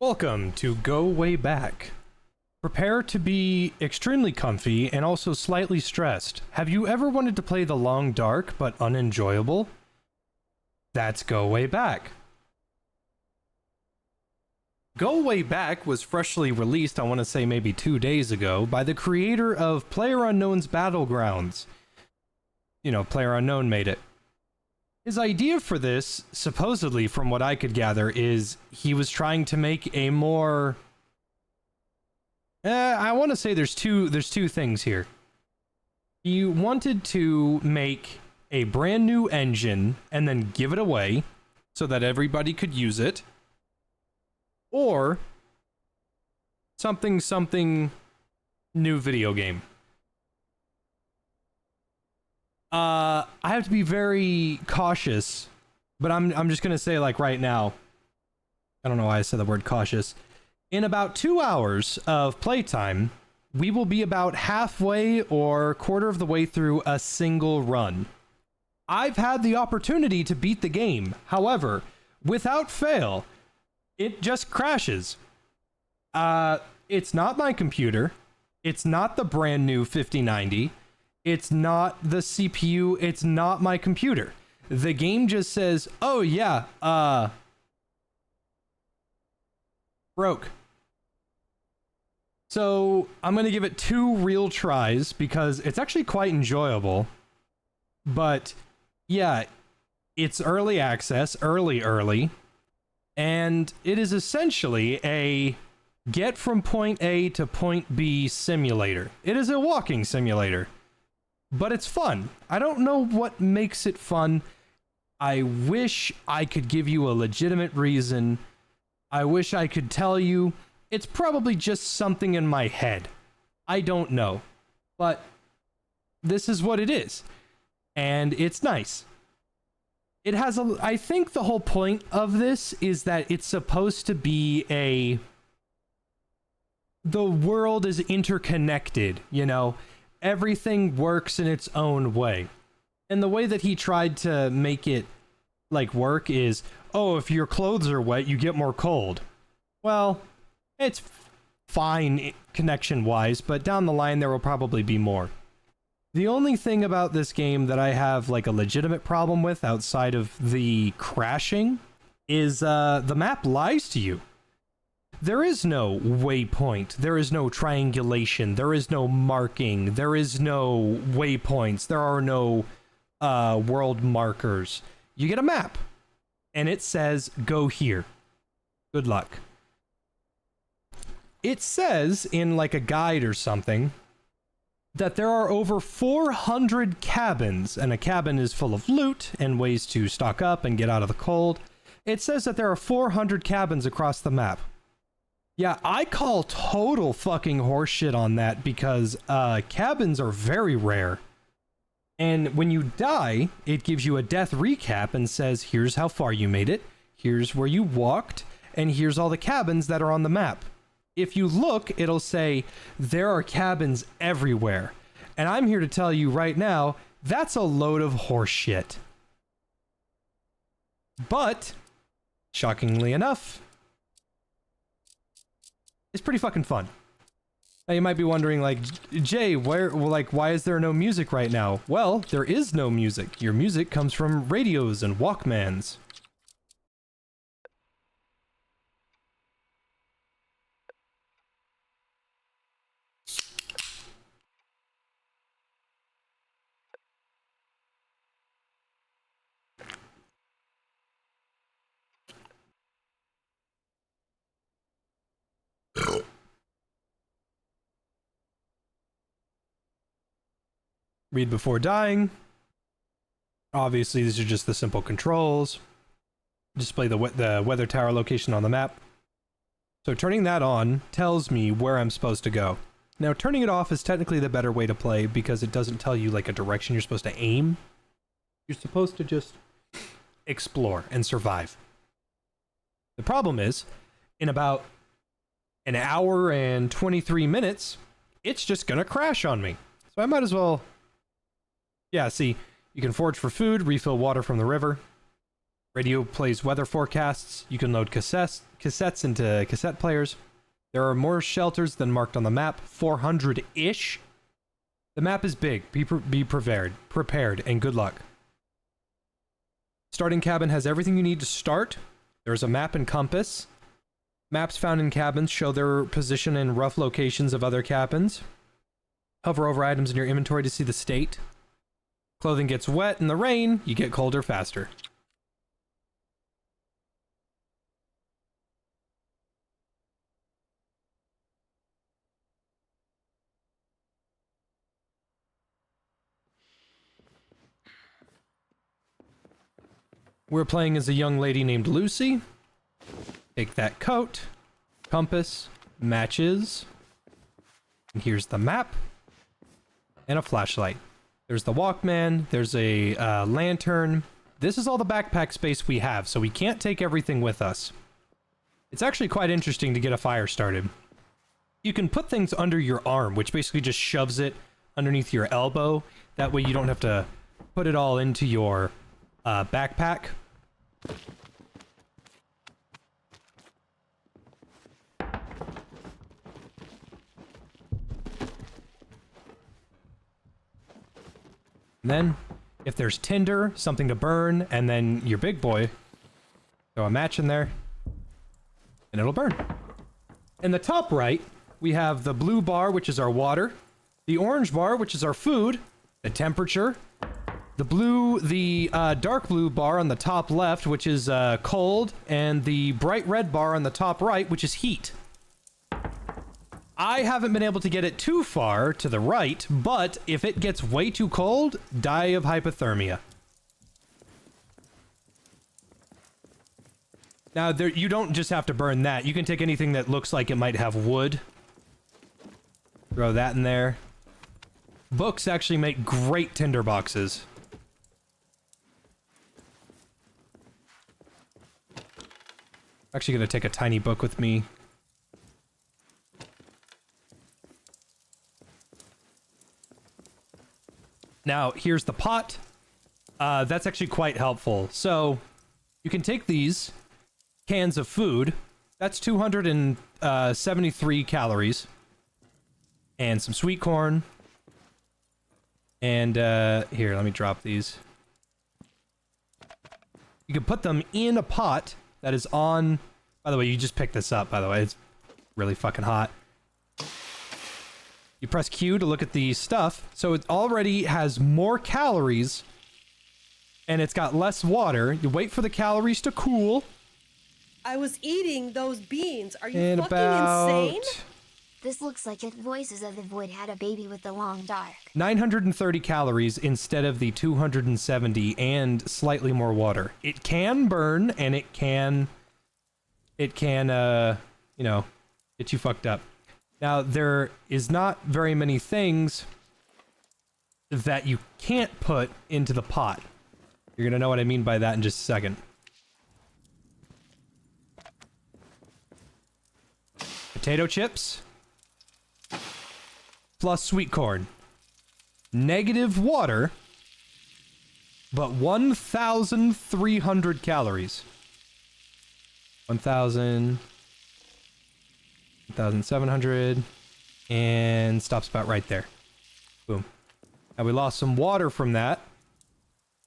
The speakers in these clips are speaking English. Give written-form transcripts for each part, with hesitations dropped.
Welcome to Go Way Back. Prepare to be extremely comfy and also slightly stressed. Have you ever wanted to play the long dark but unenjoyable? That's Go Way Back. Go Way Back was freshly released, I want to say maybe 2 days ago, by the creator of PlayerUnknown's Battlegrounds. You know, PlayerUnknown made it. His idea for this, supposedly from what I could gather, is he was trying to make a more... I want to say there's two things here. He wanted to make a brand new engine and then give it away so that everybody could use it. Or something new video game. I have to be very cautious, but I'm just gonna say, like, right now, I don't know why I said the word cautious. In about 2 hours of playtime, we will be about halfway or quarter of the way through a single run. I've had the opportunity to beat the game. However, without fail, it just crashes. It's not my computer. It's not the brand new 5090. It's not the CPU, it's not my computer. The game just says, oh yeah, broke. So I'm gonna give it 2 real tries because it's actually quite enjoyable. But yeah, it's early access, early, and it is essentially a get from point A to point B simulator. It is a walking simulator. But it's fun. I don't know what makes it fun. I wish I could give you a legitimate reason. I wish I could tell you. It's probably just something in my head. I don't know. But this is what it is. And it's nice. It has a... I think the whole point of this is that it's supposed to be a... The world is interconnected, you know? Everything works in its own way. And the way that he tried to make it, like, work is, oh, if your clothes are wet, you get more cold. Well, it's fine connection-wise, but down the line there will probably be more. The only thing about this game that I have, like, a legitimate problem with outside of the crashing is the map lies to you. There is no waypoint, there is no triangulation, there is no marking, there is no waypoints, there are no world markers. You get a map, and it says, go here. Good luck. It says, in like a guide or something, that there are over 400 cabins, and a cabin is full of loot and ways to stock up and get out of the cold. It says that there are 400 cabins across the map. Yeah, I call total fucking horseshit on that because cabins are very rare. And when you die, it gives you a death recap and says, here's how far you made it, here's where you walked, and here's all the cabins that are on the map. If you look, it'll say, there are cabins everywhere. And I'm here to tell you right now, that's a load of horseshit. But, shockingly enough, it's pretty fucking fun. Now you might be wondering, like, Jay, why is there no music right now? Well, there is no music. Your music comes from radios and Walkmans. Read before dying. Obviously, these are just the simple controls. Display the weather tower location on the map. So turning that on tells me where I'm supposed to go. Now, turning it off is technically the better way to play because it doesn't tell you like a direction you're supposed to aim. You're supposed to just explore and survive. The problem is, in about an hour and 23 minutes, it's just gonna crash on me. So I might as well... Yeah, see, you can forage for food, refill water from the river. Radio plays weather forecasts. You can load cassettes into cassette players. There are more shelters than marked on the map, 400-ish. The map is big. Be prepared, and good luck. Starting cabin has everything you need to start. There's a map and compass. Maps found in cabins show their position in rough locations of other cabins. Hover over items in your inventory to see the state. Clothing gets wet in the rain, you get colder faster. We're playing as a young lady named Lucy. Take that coat, compass, matches, and here's the map, and a flashlight. There's the Walkman, there's a lantern. This is all the backpack space we have, so we can't take everything with us. It's actually quite interesting to get a fire started. You can put things under your arm, which basically just shoves it underneath your elbow. That way you don't have to put it all into your backpack. And then, if there's tinder, something to burn, and then your big boy, throw a match in there, and it'll burn. In the top right, we have the blue bar, which is our water, the orange bar, which is our food, the temperature, the dark blue bar on the top left, which is cold, and the bright red bar on the top right, which is heat. I haven't been able to get it too far to the right, but if it gets way too cold, die of hypothermia. Now, you don't just have to burn that. You can take anything that looks like it might have wood. Throw that in there. Books actually make great tinder boxes. I'm actually going to take a tiny book with me. Now, here's the pot. That's actually quite helpful. So, you can take these cans of food. That's 273 calories. And some sweet corn. And, here, let me drop these. You can put them in a pot that is on... By the way, you just picked this up, by the way. It's really fucking hot. You press Q to look at the stuff, so it already has more calories, and it's got less water. You wait for the calories to cool. I was eating those beans. Are you fucking insane? This looks like it Voices of the Void had a baby with the long dark. 930 calories instead of the 270 and slightly more water. It can burn, and it can, you know, get you fucked up. Now, there is not very many things that you can't put into the pot. You're going to know what I mean by that in just a second. Potato chips plus sweet corn. Negative water, but 1,300 calories. 1,700, and stops about right there. Boom. Now we lost some water from that.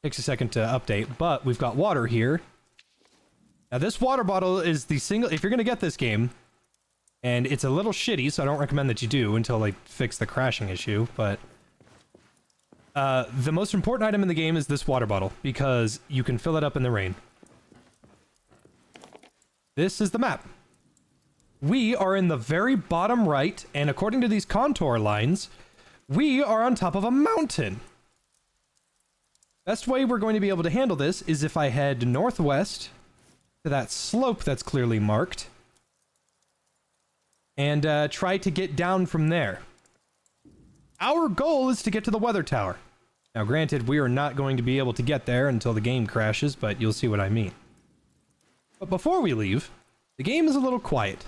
Takes a second to update, but we've got water here. Now this water bottle is the single, if you're gonna get this game, and it's a little shitty, so I don't recommend that you do until they fix the crashing issue, but the most important item in the game is this water bottle, because you can fill it up in the rain. This is the map. We are in the very bottom right, and according to these contour lines, we are on top of a mountain. Best way we're going to be able to handle this is if I head northwest to that slope that's clearly marked, and try to get down from there. Our goal is to get to the weather tower. Now, granted, we are not going to be able to get there until the game crashes, but you'll see what I mean. But before we leave, the game is a little quiet.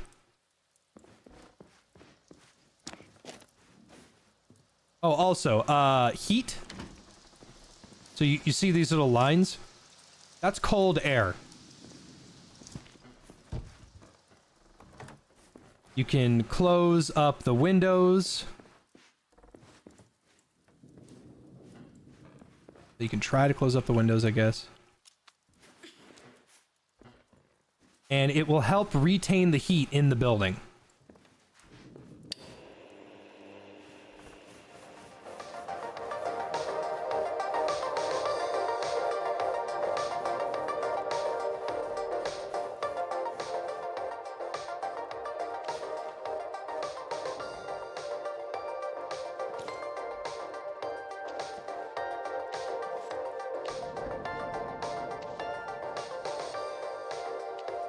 Oh, also, heat. So you see these little lines? That's cold air. You can close up the windows. You can try to close up the windows, I guess. And it will help retain the heat in the building.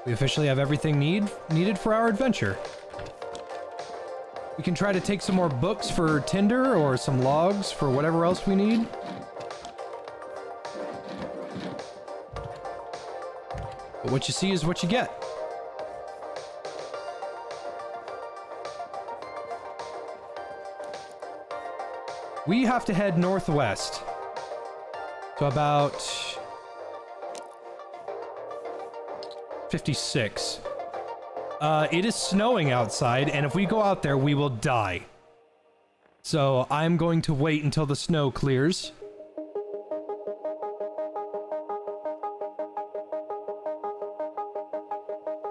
We officially have everything needed for our adventure. We can try to take some more books for Tinder or some logs for whatever else we need. But what you see is what you get. We have to head northwest. So about 56. It is snowing outside, and if we go out there, we will die. So I'm going to wait until the snow clears.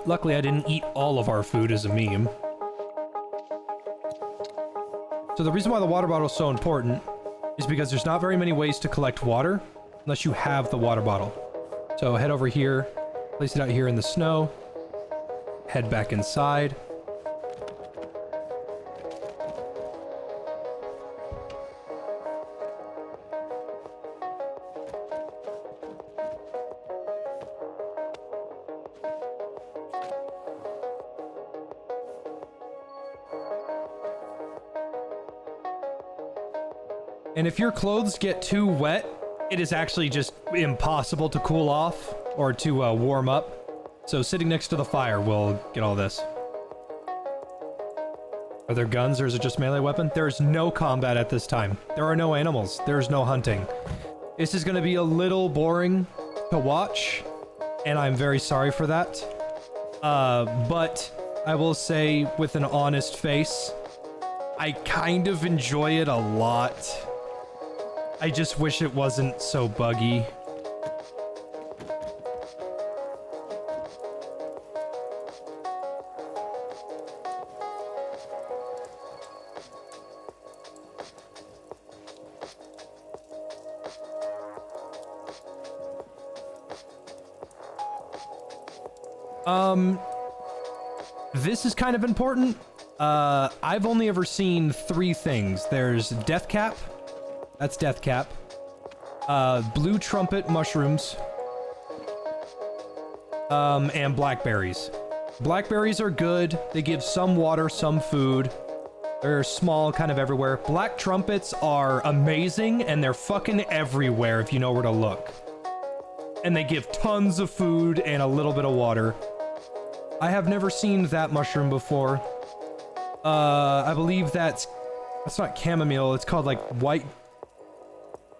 Luckily, I didn't eat all of our food as a meme. So the reason why the water bottle is so important is because there's not very many ways to collect water unless you have the water bottle. So head over here. Place it out here in the snow. Head back inside. And if your clothes get too wet, it is actually just impossible to cool off or to warm up. So sitting next to the fire will get all this. Are there guns or is it just melee weapon? There's no combat at this time. There are no animals. There's no hunting. This is going to be a little boring to watch, and I'm very sorry for that. But I will say with an honest face, I kind of enjoy it a lot. I just wish it wasn't so buggy. This is kind of important. I've only ever seen 3 things. There's Death Cap. That's Death Cap. Blue Trumpet mushrooms. And blackberries. Blackberries are good. They give some water, some food. They're small, kind of everywhere. Black trumpets are amazing, and they're fucking everywhere if you know where to look. And they give tons of food and a little bit of water. I have never seen that mushroom before. I believe that's not chamomile. It's called like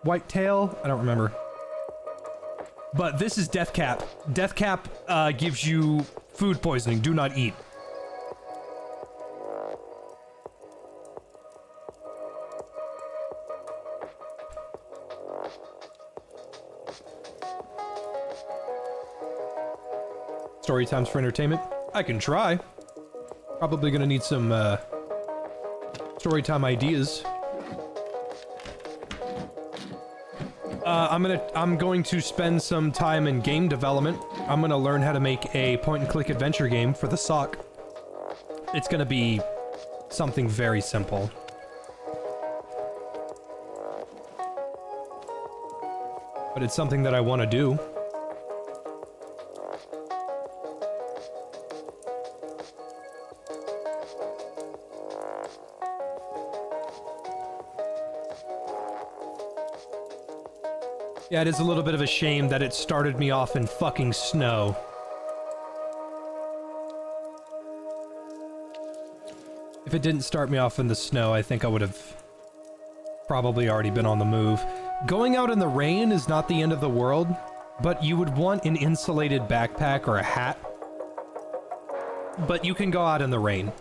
whitetail. I don't remember. But this is Death Cap. Death Cap gives you food poisoning. Do not eat. Story times for entertainment? I can try. Probably gonna need some story time ideas. I'm going to spend some time in game development. I'm gonna learn how to make a point-and-click adventure game for the SOC. It's gonna be something very simple. But it's something that I want to do. Yeah, it is a little bit of a shame that it started me off in fucking snow. If it didn't start me off in the snow, I think I would have probably already been on the move. Going out in the rain is not the end of the world. but you would want an insulated backpack or a hat. But you can go out in the rain.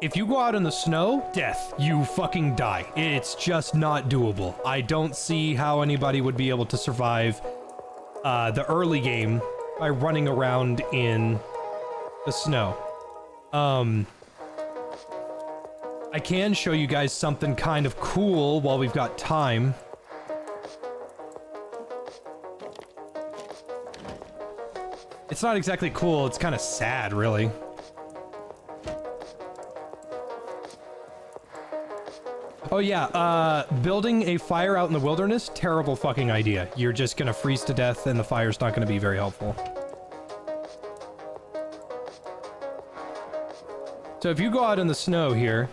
If you go out in the snow, death. You fucking die. It's just not doable. I don't see how anybody would be able to survive the early game by running around in the snow. I can show you guys something kind of cool while we've got time. It's not exactly cool, it's kind of sad, really. Oh yeah, building a fire out in the wilderness, terrible fucking idea. You're just gonna freeze to death and the fire's not gonna be very helpful. So if you go out in the snow here...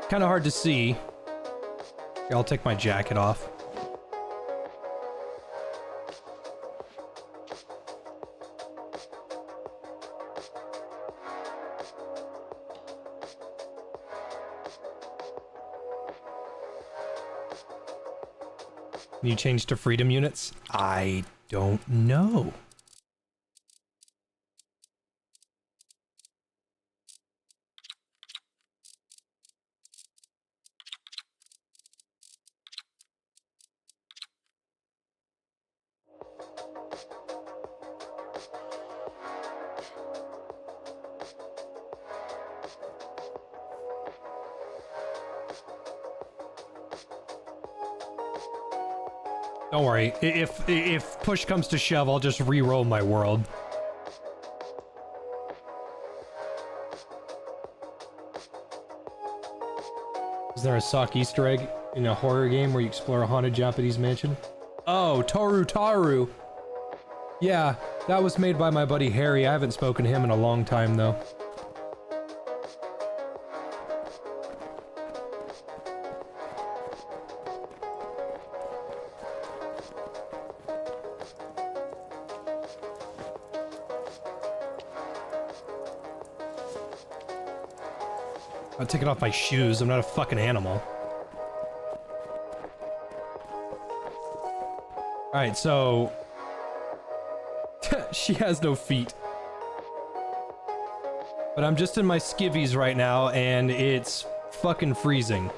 Kind of hard to see. Here, I'll take my jacket off. Can you change to freedom units? I don't know. Don't worry, if push comes to shove, I'll just re-roll my world. Is there a sock Easter egg in a horror game where you explore a haunted Japanese mansion? Oh, Toru Taru! Yeah, that was made by my buddy Harry. I haven't spoken to him in a long time, though. I'm taking off my shoes. I'm not a fucking animal. Alright, so... she has no feet. But I'm just in my skivvies right now, and it's fucking freezing.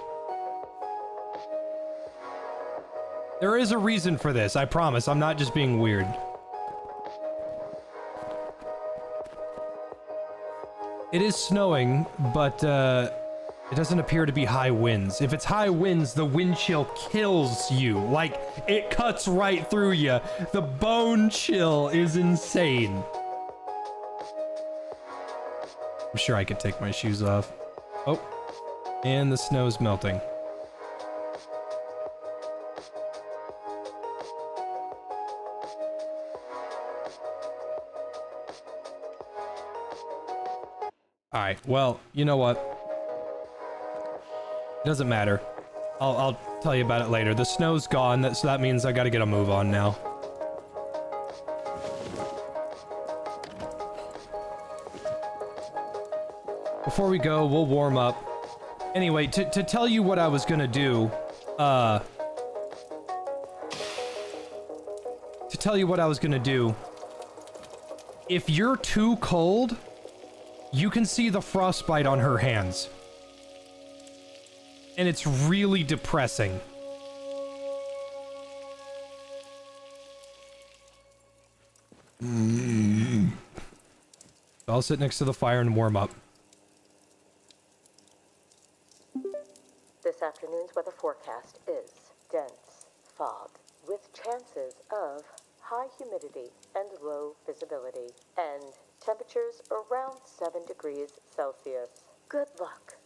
There is a reason for this, I promise. I'm not just being weird. It is snowing, but it doesn't appear to be high winds. If it's high winds, the wind chill kills you. Like, it cuts right through you. The bone chill is insane. I'm sure I could take my shoes off. Oh, and the snow's melting. Alright, well, you know what? It doesn't matter. I'll tell you about it later. The snow's gone, so that means I gotta get a move on now. Before we go, we'll warm up. Anyway, to tell you what I was gonna do, if you're too cold, you can see the frostbite on her hands. And it's really depressing. I'll sit next to the fire and warm up. This afternoon's weather forecast is dense fog with chances of high humidity and low visibility and temperatures around 7 degrees Celsius. Good luck.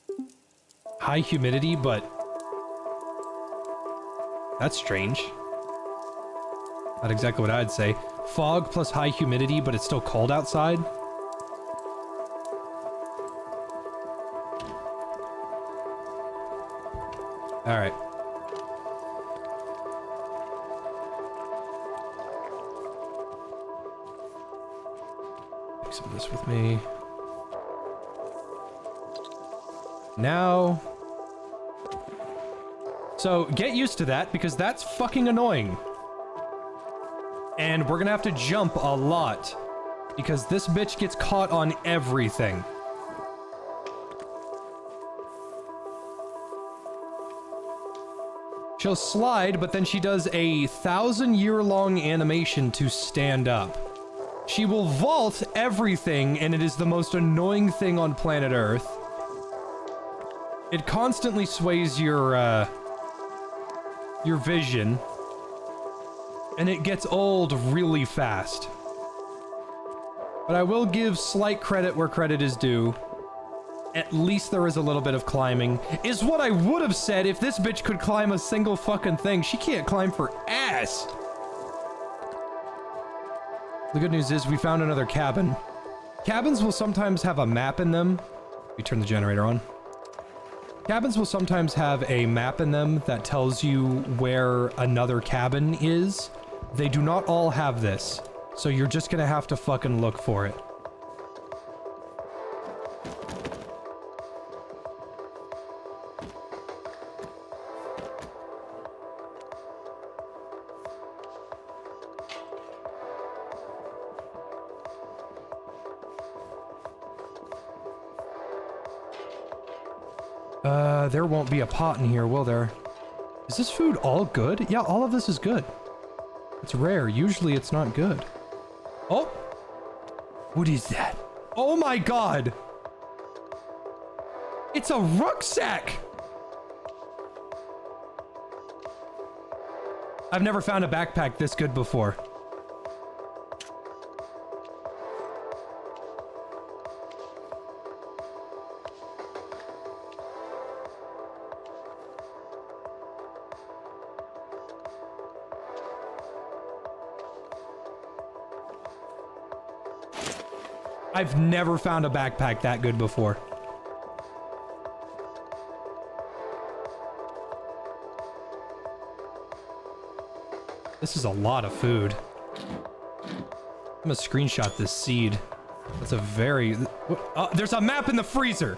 High humidity, but... that's strange. Not exactly what I'd say. Fog plus high humidity, but it's still cold outside? Alright. Take some of this with me. Now... So, get used to that, because that's fucking annoying. And we're gonna have to jump a lot, because this bitch gets caught on everything. She'll slide, but then she does a 1,000-year-long animation to stand up. She will vault everything, and it is the most annoying thing on planet Earth. It constantly sways your vision, and it gets old really fast. But I will give slight credit where credit is due. At least there is a little bit of climbing, is what I would have said if this bitch could climb a single fucking thing. She can't climb for ass. The good news is we found another cabin. Cabins will sometimes have a map in them. We turn the generator on. Cabins will sometimes have a map in them that tells you where another cabin is. They do not all have this, so you're just gonna have to fucking look for it. There won't be a pot in here, will there? Is this food all good? Yeah, all of this is good. It's rare. Usually it's not good. Oh! What is that? Oh my god! It's a rucksack! I've never found a backpack this good before. I've never found a backpack that good before. This is a lot of food. I'm gonna screenshot this seed. That's a very... there's a map in the freezer!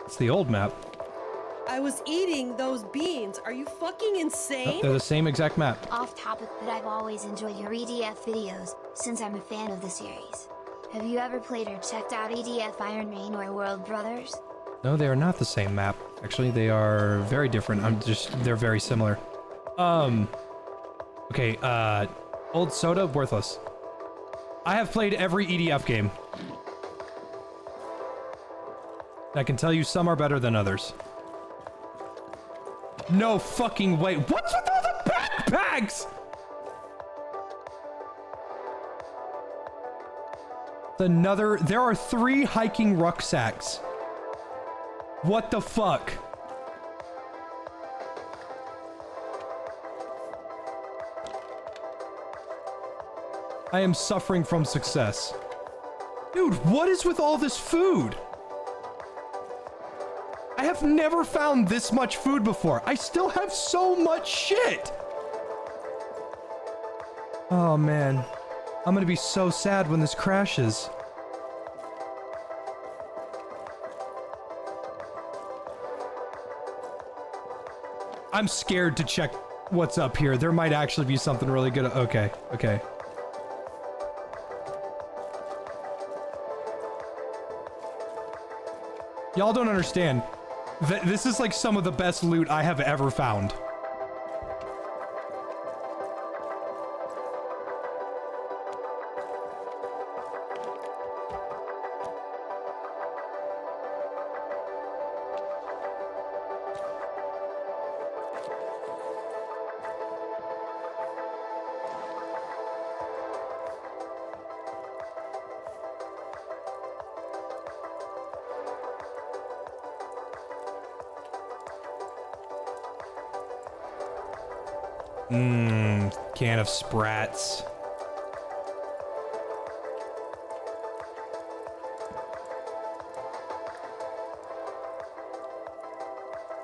It's the old map. I was eating those beans. Are you fucking insane? Oh, they're the same exact map. Off topic, but I've always enjoyed your EDF videos, since I'm a fan of the series. Have you ever played or checked out EDF Iron Rain or World Brothers? No, they are not the same map. Actually, they are very different. They're very similar. Okay, Old Soda, worthless. I have played every EDF game. I can tell you some are better than others. No fucking way. What's with all the backpacks? There are 3 hiking rucksacks. What the fuck? I am suffering from success. Dude, what is with all this food? I have never found this much food before. I still have so much shit. Oh man, I'm gonna be so sad when this crashes. I'm scared to check what's up here. There might actually be something really good. Okay, okay. Y'all don't understand. This is like some of the best loot I have ever found. Can of Sprats.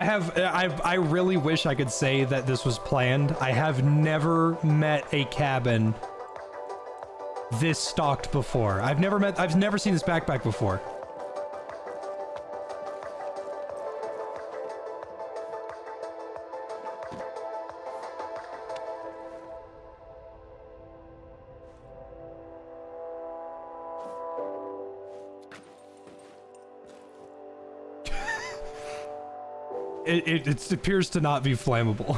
I really wish I could say that this was planned. I have never met a cabin this stocked before. I've never seen this backpack before. It appears to not be flammable.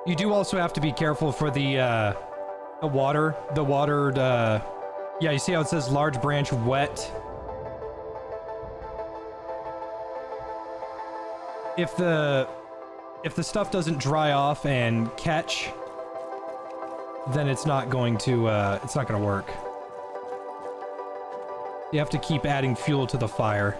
You do also have to be careful for the water. The watered, yeah, you see how it says large branch wet? If the stuff doesn't dry off and catch, then it's not going to work. You have to keep adding fuel to the fire.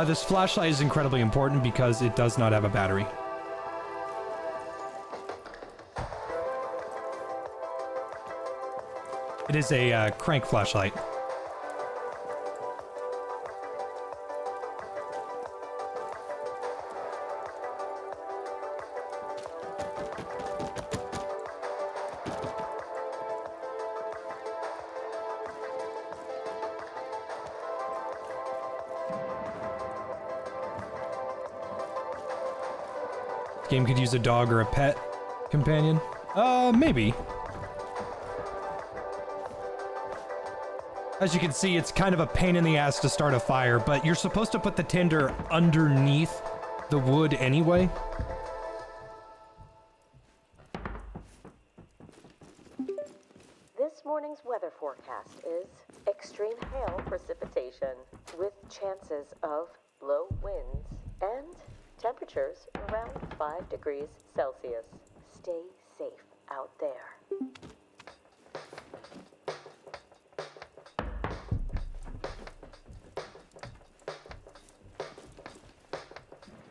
This flashlight is incredibly important because it does not have a battery. It is a crank flashlight. Game could use a dog or a pet companion. Maybe. As you can see, it's kind of a pain in the ass to start a fire, but you're supposed to put the tinder underneath the wood anyway. This morning's weather forecast is extreme hail precipitation with chances of low winds and temperatures around 5 degrees Celsius. Stay safe out there.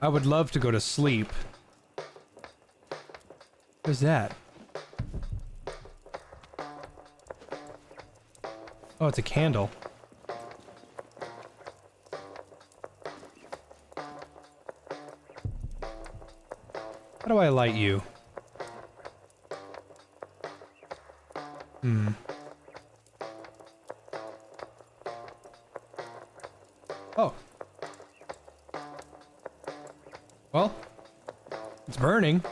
I would love to go to sleep. What is that? Oh, it's a candle. How do I light you? Oh. Well, it's burning.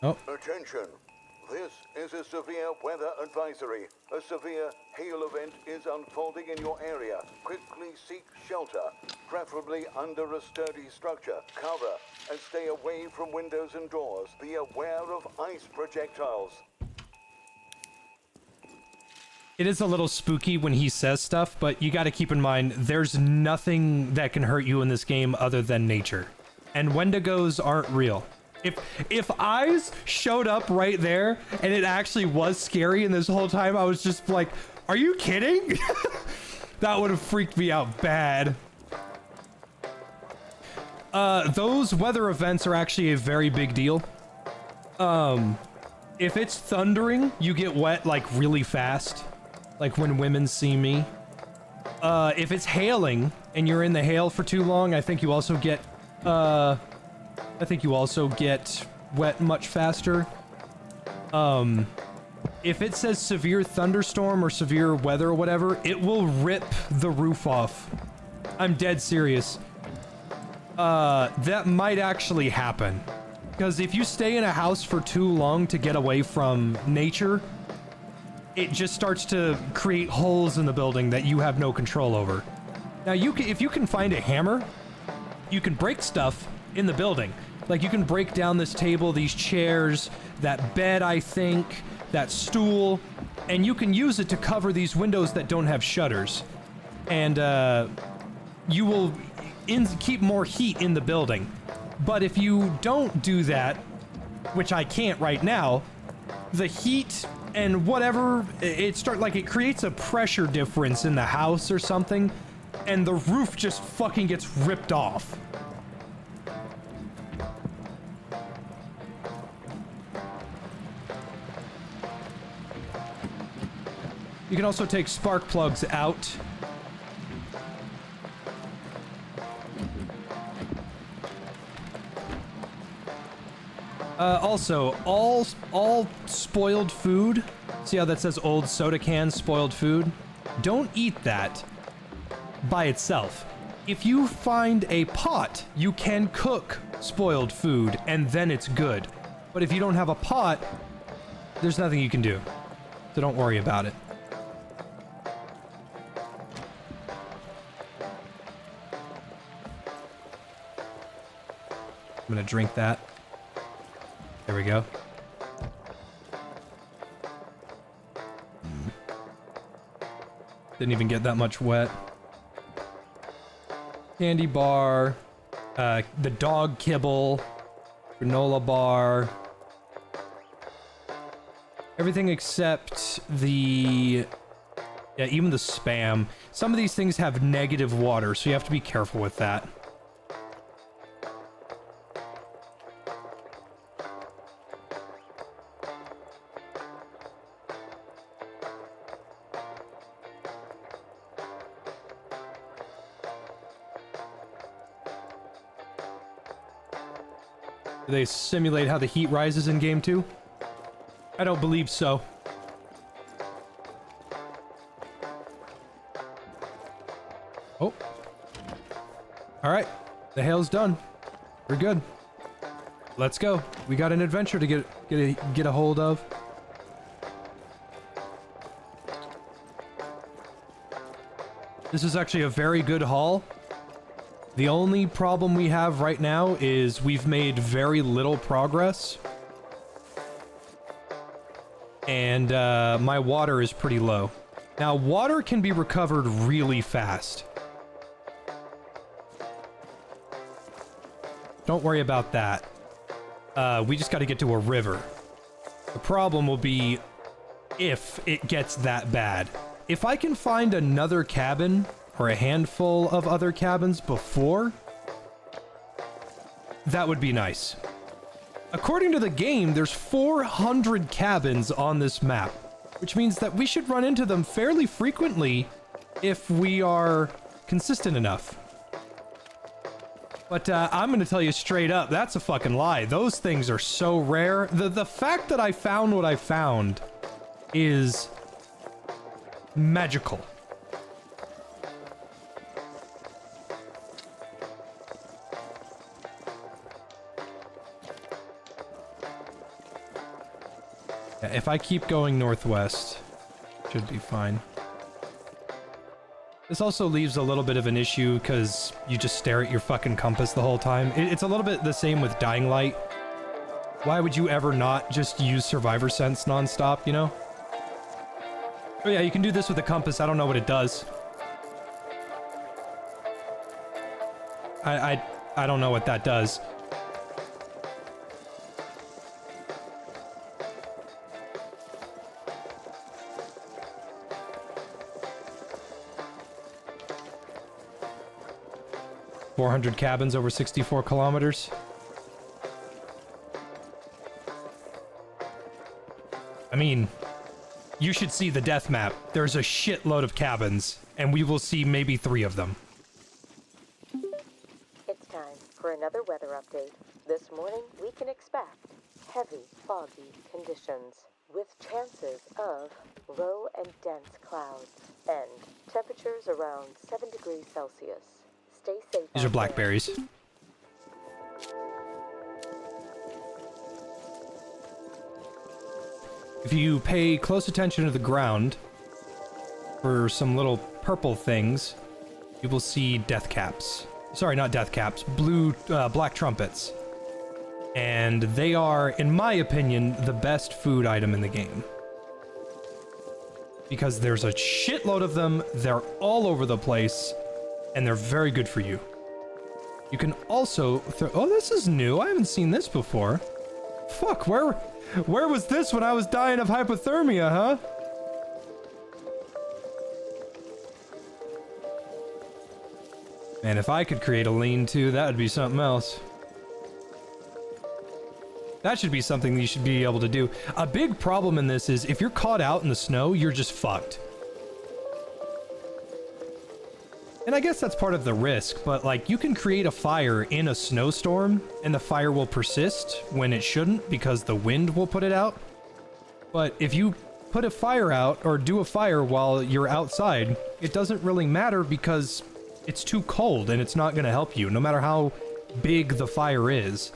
Oh. Attention. This is a severe weather advisory. A severe hail event is unfolding in your area. Quickly seek shelter, preferably under a sturdy structure. Cover and stay away from windows and doors. Be aware of ice projectiles. It is a little spooky when he says stuff, but you got to keep in mind there's nothing that can hurt you in this game other than nature. And Wendigos aren't real. If eyes showed up right there and it actually was scary and this whole time I was just like, are you kidding? That would have freaked me out bad. Those weather events are actually a very big deal. If it's thundering, you get wet like really fast. Like when women see me. If it's hailing and you're in the hail for too long, I think you also get wet much faster. If it says severe thunderstorm or severe weather or whatever, it will rip the roof off. I'm dead serious. That might actually happen. Because if you stay in a house for too long to get away from nature, it just starts to create holes in the building that you have no control over. Now, if you can find a hammer, you can break stuff in the building. Like, you can break down this table, these chairs, that bed, I think, that stool, and you can use it to cover these windows that don't have shutters. And, you will keep more heat in the building. But if you don't do that, which I can't right now, the heat and whatever, it creates a pressure difference in the house or something, and the roof just fucking gets ripped off. You can also take spark plugs out. Also, all spoiled food, see how that says old soda can spoiled food? Don't eat that by itself. If you find a pot, you can cook spoiled food and then it's good. But if you don't have a pot, there's nothing you can do. So don't worry about it. I'm gonna drink that. There we go. Didn't even get that much wet. Candy bar, the dog kibble, granola bar. Everything except the... yeah, even the Spam. Some of these things have negative water, so you have to be careful with that. Do they simulate how the heat rises in game 2? I don't believe so. Oh. Alright. The hail's done. We're good. Let's go. We got an adventure to get a hold of. This is actually a very good haul. The only problem we have right now is we've made very little progress. And my water is pretty low. Now, water can be recovered really fast. Don't worry about that. We just got to get to a river. The problem will be if it gets that bad. If I can find another cabin or a handful of other cabins before, that would be nice. According to the game, there's 400 cabins on this map, which means that we should run into them fairly frequently if we are consistent enough. But I'm gonna tell you straight up, that's a fucking lie. Those things are so rare. The fact that I found what I found is magical. If I keep going northwest, should be fine. This also leaves a little bit of an issue because you just stare at your fucking compass the whole time. It's a little bit the same with Dying Light. Why would you ever not just use Survivor Sense nonstop, you know? Oh yeah, you can do this with a compass. I don't know what it does. I don't know what that does. $400 cabins over 64 kilometers. I mean, you should see the death map. There's a shitload of cabins, and we will see maybe 3 of them. It's time for another weather update. This morning, we can expect heavy, foggy conditions with chances of low and dense clouds and temperatures around 7 degrees Celsius. Stay safe. These are blackberries. If you pay close attention to the ground for some little purple things, you will see death caps. Sorry, not death caps. Black trumpets. And they are, in my opinion, the best food item in the game. Because there's a shitload of them, they're all over the place, and they're very good for you. You can also throw... Oh, this is new. I haven't seen this before. Fuck, where was this when I was dying of hypothermia, huh? Man, if I could create a lean-to, that would be something else. That should be something you should be able to do. A big problem in this is if you're caught out in the snow, you're just fucked. And I guess that's part of the risk, but like you can create a fire in a snowstorm and the fire will persist when it shouldn't because the wind will put it out. But if you put a fire out or do a fire while you're outside, it doesn't really matter because it's too cold and it's not going to help you no matter how big the fire is.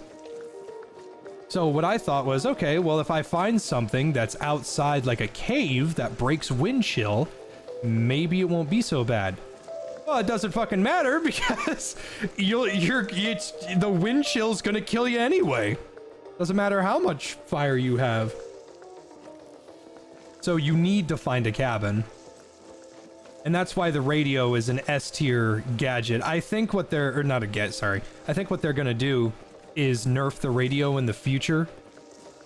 So what I thought was, okay, well, if I find something that's outside like a cave that breaks wind chill, maybe it won't be so bad. Well, it doesn't fucking matter because the wind chill's gonna kill you anyway. Doesn't matter how much fire you have. So you need to find a cabin. And that's why the radio is an S tier gadget. I think what they're, or not a get, sorry. I think what they're gonna do is nerf the radio in the future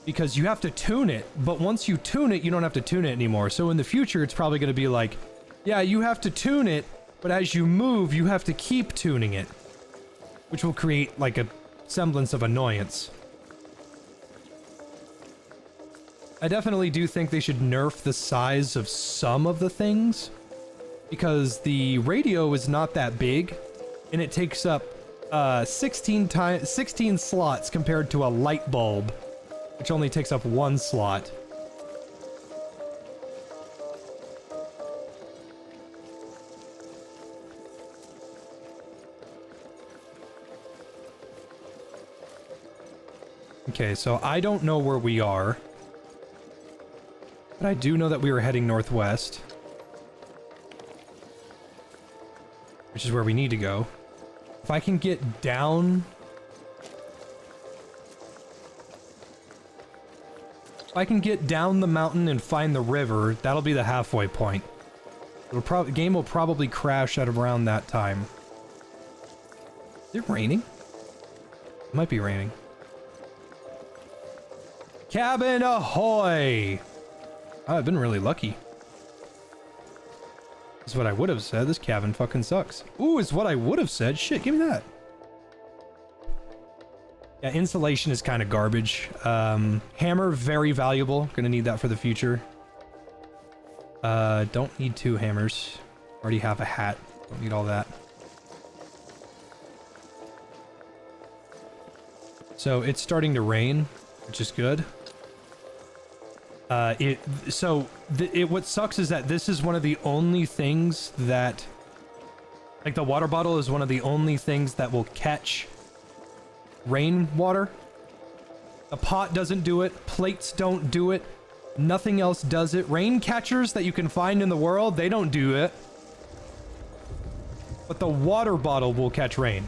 because you have to tune it, but once you tune it, you don't have to tune it anymore. So in the future, it's probably going to be like, yeah, you have to tune it, but as you move, you have to keep tuning it, which will create like a semblance of annoyance. I definitely do think they should nerf the size of some of the things because the radio is not that big and it takes up 16 slots compared to a light bulb, which only takes up 1 slot. Okay, so I don't know where we are, but I do know that we were heading northwest, which is where we need to go. If I can get down... If I can get down the mountain and find the river, that'll be the halfway point. The game will probably crash at around that time. Is it raining? It might be raining. Cabin ahoy! Oh, I've been really lucky. Is what I would have said. This cabin fucking sucks. Ooh, is what I would have said. Shit, give me that. Yeah, insulation is kind of garbage. Hammer, very valuable. Gonna need that for the future. Don't need 2 hammers. Already have a hat. Don't need all that. So it's starting to rain, which is good. What sucks is that this is one of the only things that, like the water bottle is one of the only things that will catch rainwater. The pot doesn't do it, plates don't do it, nothing else does it. Rain catchers that you can find in the world, they don't do it. But the water bottle will catch rain.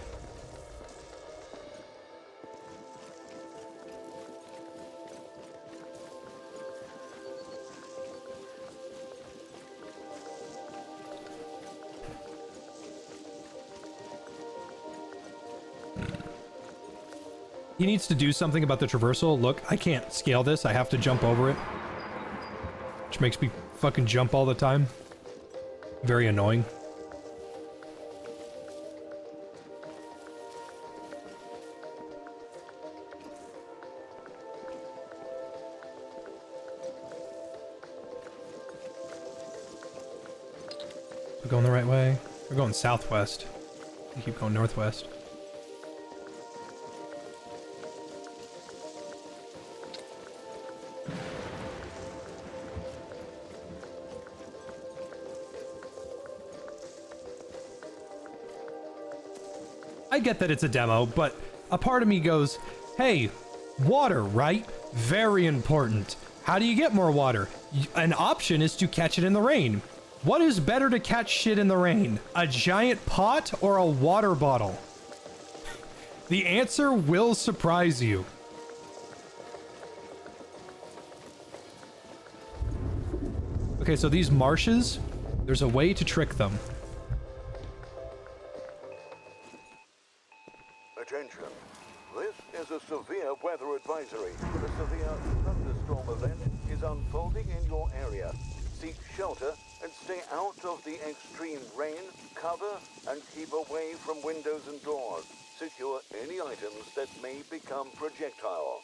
He needs to do something about the traversal. Look, I can't scale this. I have to jump over it. Which makes me fucking jump all the time. Very annoying. We're going the right way. We're going southwest. We keep going northwest. I get that it's a demo, but a part of me goes, hey, water, right? Very important. How do you get more water? An option is to catch it in the rain. What is better to catch shit in the rain? A giant pot or a water bottle? The answer will surprise you. Okay, so these marshes, there's a way to trick them. Attention. This is a severe weather advisory. A severe thunderstorm event is unfolding in your area. Seek shelter and stay out of the extreme rain, cover, and keep away from windows and doors. Secure any items that may become projectile.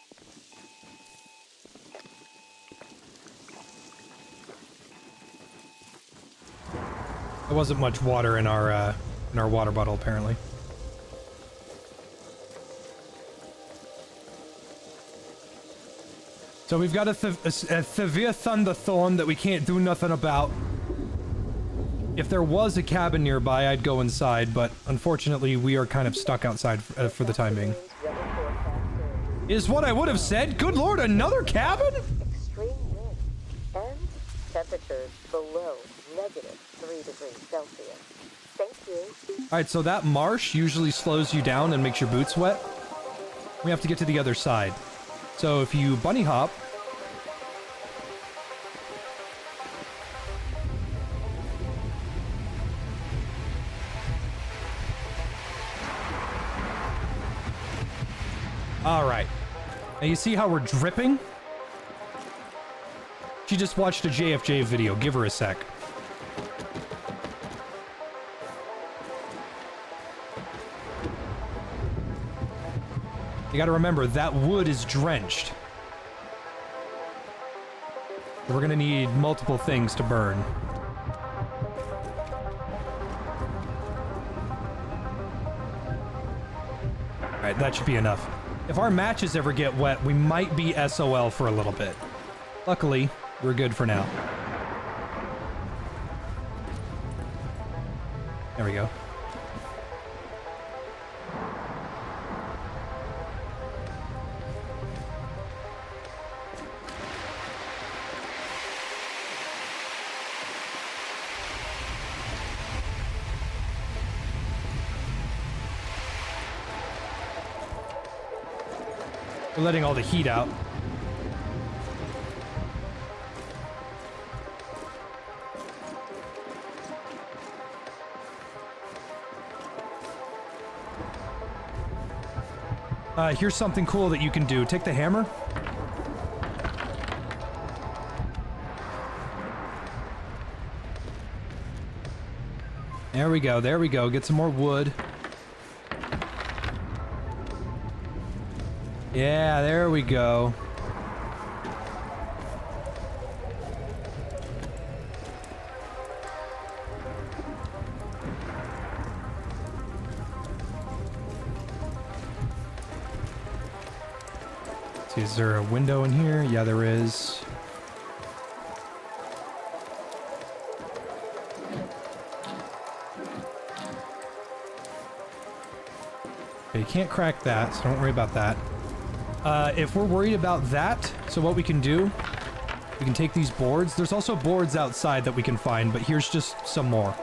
There wasn't much water in our water bottle, apparently. So we've got a severe thunderstorm that we can't do nothing about. If there was a cabin nearby, I'd go inside, but unfortunately we are kind of stuck outside for the time being. Is what I would have said. Good lord, another cabin? Extreme wind and temperatures below -3 degrees Celsius. Thank you. Alright, so that marsh usually slows you down and makes your boots wet. We have to get to the other side. So if you bunny hop... Alright. Now you see how we're dripping? She just watched a JFJ video. Give her a sec. You gotta remember, that wood is drenched. We're gonna need multiple things to burn. Alright, that should be enough. If our matches ever get wet, we might be SOL for a little bit. Luckily, we're good for now. There we go. We're letting all the heat out. Here's something cool that you can do. Take the hammer. There we go, there we go. Get some more wood. Yeah, there we go. Let's see, is there a window in here? Yeah, there is. Okay, you can't crack that, so don't worry about that. If we're worried about that, so what we can do, we can take these boards. There's also boards outside that we can find, but here's just some more.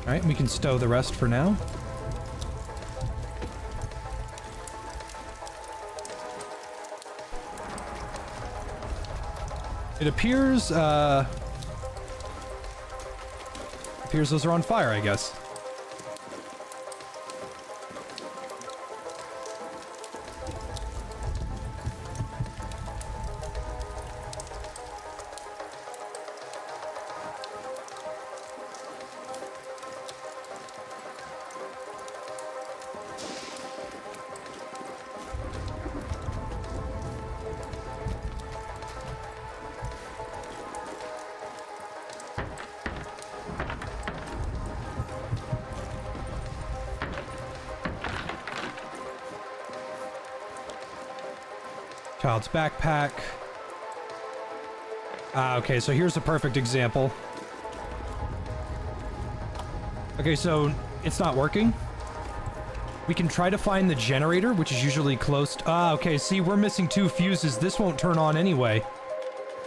Alright, we can stow the rest for now. It appears those are on fire, I guess. Child's backpack. Okay, so here's a perfect example. Okay, so it's not working. We can try to find the generator, which is usually close to... Ah, okay, see, we're missing 2 fuses. This won't turn on anyway.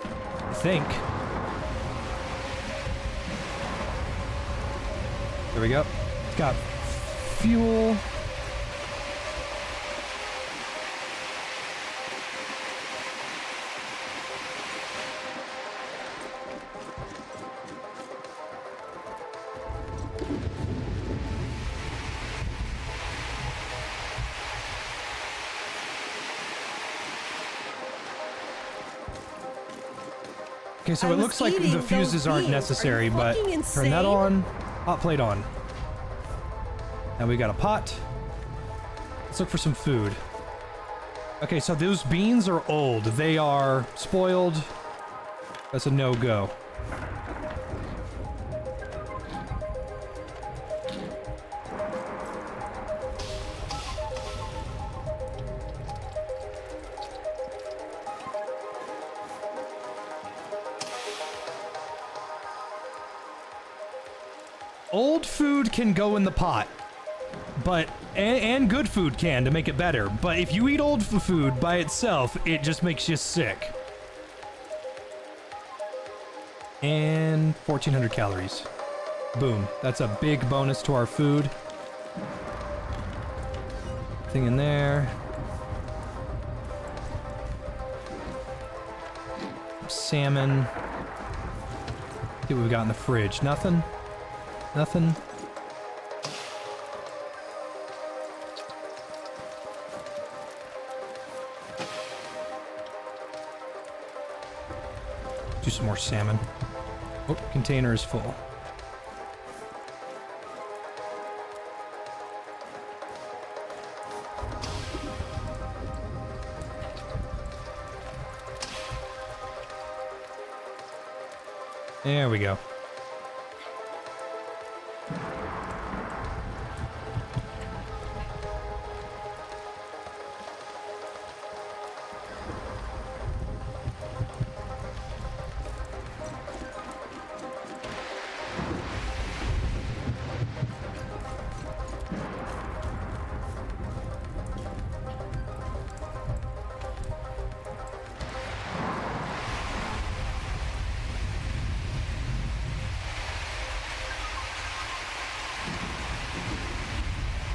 I think. There we go. It's got fuel. Okay, so it looks like the fuses aren't necessary, but turn that on. Hot plate on. Now we got a pot. Let's look for some food. Okay, so those beans are old. They are spoiled. That's a no-go. Old food can go in the pot, but and good food can to make it better. But if you eat old food by itself, it just makes you sick. And 1,400 calories. Boom. That's a big bonus to our food. Thing in there. Salmon. See what we've got in the fridge. Nothing. Nothing. Do some more salmon. Oh, container is full. There we go.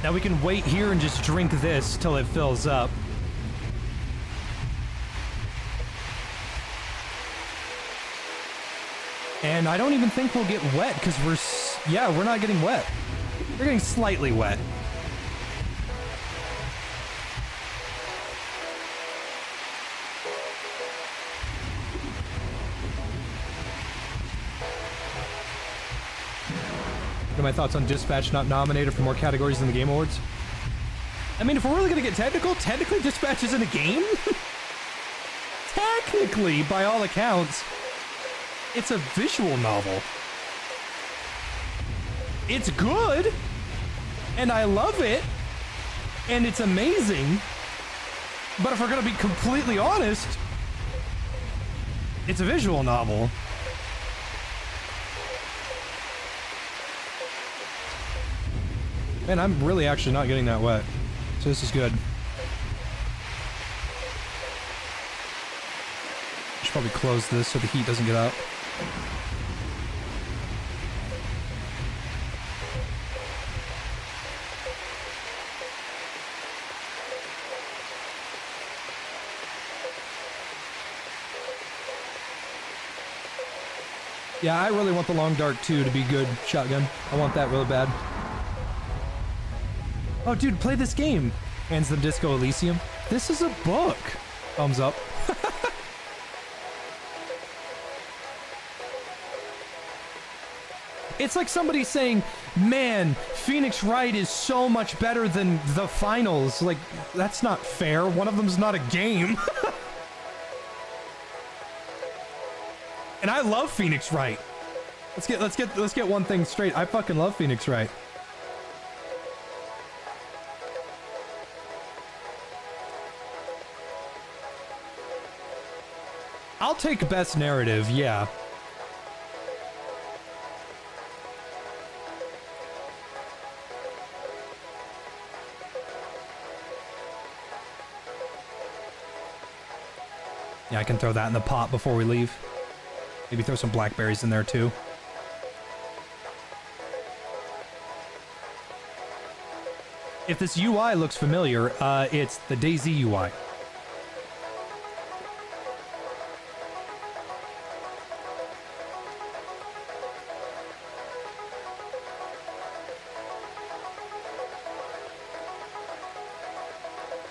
Now we can wait here and just drink this till it fills up. And I don't even think we'll get wet because we're not getting wet. We're getting slightly wet. What are my thoughts on Dispatch not nominated for more categories in the Game Awards? I mean, if we're really gonna get technical, technically Dispatch is in a game? Technically, by all accounts, it's a visual novel. It's good, and I love it, and it's amazing, but if we're gonna be completely honest, it's a visual novel. Man, I'm really actually not getting that wet. So this is good. Should probably close this so the heat doesn't get out. Yeah, I really want the Long Dark 2 to be good shotgun. I want that really bad. Oh, dude, play this game. Hands them Disco Elysium. This is a book. Thumbs up. It's like somebody saying, man, Phoenix Wright is so much better than the finals. Like, that's not fair. One of them's not a game. And I love Phoenix Wright. Let's get one thing straight. I fucking love Phoenix Wright. I'll take best narrative, yeah. Yeah, I can throw that in the pot before we leave. Maybe throw some blackberries in there too. If this UI looks familiar, it's the DayZ UI.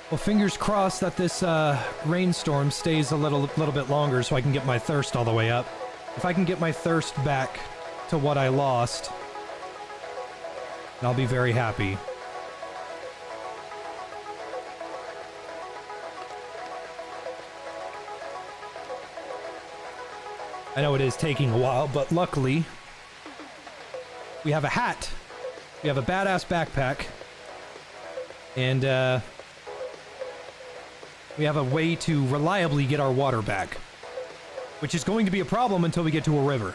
Well, fingers crossed that this rainstorm stays a little bit longer so I can get my thirst all the way up. If I can get my thirst back to what I lost, then I'll be very happy. I know it is taking a while, but luckily, we have a hat. We have a badass backpack. And, we have a way to reliably get our water back, which is going to be a problem until we get to a river.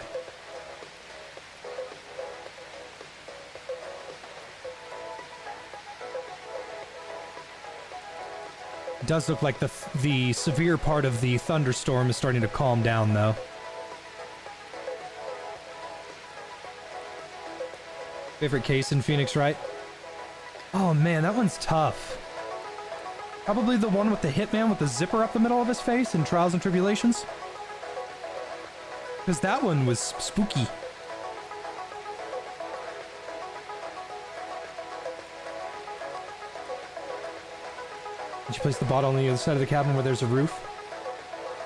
It does look like the severe part of the thunderstorm is starting to calm down, though. Favorite case in Phoenix, right? Oh man, that one's tough. Probably the one with the hitman with the zipper up the middle of his face in Trials and Tribulations. Because that one was spooky. Did you place the bottle on the other side of the cabin where there's a roof?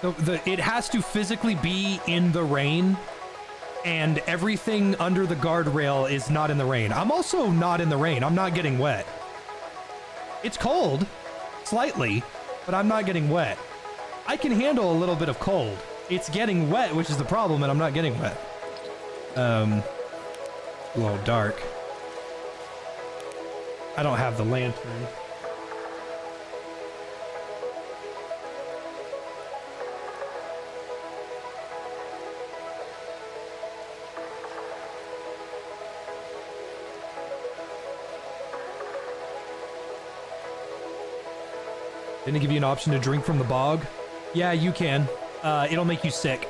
So it has to physically be in the rain, and everything under the guardrail is not in the rain. I'm also not in the rain. I'm not getting wet. It's cold. Slightly, but I'm not getting wet. I can handle a little bit of cold. It's getting wet, which is the problem, and I'm not getting wet. A little dark. I don't have the lantern. Didn't it give you an option to drink from the bog? Yeah, you can. It'll make you sick.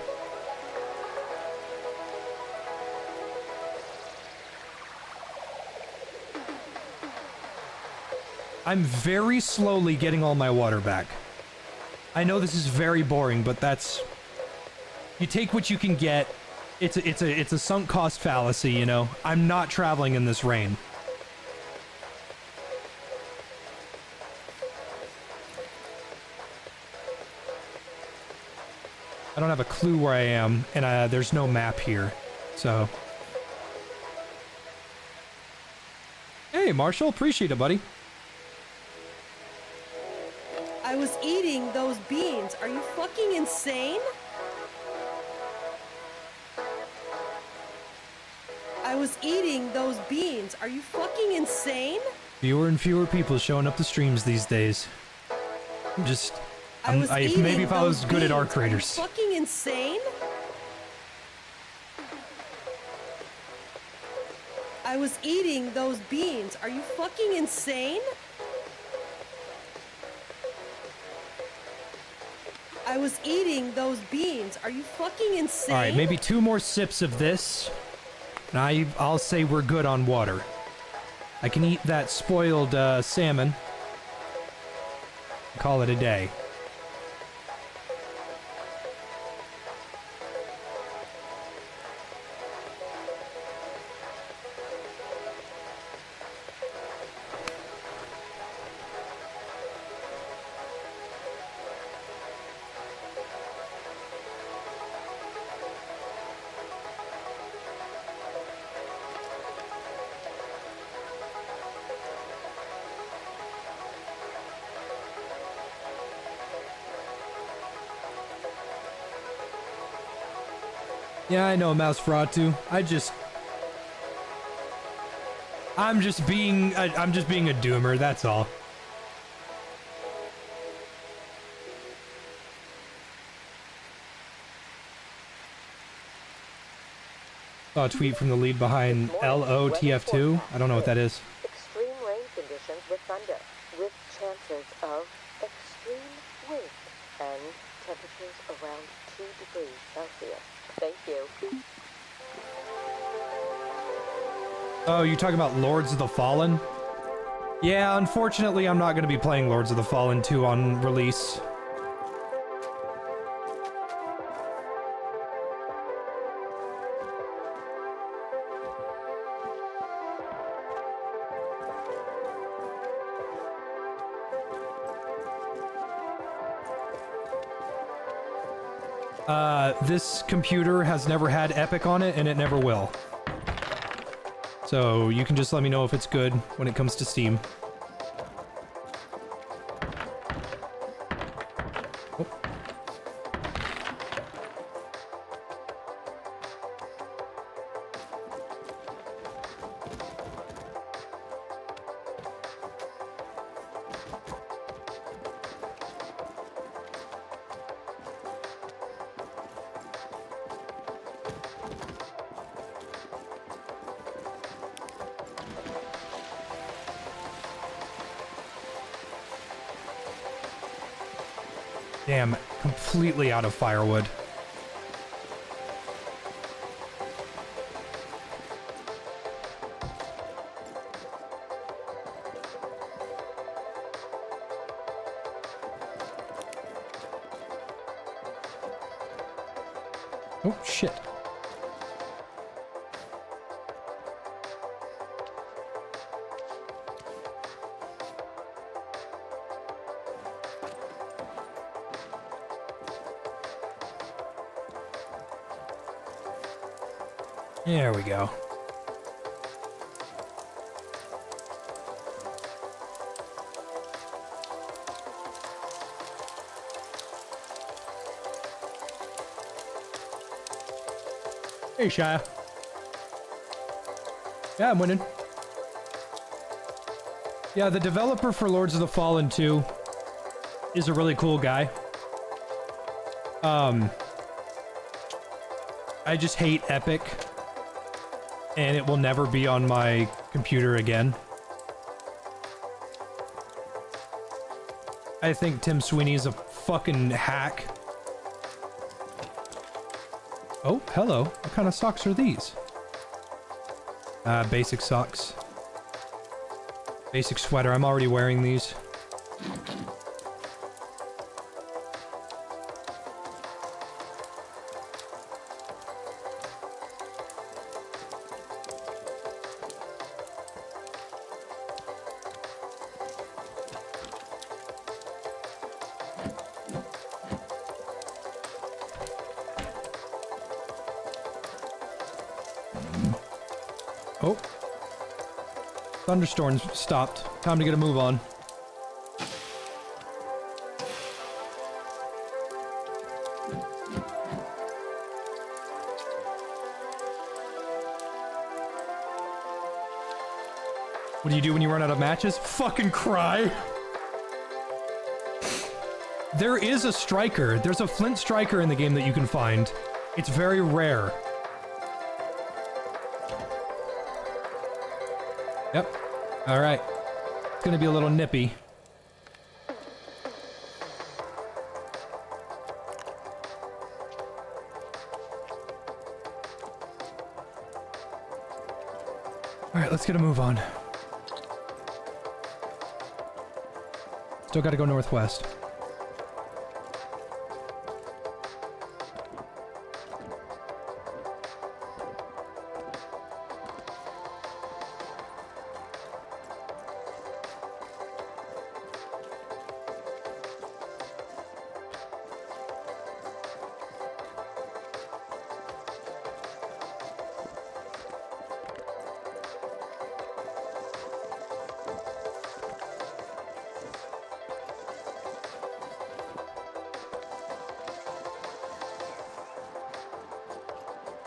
I'm very slowly getting all my water back. I know this is very boring, but that's... You take what you can get. It's a sunk cost fallacy, you know? I'm not traveling in this rain. I don't have a clue where I am, and there's no map here, so... Hey, Marshall, appreciate it, buddy. I was eating those beans. Are you fucking insane? I was eating those beans. Are you fucking insane? Fewer and fewer people showing up to streams these days. Maybe if I was good at Arc Raiders. Are you fucking insane? I was eating those beans. Are you fucking insane? I was eating those beans. Are you fucking insane? All right, maybe 2 more sips of this, and I'll say we're good on water. I can eat that spoiled salmon. Call it a day. Yeah, I know, Mouse Fraud too. I'm just being a doomer, that's all. Saw a tweet from the lead behind LOTF2. I don't know what that is. Extreme rain conditions with thunder, with chances of extreme wind. and temperatures around 2 degrees Celsius. Thank you. Oh, you talking about Lords of the Fallen? Yeah, unfortunately, I'm not going to be playing Lords of the Fallen 2 on release. This computer has never had Epic on it, and it never will. So you can just let me know if it's good when it comes to Steam. Oh. Damn, completely out of firewood. Oh, shit. There we go. Hey, Shia. Yeah, I'm winning. Yeah, the developer for Lords of the Fallen 2 is a really cool guy. I just hate Epic. And it will never be on my computer again. I think Tim Sweeney is a fucking hack. Oh, hello. What kind of socks are these? Basic socks. Basic sweater. I'm already wearing these. Oh. Thunderstorms stopped. Time to get a move on. What do you do when you run out of matches? Fucking cry! There is a striker. There's a Flint striker in the game that you can find. It's very rare. Yep. Alright. It's gonna be a little nippy. Alright, let's get a move on. Still gotta go northwest.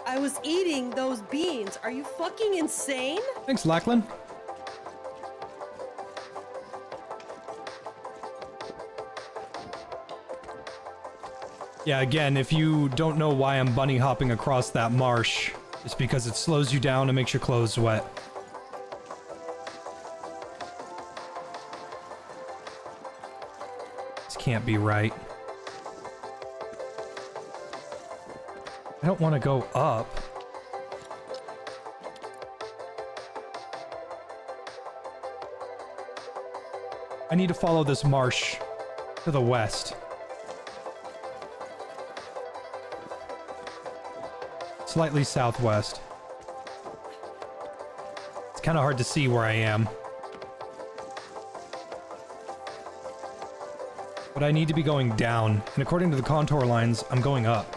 I was eating those beans. Are you fucking insane? Thanks, Lachlan. Yeah, again, if you don't know why I'm bunny hopping across that marsh, it's because it slows you down and makes your clothes wet. This can't be right. I don't want to go up. I need to follow this marsh to the west. Slightly southwest. It's kind of hard to see where I am. But I need to be going down, and according to the contour lines, I'm going up.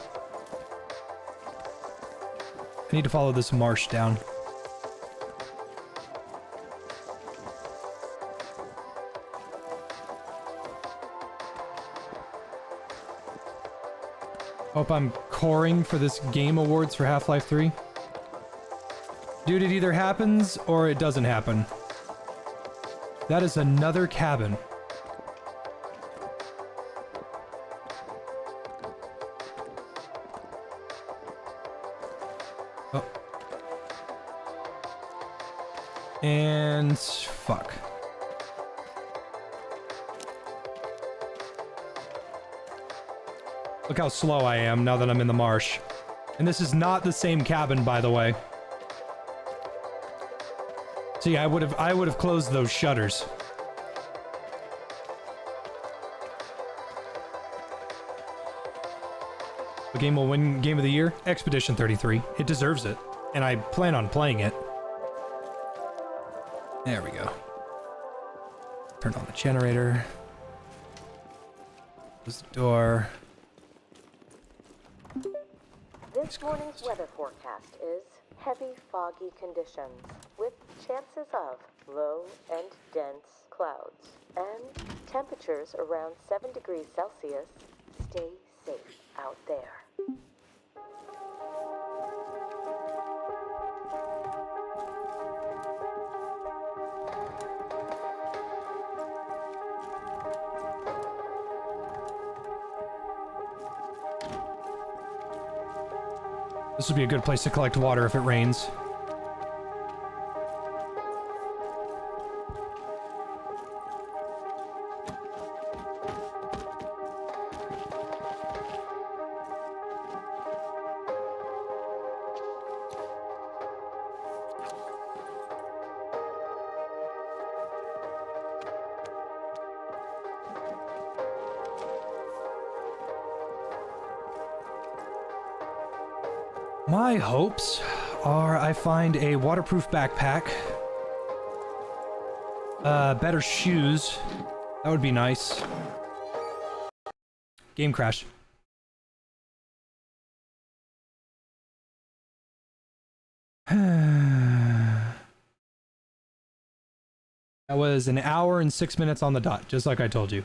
I need to follow this marsh down. Hope I'm coring for this Game Awards for Half-Life 3. Dude, it either happens or it doesn't happen. That is another cabin. Oh. And fuck. Look how slow I am now that I'm in the marsh. And this is not the same cabin, by the way. See, I would have closed those shutters. The game will win Game of the Year? Expedition 33. It deserves it. And I plan on playing it. There we go. Turn on the generator. Close the door. This morning's weather forecast is heavy, foggy conditions with chances of low and dense clouds and temperatures around 7 degrees Celsius. Stay safe out there. This would be a good place to collect water if it rains. My hopes are I find a waterproof backpack, better shoes. That would be nice. Game crash. That was an hour and 6 minutes on the dot, just like I told you.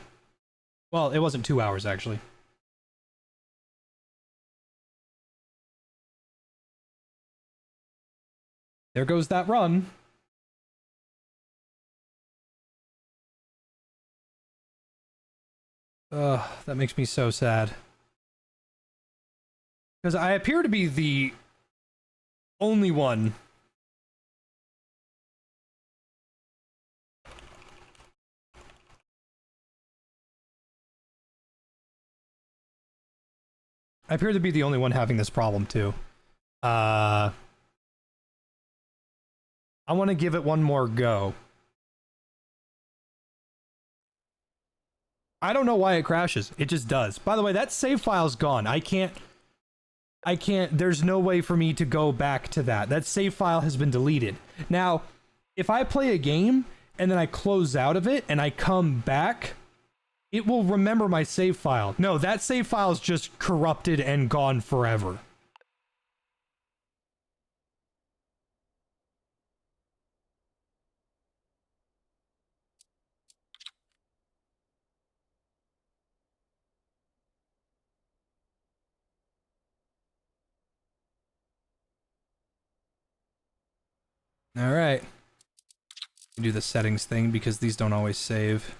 Well, it wasn't 2 hours, actually. There goes that run. Ugh, that makes me so sad. Because I appear to be the only one. I appear to be the only one having this problem, too. I want to give it one more go. I don't know why it crashes. It just does. By the way, that save file's gone. I can't, there's no way for me to go back to that. That save file has been deleted. Now, if I play a game and then I close out of it and I come back, it will remember my save file. No, that save file is just corrupted and gone forever. All right. Do the settings thing because these don't always save.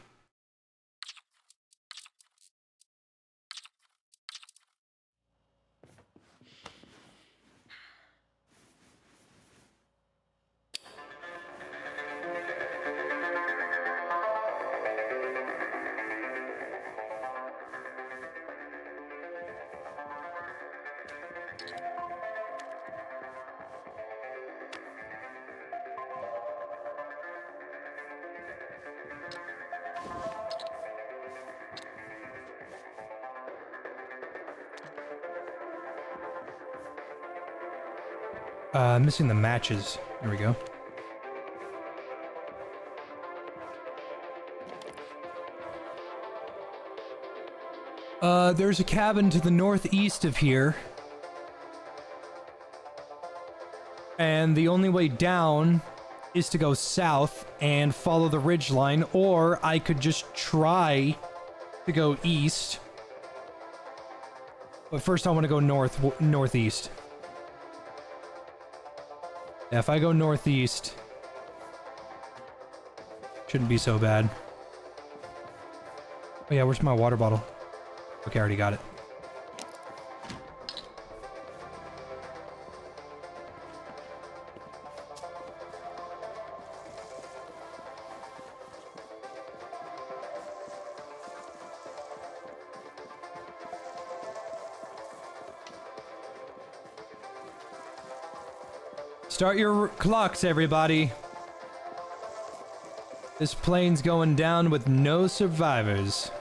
Missing the matches. There we go. There's a cabin to the northeast of here. And the only way down is to go south and follow the ridge line, or I could just try to go east. But first I want to go northeast. Yeah, if I go northeast, shouldn't be so bad. Oh yeah, where's my water bottle? Okay, I already got it. Start your clocks, everybody. This plane's going down with no survivors.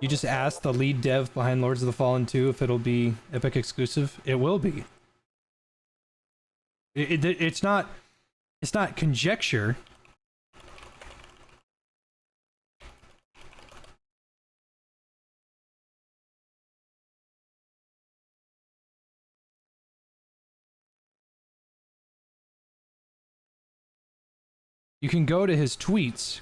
You just asked the lead dev behind Lords of the Fallen 2 if it'll be Epic exclusive. It will be. It's not conjecture. You can go to his tweets.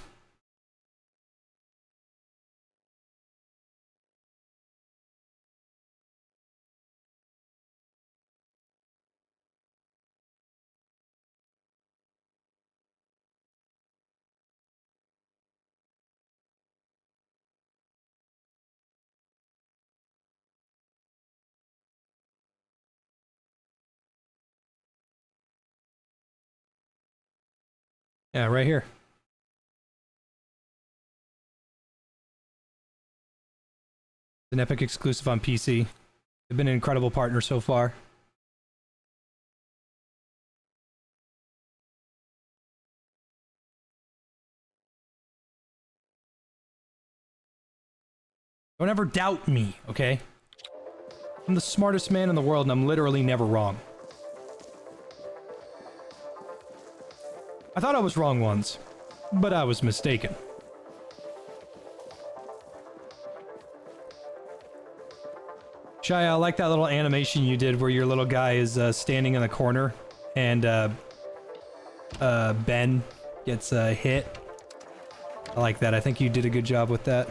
Yeah, right here. An Epic exclusive on PC. They've been an incredible partner so far. Don't ever doubt me, okay? I'm the smartest man in the world and I'm literally never wrong. I thought I was wrong once, but I was mistaken. Shia, I like that little animation you did where your little guy is standing in the corner and Ben gets hit. I like that. I think you did a good job with that.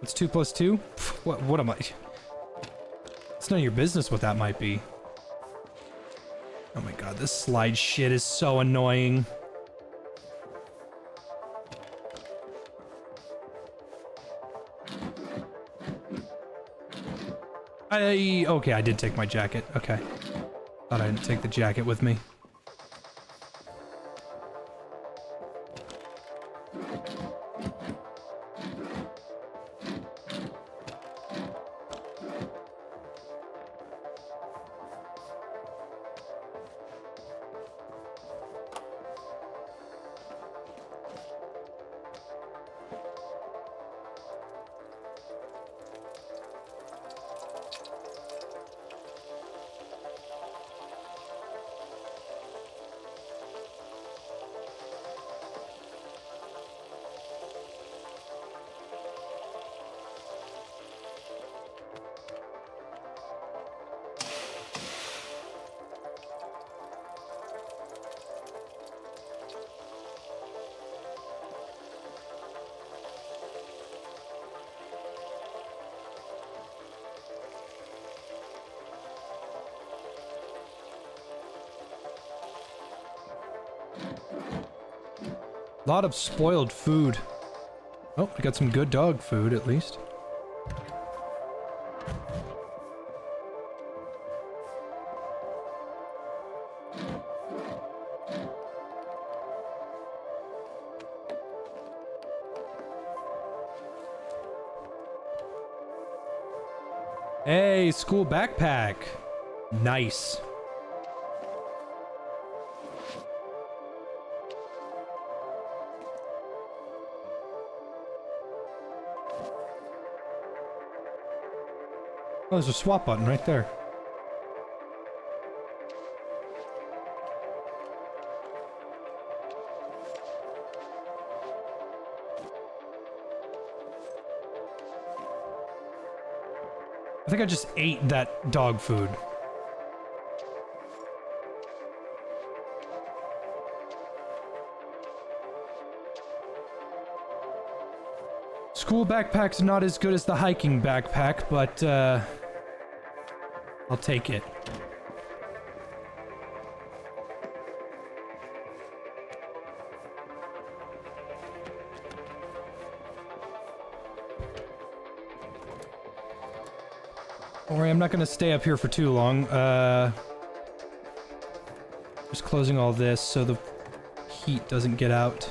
It's 2 plus 2? What am I? It's none of your business what that might be. Oh my god, this slide shit is so annoying. Okay, I did take my jacket. Okay. Thought I didn't take the jacket with me. A lot of spoiled food. Oh, we got some good dog food at least. Hey, school backpack. Nice. Oh, there's a swap button right there. I think I just ate that dog food. School backpack's not as good as the hiking backpack, but I'll take it. Don't worry, I'm not gonna stay up here for too long. Just closing all this so the heat doesn't get out.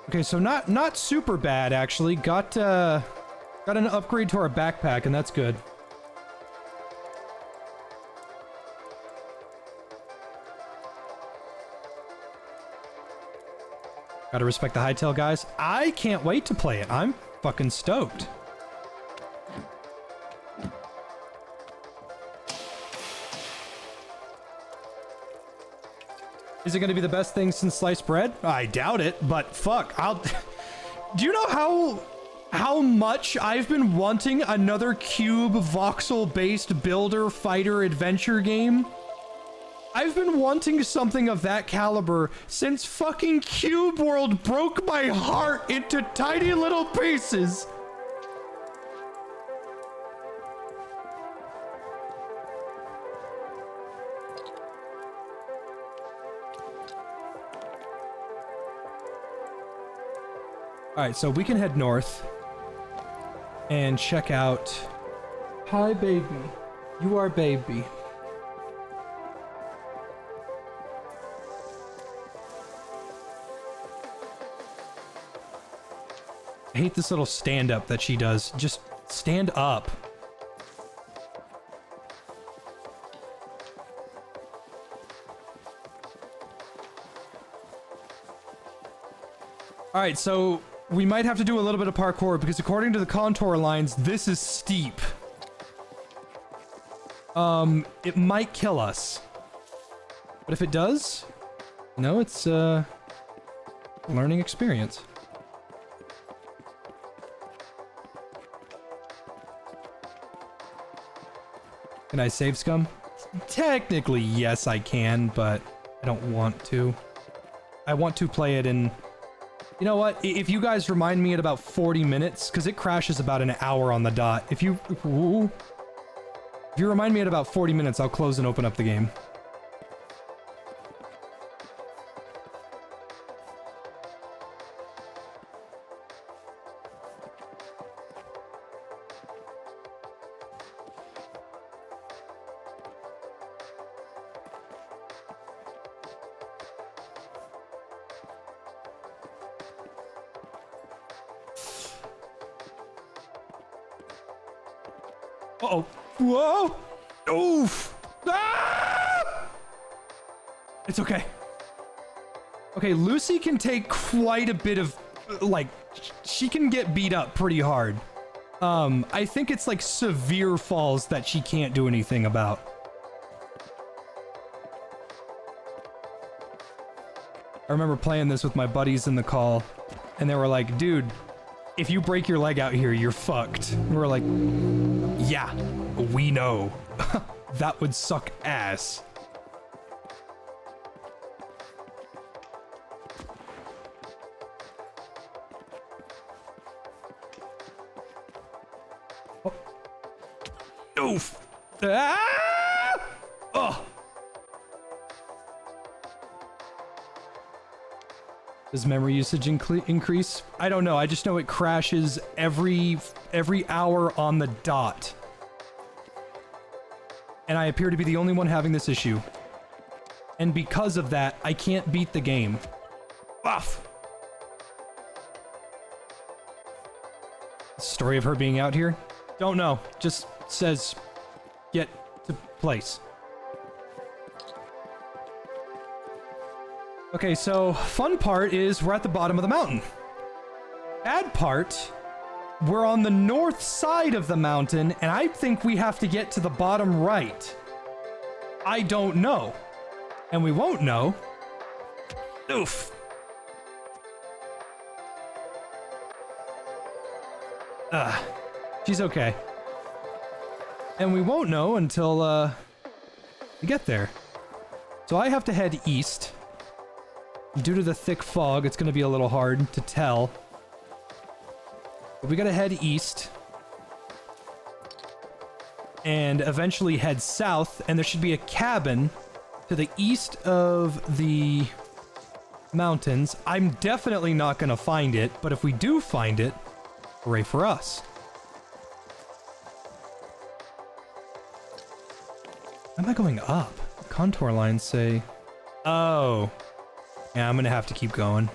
Okay, so not super bad actually. Got an upgrade to our backpack, and that's good. Gotta respect the hightail, guys. I can't wait to play it. I'm fucking stoked. Is it going to be the best thing since sliced bread? I doubt it, but fuck, I'll... Do you know how much I've been wanting another cube voxel-based builder fighter adventure game? I've been wanting something of that caliber since fucking Cube World broke my heart into tiny little pieces. Alright, so we can head north and check out... Hi, baby. You are baby. I hate this little stand-up that she does. Just stand up. Alright, so... we might have to do a little bit of parkour because according to the contour lines, this is steep. It might kill us. But if it does, no, it's a learning experience. Can I save scum? Technically, yes, I can, but I don't want to. I want to play it in... You know what? If you guys remind me at about 40 minutes, because it crashes about an hour on the dot. If you remind me at about 40 minutes, I'll close and open up the game. Uh-oh. Whoa! Oof! Ah! It's okay. Okay, Lucy can take quite a bit of, like, she can get beat up pretty hard. I think it's like severe falls that she can't do anything about. I remember playing this with my buddies in the call, and they were like, dude, if you break your leg out here, you're fucked. And we're like, yeah, we know. That would suck ass. Oh. Oof. Ah! Oh. Does memory usage increase? I don't know. I just know it crashes every hour on the dot. And I appear to be the only one having this issue. And because of that, I can't beat the game. Off. Story of her being out here? Don't know. Just says get to place. Okay, so fun part is we're at the bottom of the mountain. Bad part, we're on the north side of the mountain, and I think we have to get to the bottom right. I don't know. And we won't know. Oof. She's okay. And we won't know until, we get there. So I have to head east. Due to the thick fog, it's going to be a little hard to tell. But we got to head east. And eventually head south, and there should be a cabin to the east of the mountains. I'm definitely not going to find it, but if we do find it, hooray for us. Why am I going up? The contour lines say... Oh. Yeah, I'm gonna have to keep going.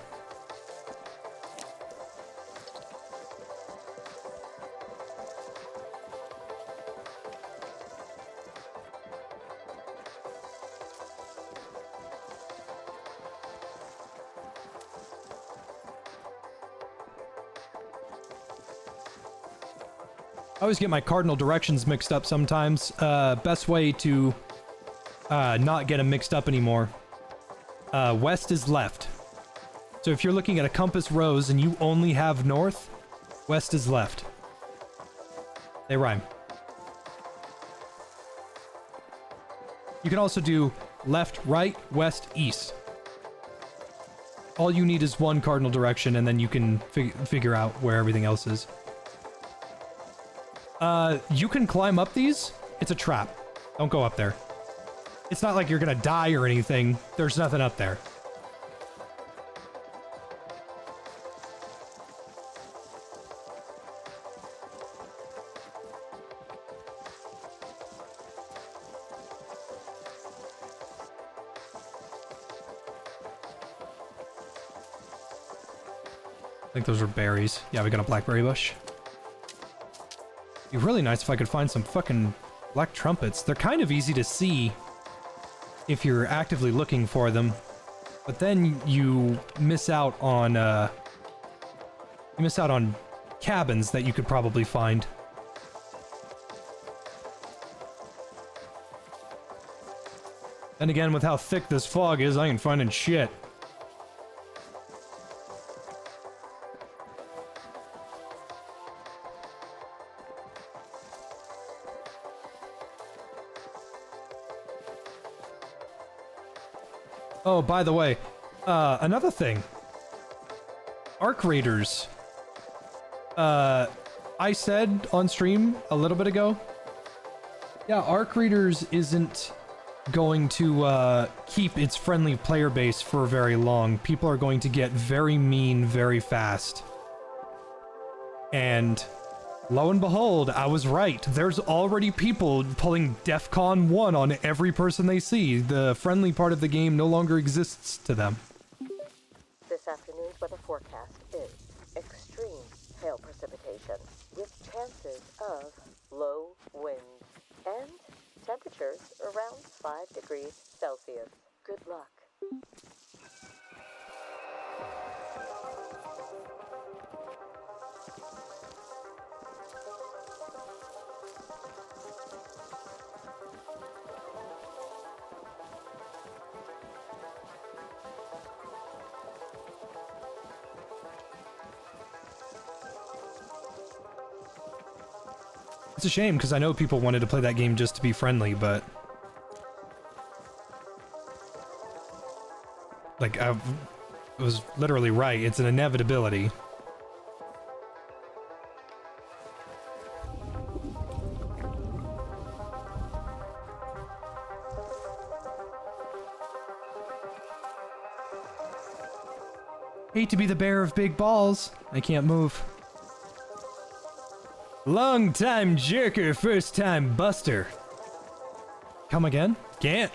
I always get my cardinal directions mixed up sometimes. Best way to not get them mixed up anymore. West is left. So if you're looking at a compass rose and you only have north, west is left. They rhyme. You can also do left, right, west, east. All you need is one cardinal direction, and then you can figure out where everything else is. You can climb up these. It's a trap. Don't go up there. It's not like you're gonna die or anything. There's nothing up there. I think those were berries. Yeah, we got a blackberry bush. It'd be really nice if I could find some fucking black trumpets. They're kind of easy to see if you're actively looking for them, but then you miss out on cabins that you could probably find. And again, with how thick this fog is, I ain't finding shit. Oh, by the way, another thing. Arc Raiders. I said on stream a little bit ago, yeah, Arc Raiders isn't going to keep its friendly player base for very long. People are going to get very mean very fast. And lo and behold, I was right. There's already people pulling DEFCON 1 on every person they see. The friendly part of the game no longer exists to them. This afternoon's weather forecast is extreme hail precipitation with chances of low winds and temperatures around 5 degrees Celsius. Good luck. It's a shame, because I know people wanted to play that game just to be friendly, but... Like, I was literally right. It's an inevitability. Hate to be the bearer of big balls. I can't move. Long time jerker, first time buster. Come again? Can't.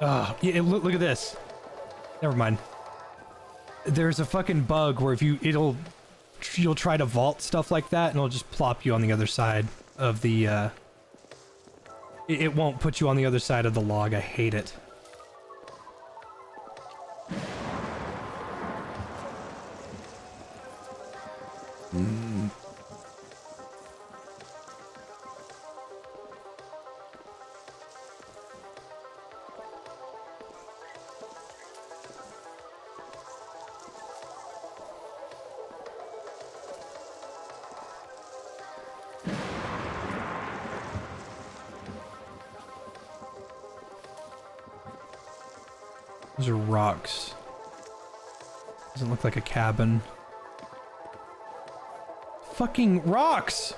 Oh, yeah, look at this. Never mind. There's a fucking bug where if you'll try to vault stuff like that and it'll just plop you on the other side of the, it won't put you on the other side of the log. I hate it. Those are rocks. Doesn't look like a cabin. Fucking rocks!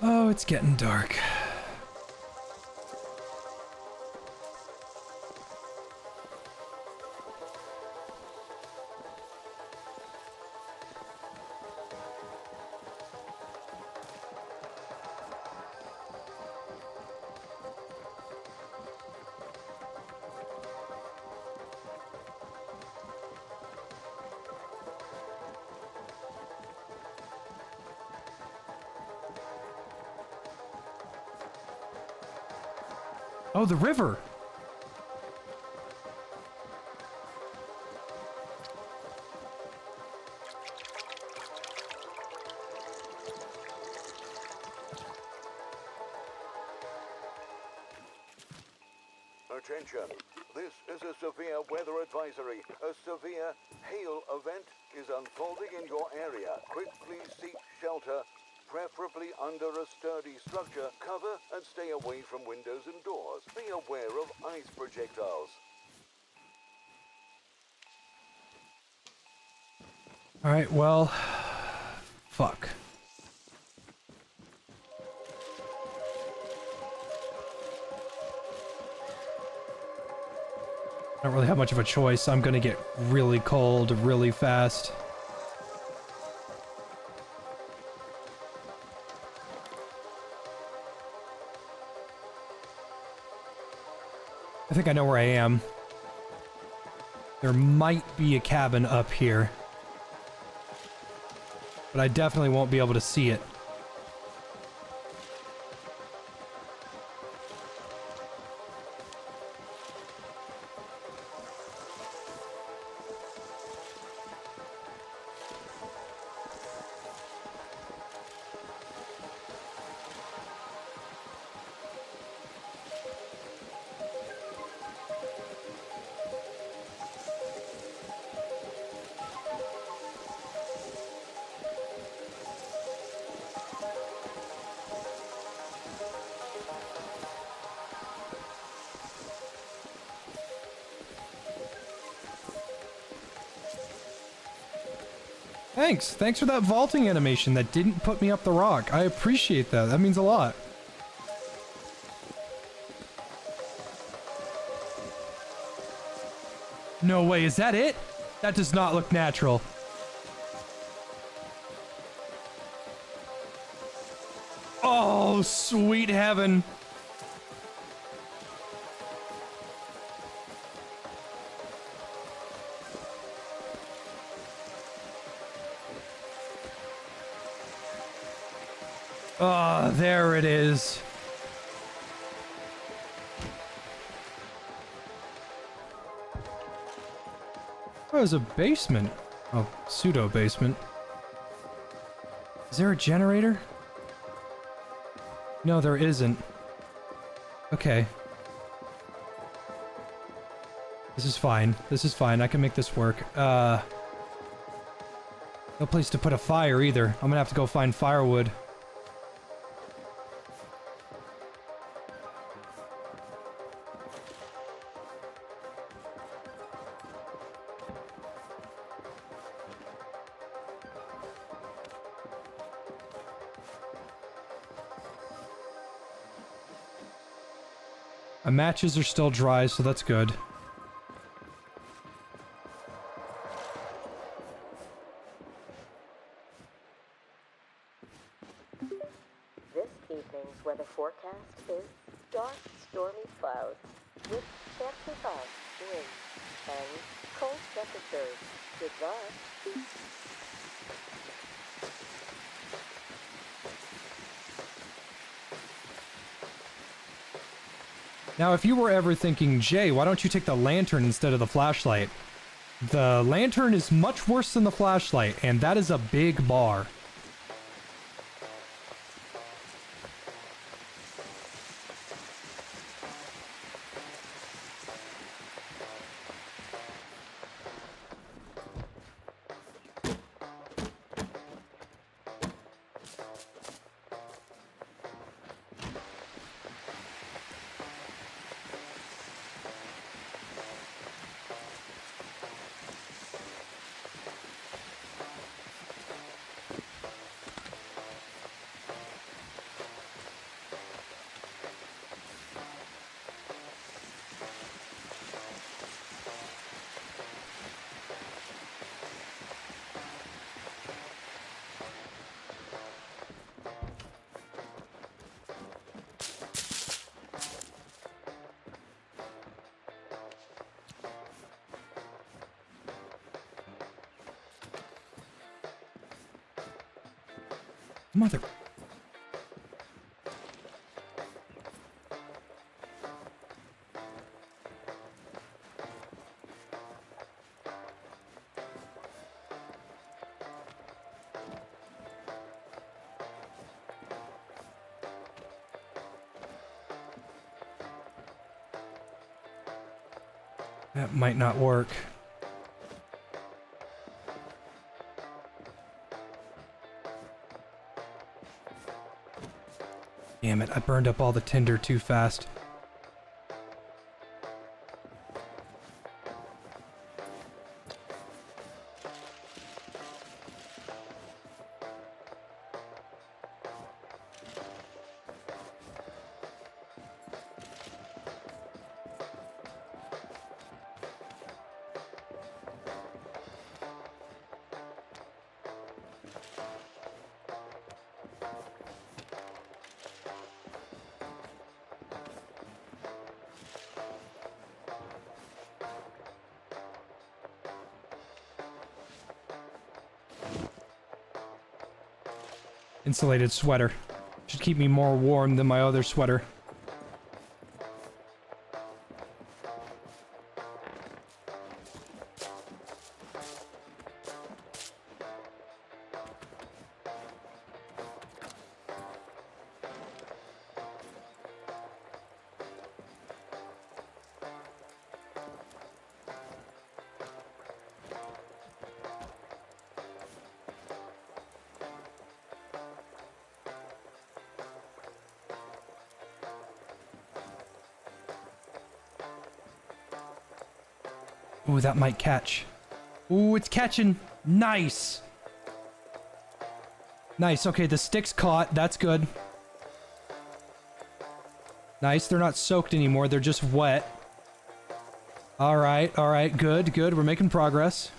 Oh, it's getting dark. Oh, the river! Attention. This is a severe weather advisory. A severe hail event is unfolding in your area. Quickly seek shelter, preferably under a sturdy structure. Cover and stay away from windows and doors. Be aware of ice projectiles. Alright, well... fuck. I don't really have much of a choice. I'm gonna get really cold really fast. I think I know where I am. There might be a cabin up here. But I definitely won't be able to see it. Thanks. Thanks for that vaulting animation that didn't put me up the rock. I appreciate that. That means a lot. No way. Is that it? That does not look natural. Oh, sweet heaven. There it is. Oh, there's a basement. Oh, pseudo basement. Is there a generator? No, there isn't. Okay. This is fine. This is fine. I can make this work. No place to put a fire either. I'm gonna have to go find firewood. My matches are still dry, so that's good. This evening's weather forecast is dark, stormy clouds with chances of wind and cold temperatures. Good luck. Now, if you were ever thinking, Jay, why don't you take the lantern instead of the flashlight? The lantern is much worse than the flashlight, and that is a big bar. Mother... That might not work. Damn it, I burned up all the tinder too fast. Insulated sweater. Should keep me more warm than my other sweater. Ooh, that might catch. Ooh, it's catching. Nice. Nice. Okay, the stick's caught. That's good. Nice. They're not soaked anymore. They're just wet. All right. All right. Good. Good. We're making progress.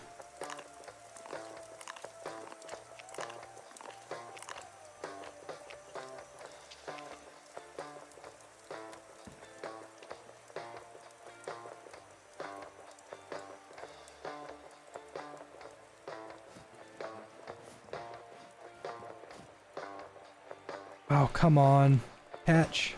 Oh, come on. Catch.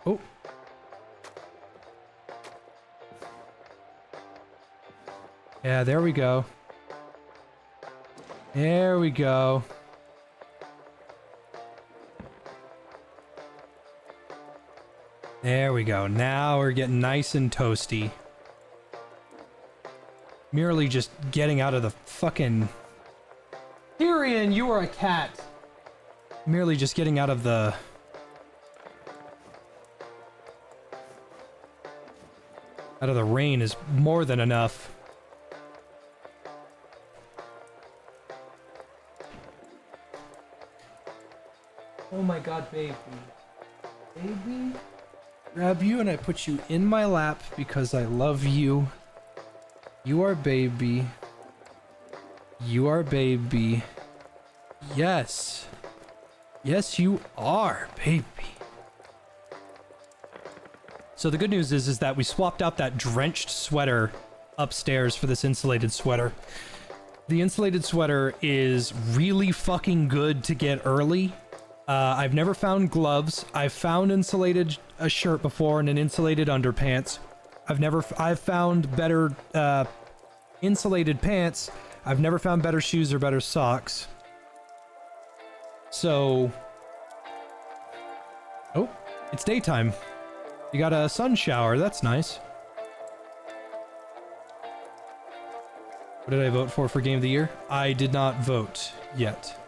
Oh. Yeah, there we go. There we go. There we go. Now we're getting nice and toasty. Merely just getting out of the fucking... Tyrion, you are a cat! Merely just getting out of the... out of the rain is more than enough. Oh my god, baby. Baby? Grab you and I put you in my lap because I love you. You are baby. You are baby. Yes. Yes, you are, baby. So the good news is that we swapped out that drenched sweater upstairs for this insulated sweater. The insulated sweater is really fucking good to get early. I've never found gloves. I've found insulated a shirt before and an insulated underpants. I've found better insulated pants. I've never found better shoes or better socks. So, oh, it's daytime. You got a sun shower. That's nice. What did I vote for Game of the Year? I did not vote yet.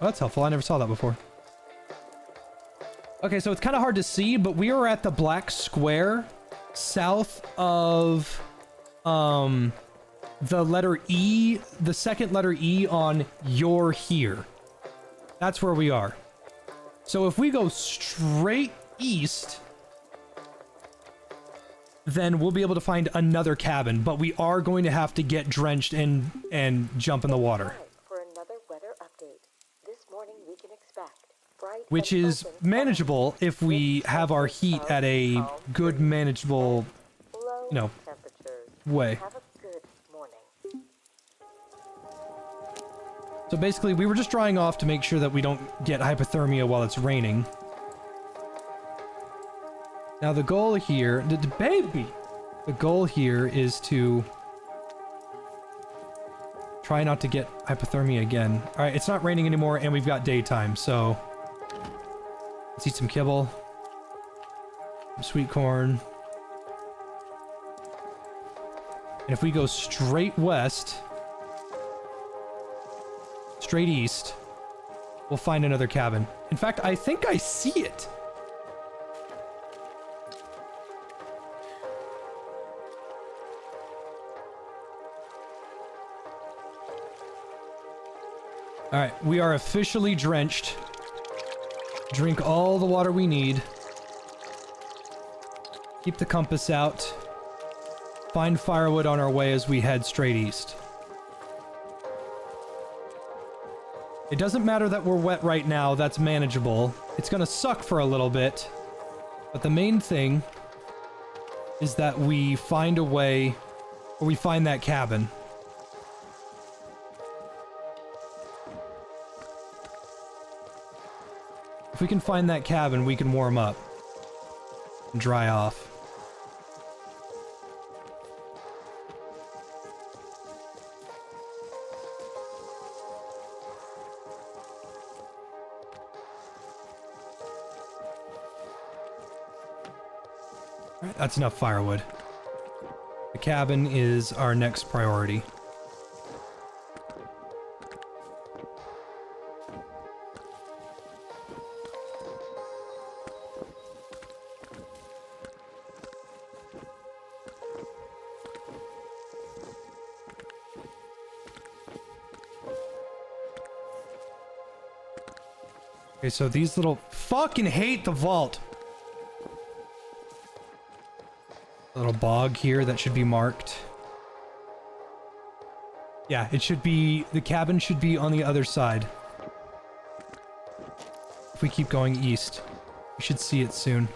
Oh, that's helpful. I never saw that before. Okay, so it's kind of hard to see, but we are at the black square south of the letter E, the second letter E on "You're Here." That's where we are. So if we go straight east, then we'll be able to find another cabin, but we are going to have to get drenched and jump in the water. For another weather update. This morning we can expect bright Which and is open manageable if we have our heat at a good manageable, low you know, temperatures. way. Have a good morning. So basically, we were just drying off to make sure that we don't get hypothermia while it's raining. Now the goal here, the goal here is to try not to get hypothermia again. All right, it's not raining anymore, and we've got daytime, so let's eat some kibble, some sweet corn, and if we go straight west, straight east, we'll find another cabin. In fact, I think I see it. All right, we are officially drenched. Drink all the water we need. Keep the compass out. Find firewood on our way as we head straight east. It doesn't matter that we're wet right now, that's manageable. It's gonna suck for a little bit. But the main thing is that we find a way, or we find that cabin. If we can find that cabin, we can warm up and dry off. All right, that's enough firewood. The cabin is our next priority. Okay, so these little... Fucking hate the vault! A little bog here that should be marked. Yeah, it should be... The cabin should be on the other side. If we keep going east. We should see it soon.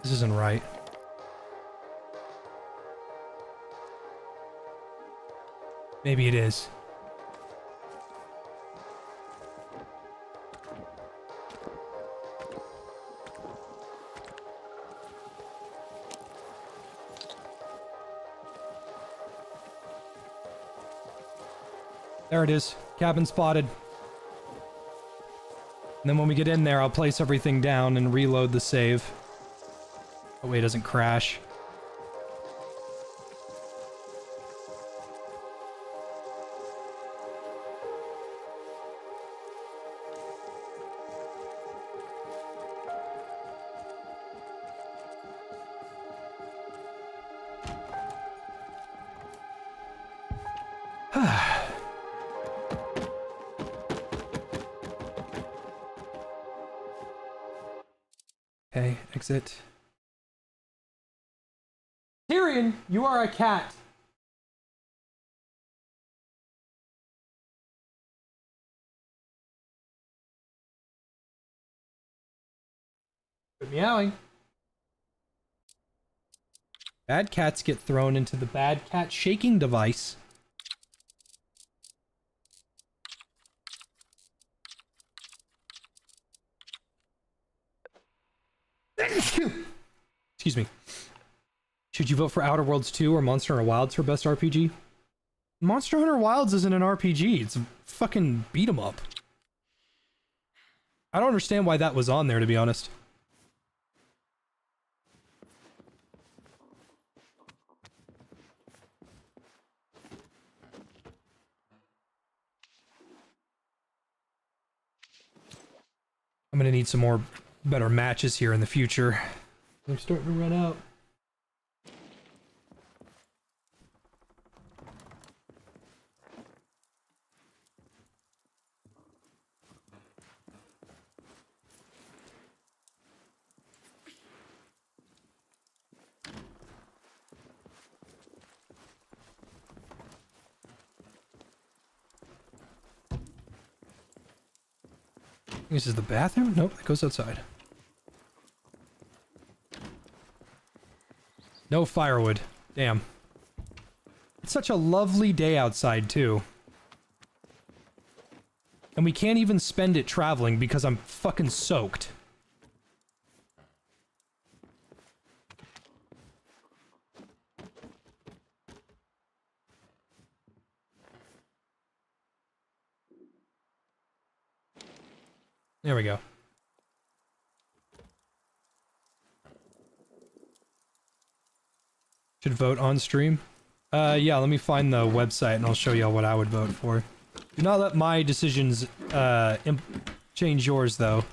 This isn't right. Maybe it is. There it is. Cabin spotted. And then when we get in there, I'll place everything down and reload the save. That way it doesn't crash. Okay, exit. Tyrion, you are a cat. Good meowing. Bad cats get thrown into the bad cat shaking device. Excuse me. Should you vote for Outer Worlds 2 or Monster Hunter Wilds for best RPG? Monster Hunter Wilds isn't an RPG. It's a fucking beat 'em up. I don't understand why that was on there, to be honest. I'm gonna need some more better matches here in the future. They're starting to run out. This is the bathroom? Nope, that goes outside. No firewood. Damn. It's such a lovely day outside, too. And we can't even spend it traveling because I'm fucking soaked. There we go. Should vote on stream? Yeah, let me find the website and I'll show y'all what I would vote for. Do not let my decisions, change yours, though.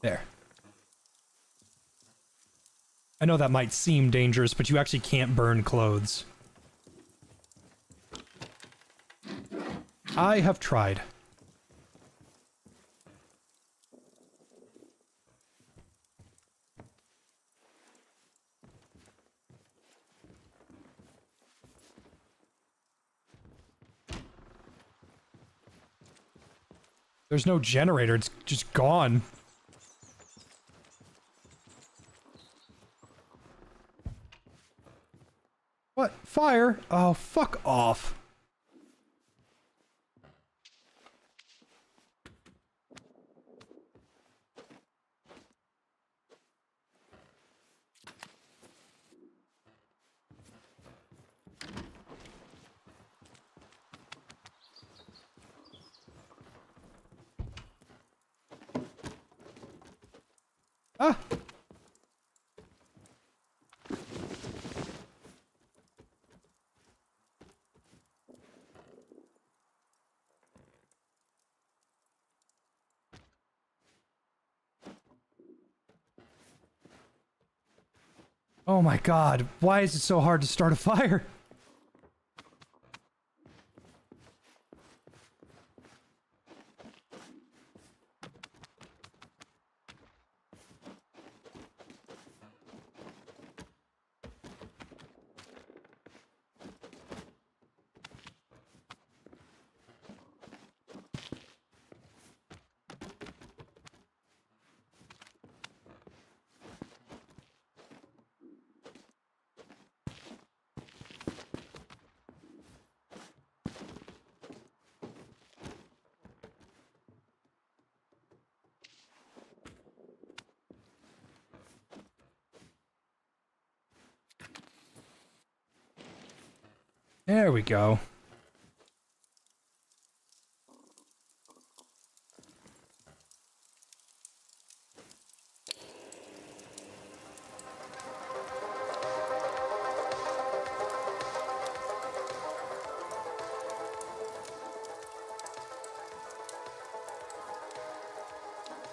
There. I know that might seem dangerous, but you actually can't burn clothes. I have tried. There's no generator, it's just gone. What? Fine. fire. Oh, fuck off. Ah! Oh my god, why is it so hard to start a fire? There we go.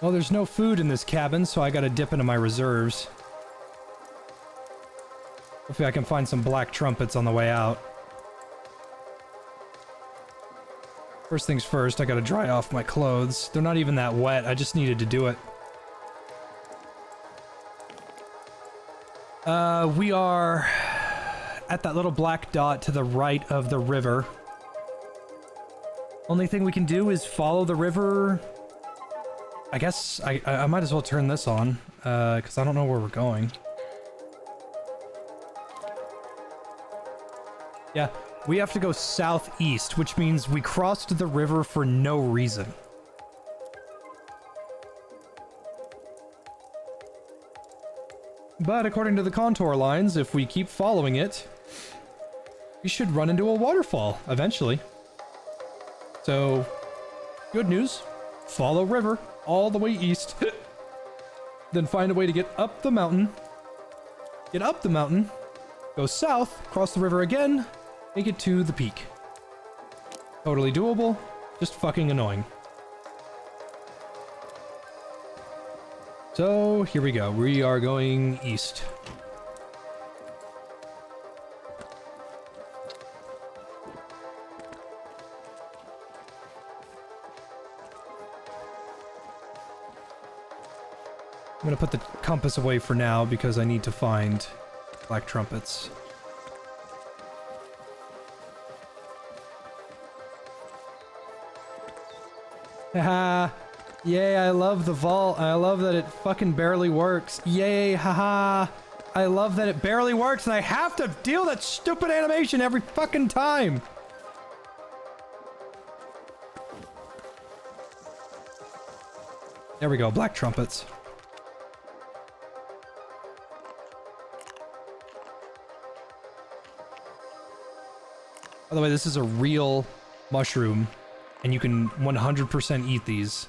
Well, there's no food in this cabin, so I gotta dip into my reserves. Hopefully I can find some black trumpets on the way out. First things first, I gotta dry off my clothes. They're not even that wet, I just needed to do it. We are at that little black dot to the right of the river. Only thing we can do is follow the river. I guess I might as well turn this on, because I don't know where we're going. Yeah, we have to go southeast, which means we crossed the river for no reason. But according to the contour lines, if we keep following it, we should run into a waterfall eventually. So, good news, follow river all the way east, then find a way to get up the mountain, go south, cross the river again, make it to the peak. Totally doable, just fucking annoying. So, here we go. We are going east. I'm gonna put the compass away for now because I need to find black trumpets. Haha! Yay, I love the vault. I love that it fucking barely works. Yay, haha! I love that it barely works and I have to deal with that stupid animation every fucking time! There we go, black trumpets. By the way, this is a real mushroom, and you can 100% eat these.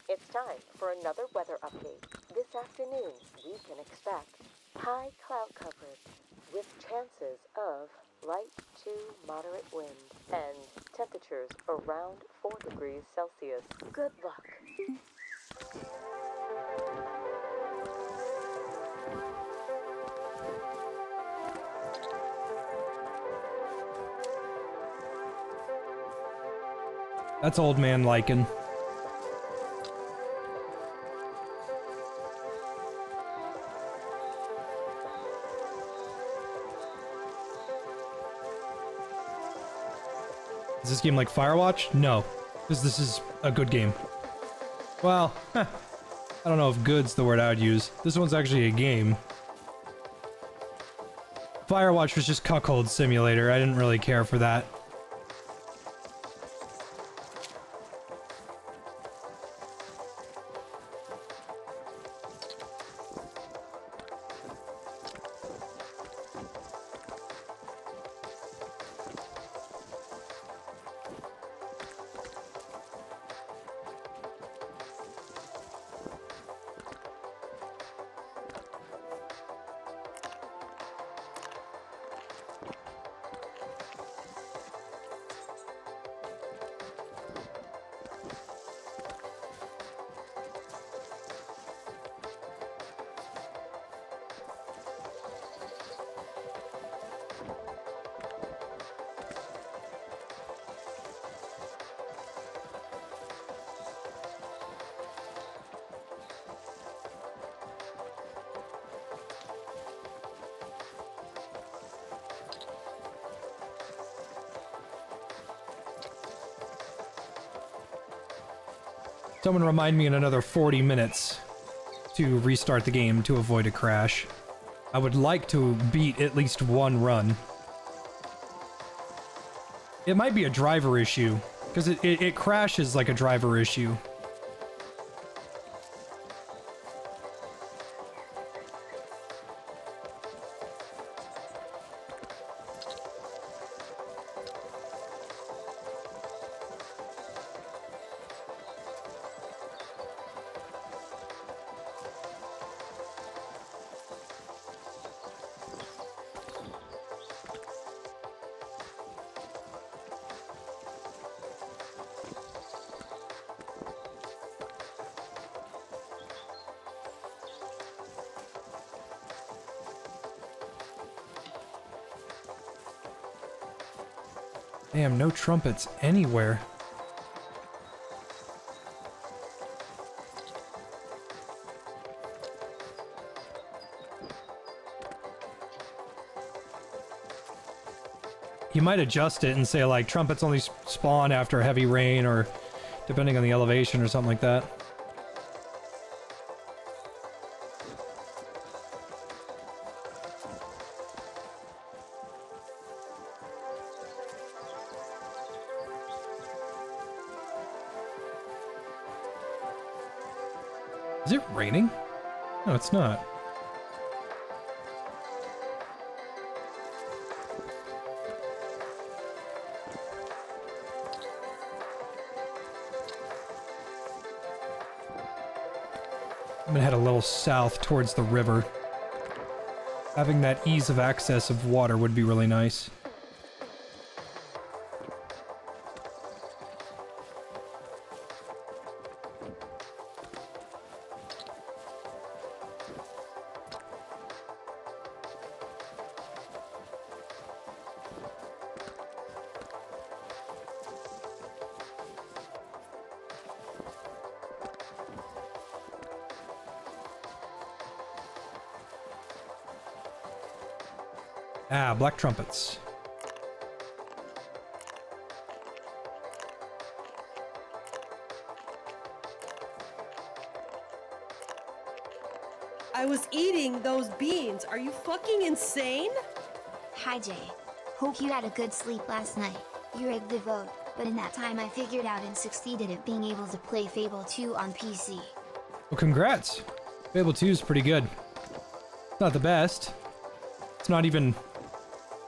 It's time for another weather update. This afternoon, we can expect high cloud coverage with chances of light to moderate wind and temperatures around 4 degrees Celsius. Good luck. That's old man lichen. Is this game like Firewatch? No, because this is a good game. Well, I don't know if good's the word I would use. This one's actually a game. Firewatch was just cuckold simulator. I didn't really care for that. Someone remind me in another 40 minutes to restart the game to avoid a crash. I would like to beat at least one run. It might be a driver issue, because it crashes like a driver issue. Damn, no trumpets anywhere. You might adjust it and say like trumpets only spawn after heavy rain, or depending on the elevation or something like that. Is it raining? No, it's not. I'm gonna head a little south towards the river. Having that ease of access of water would be really nice. Ah, black trumpets. I was eating those beans. Are you fucking insane? Hi Jay. Hope you had a good sleep last night. You rigged the vote, but in that time I figured out and succeeded at being able to play Fable 2 on PC. Well, congrats. Fable 2 is pretty good. It's not the best. It's not even...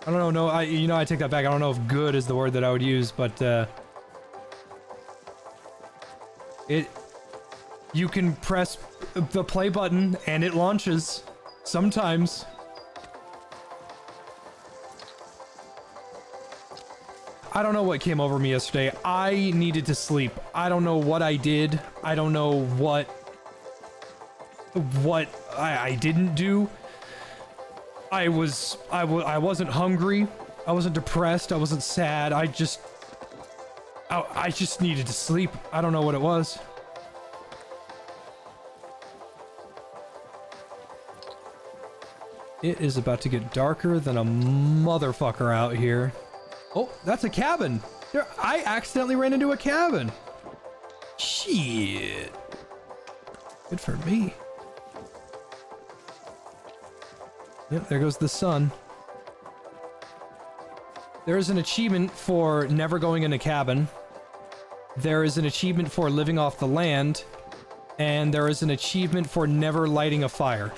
I don't know, I take that back. I don't know if good is the word that I would use, but, you can press the play button and it launches. Sometimes. I don't know what came over me yesterday. I needed to sleep. I don't know what I did. I don't know what I didn't do. I wasn't hungry. I wasn't depressed. I wasn't sad. I just needed to sleep. I don't know what it was. It is about to get darker than a motherfucker out here. Oh, that's a cabin. I accidentally ran into a cabin. Shit. Good for me. Yep, there goes the sun. There is an achievement for never going in a cabin. There is an achievement for living off the land. And there is an achievement for never lighting a fire.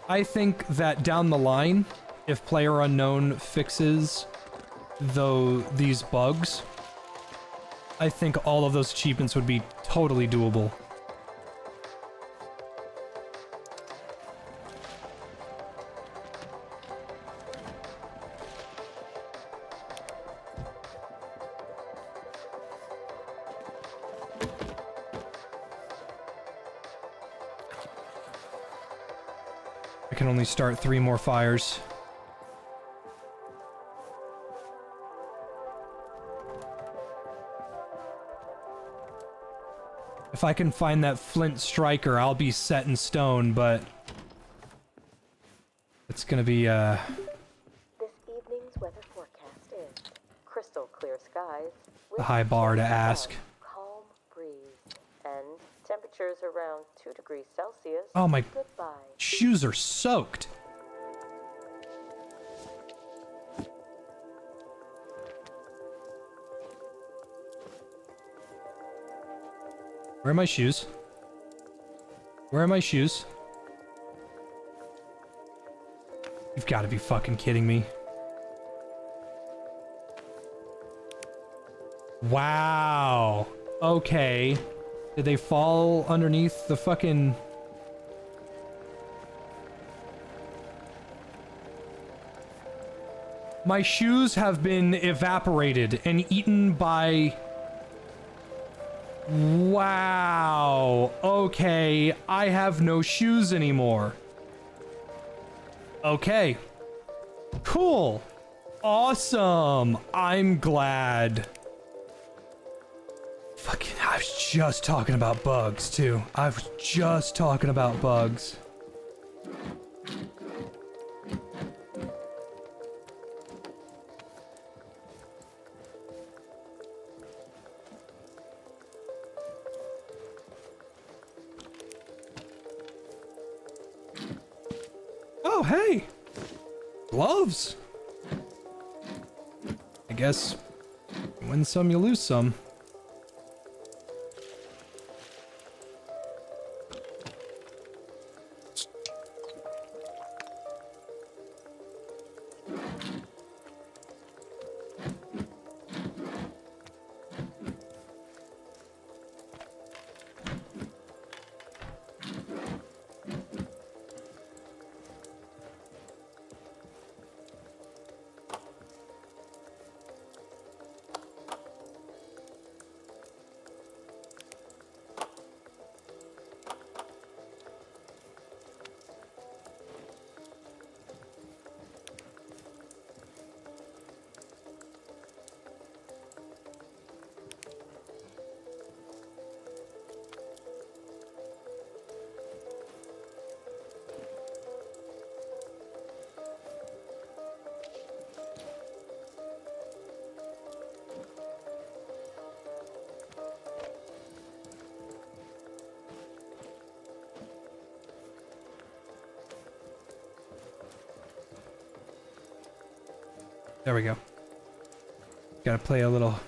I think that down the line, if PlayerUnknown fixes these bugs, I think all of those achievements would be totally doable. I can only start 3 more fires. If I can find that flint striker, I'll be set in stone, but it's gonna be, This evening's weather forecast is crystal clear skies with a high bar to sun, ask. calm breeze, and temperatures around 2 degrees Celsius. Oh, my Goodbye. shoes are soaked. Where are my shoes? Where are my shoes? You've got to be fucking kidding me. Wow. Okay. Did they fall underneath the fucking... My shoes have been evaporated and eaten by... Wow. Okay. I have no shoes anymore. Okay. Cool. Awesome. I'm glad. Fucking, I was just talking about bugs, too. I was just talking about bugs. Oh, hey! Gloves! I guess you win some, you lose some. There we go. Gotta play a little...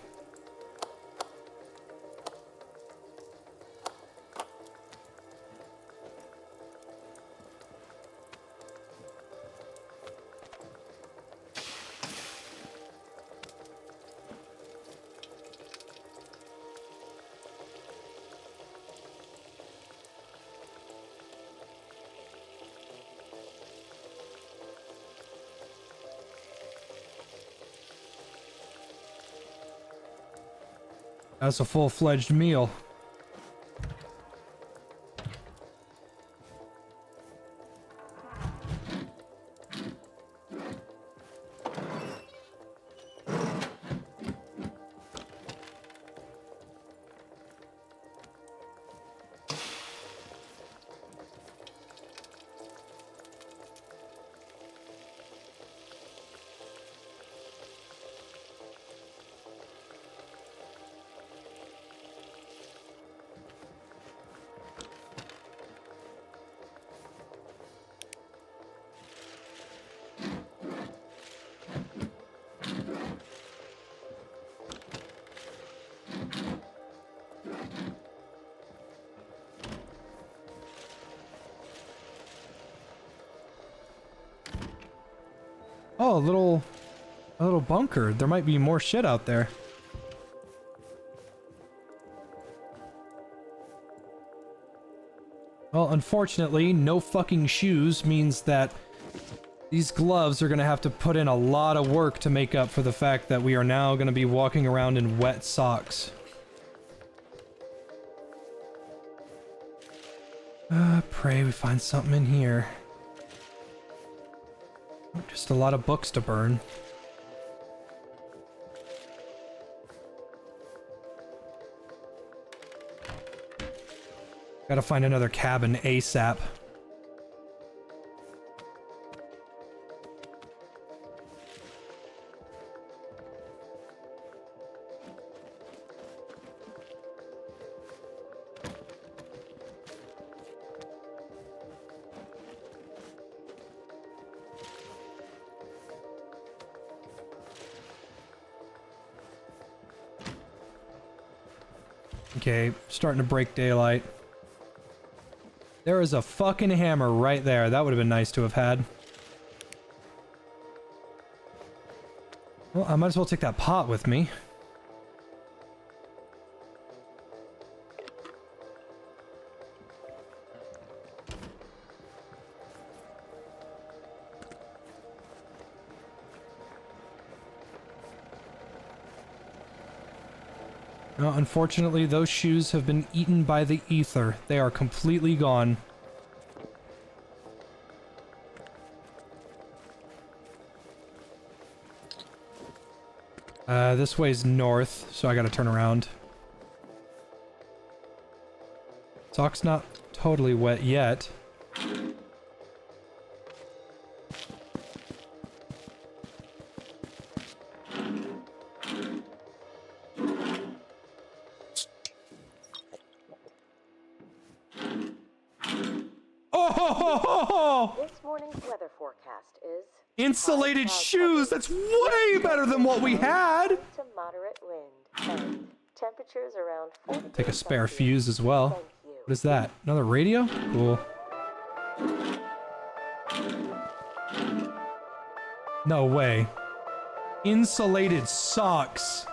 That's a full-fledged meal. Oh, a little bunker. There might be more shit out there. Well, unfortunately, no fucking shoes means that these gloves are gonna have to put in a lot of work to make up for the fact that we are now gonna be walking around in wet socks. Pray we find something in here. Just a lot of books to burn. Gotta find another cabin ASAP. Okay, starting to break daylight. There is a fucking hammer right there. That would have been nice to have had. Well, I might as well take that pot with me. No, unfortunately, those shoes have been eaten by the ether. They are completely gone. This way's north, so I gotta turn around. Sock's not totally wet yet. Oh! This morning's weather forecast is Insulated shoes! That's way better than what we had! to moderate wind and temperatures around 40. Take a spare fuse as well. Thank you. What is that? Another radio? Cool. No way. Insulated socks.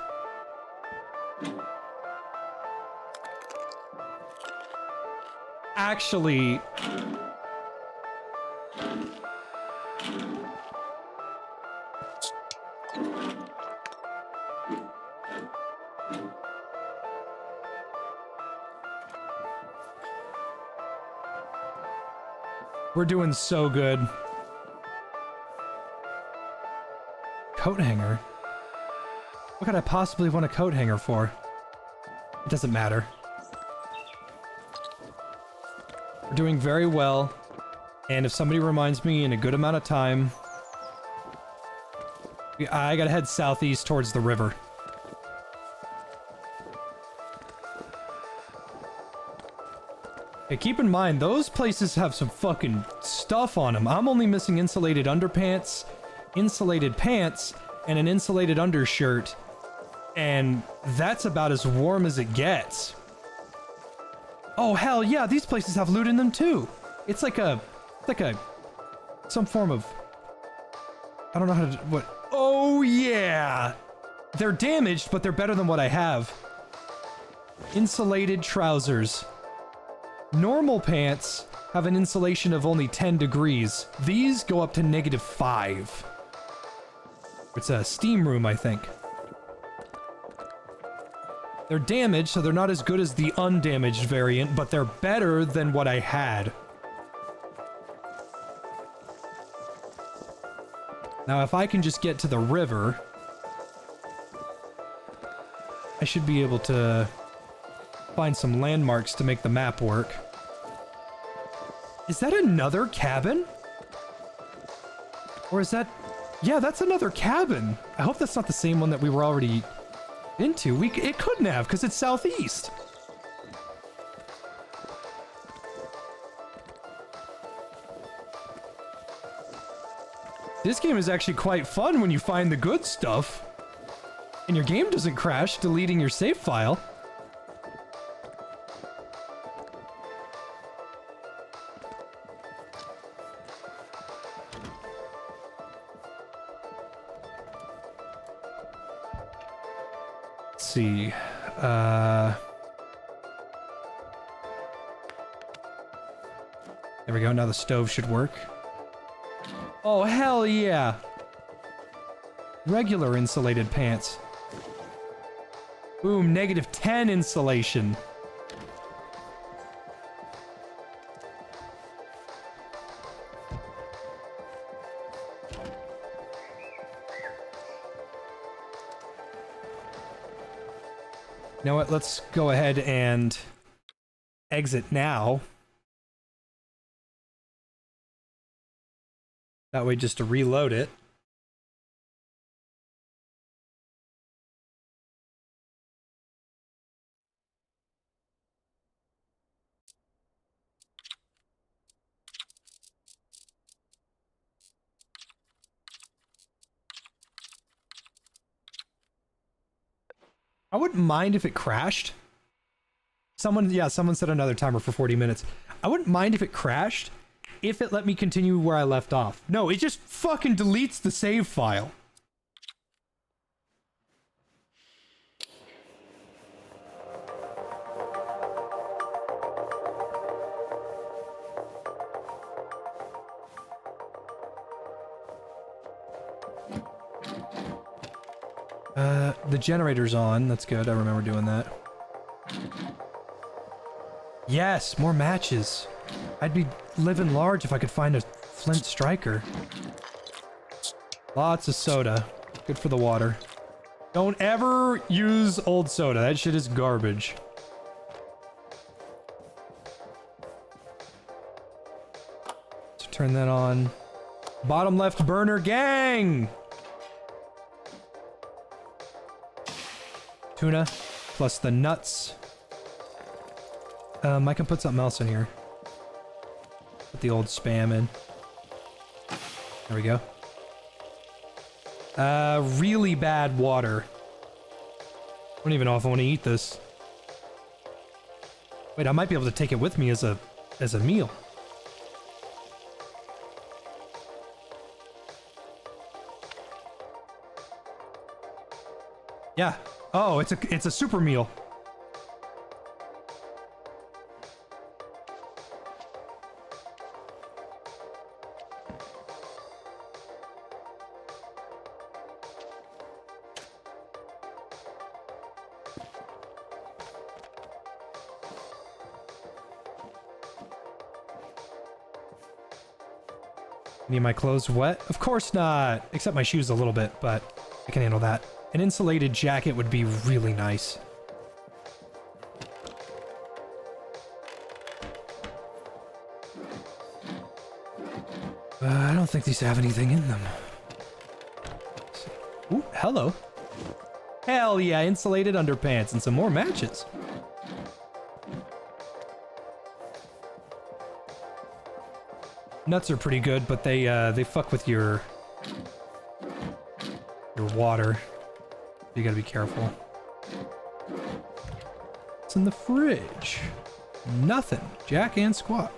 Actually... We're doing so good. Coat hanger? What could I possibly want a coat hanger for? It doesn't matter. We're doing very well. And if somebody reminds me in a good amount of time... I gotta head southeast towards the river. Hey, keep in mind, those places have some fucking stuff on them. I'm only missing insulated underpants, insulated pants, and an insulated undershirt. And that's about as warm as it gets. Oh, hell yeah, these places have loot in them too. It's like some form of... I don't know how to... what... Oh, yeah! They're damaged, but they're better than what I have. Insulated trousers. Normal pants have an insulation of only 10 degrees. These go up to -5. It's a steam room, I think. They're damaged, so they're not as good as the undamaged variant, but they're better than what I had. Now, if I can just get to the river, I should be able to find some landmarks to make the map work. Is that another cabin? Or is that... Yeah, that's another cabin. I hope that's not the same one that we were already into. It couldn't have, because it's southeast. This game is actually quite fun when you find the good stuff. And your game doesn't crash, deleting your save file. see. There we go. Now the stove should work. Oh, hell yeah. Regular insulated pants. Boom, -10 insulation. You know what? Let's go ahead and exit now. That way, just to reload it. I wouldn't mind if it crashed. Someone set another timer for 40 minutes. I wouldn't mind if it crashed, if it let me continue where I left off. No, it just fucking deletes the save file. The generator's on. That's good. I remember doing that. Yes, more matches. I'd be living large if I could find a flint striker. Lots of soda. Good for the water. Don't ever use old soda. That shit is garbage. So turn that on. Bottom left burner, gang! Tuna, plus the nuts. I can put something else in here. Put the old Spam in. There we go. Really bad water. I don't even know if I want to eat this. Wait, I might be able to take it with me as a meal. Yeah. Oh, it's a super meal. Need my clothes wet? Of course not! Except my shoes a little bit, but I can handle that. An insulated jacket would be really nice. I don't think these have anything in them. Ooh, hello. Hell yeah, insulated underpants and some more matches. Nuts are pretty good, but they fuck with your water. You gotta be careful. What's in the fridge? Nothing. Jack and squat.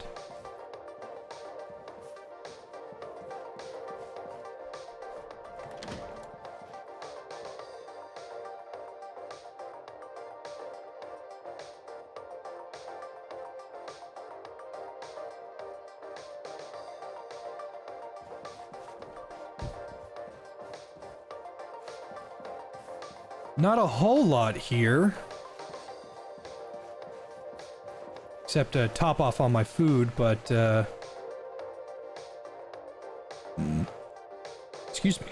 Not a whole lot here. Except a top off on my food, but excuse me.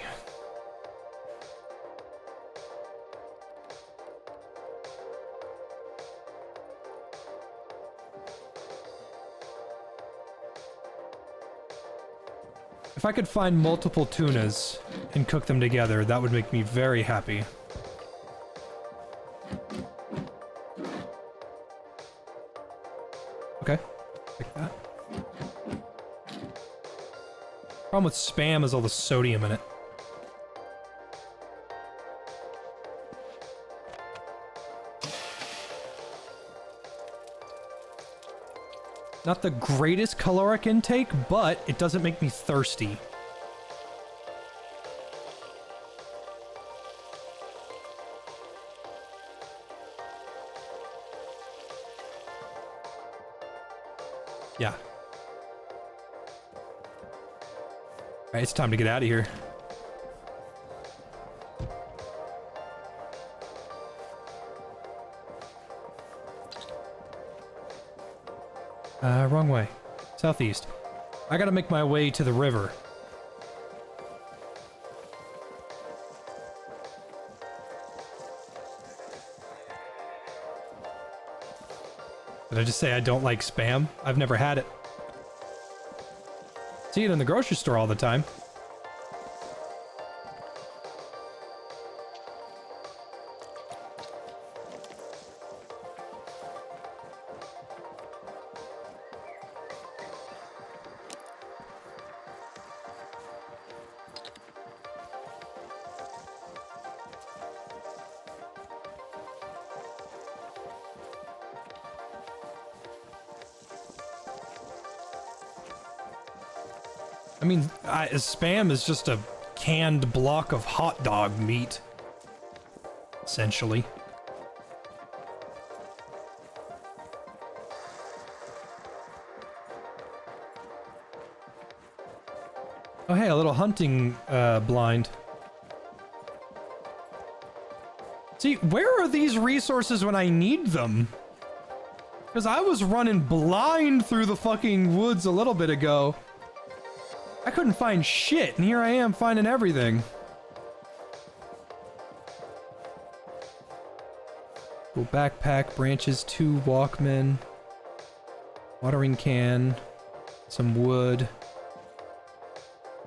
If I could find multiple tunas and cook them together, that would make me very happy. Okay, like that. Problem with Spam is all the sodium in it. Not the greatest caloric intake, but it doesn't make me thirsty. Yeah. Alright, it's time to get out of here. Wrong way. Southeast. I gotta make my way to the river. Did I just say I don't like Spam? I've never had it. See it in the grocery store all the time. I mean, Spam is just a canned block of hot dog meat, essentially. Oh hey, a little hunting blind. See, where are these resources when I need them? Because I was running blind through the fucking woods a little bit ago. I couldn't find shit, and here I am finding everything. Cool backpack, branches, 2 Walkmen, watering can, some wood,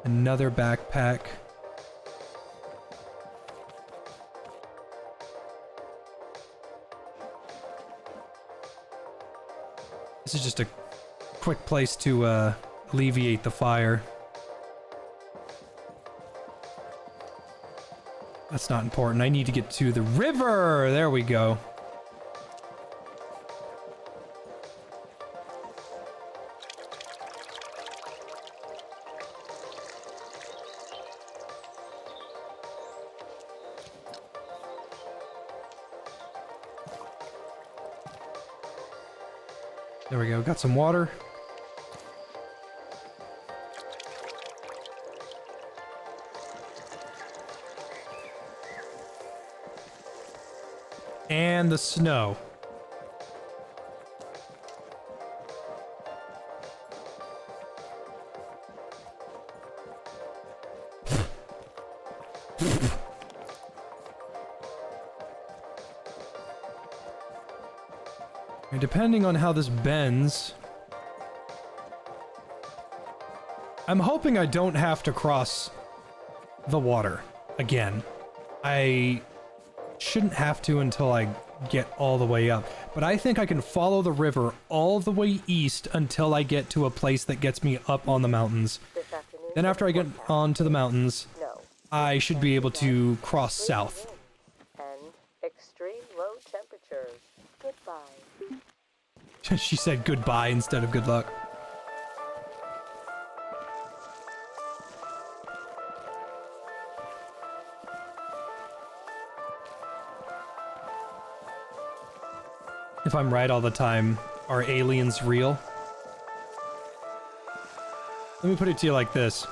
another backpack. This is just a quick place to alleviate the fire. That's not important. I need to get to the river. There we go. There we go. Got some water. And the snow. And depending on how this bends, I'm hoping I don't have to cross the water again. I shouldn't have to until I get all the way up. But I think I can follow the river all the way east until I get to a place that gets me up on the mountains. Then after I get onto the mountains, I should be able to cross south. And extreme low temperatures. Goodbye. She said goodbye instead of good luck. If I'm right all the time, are aliens real? Let me put it to you like this.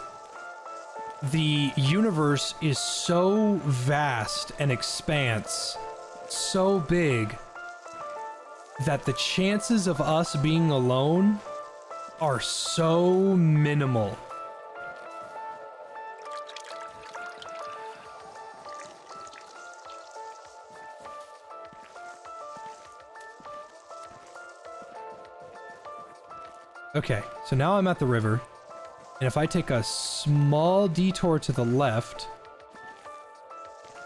The universe is so vast and expanse, so big, that the chances of us being alone are so minimal. Okay, so now I'm at the river, and if I take a small detour to the left,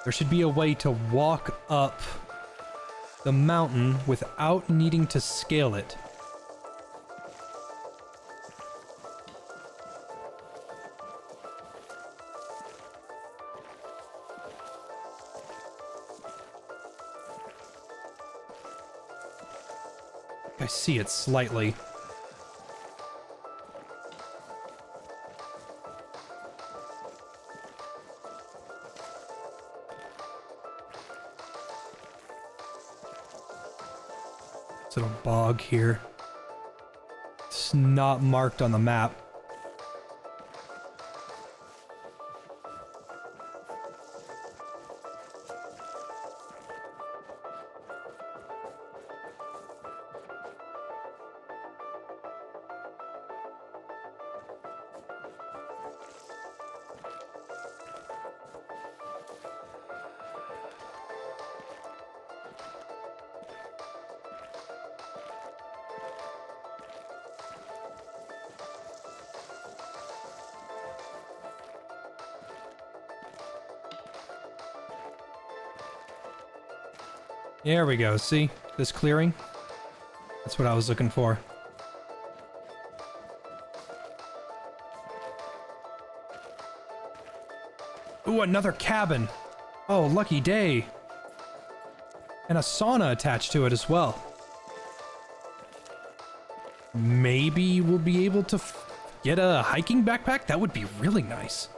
there should be a way to walk up the mountain without needing to scale it. I see it slightly. Little bog here. it's not marked on the map. There we go, see? This clearing? That's what I was looking for. Ooh, another cabin! Oh, lucky day! And a sauna attached to it as well. Maybe we'll be able to get a hiking backpack? That would be really nice.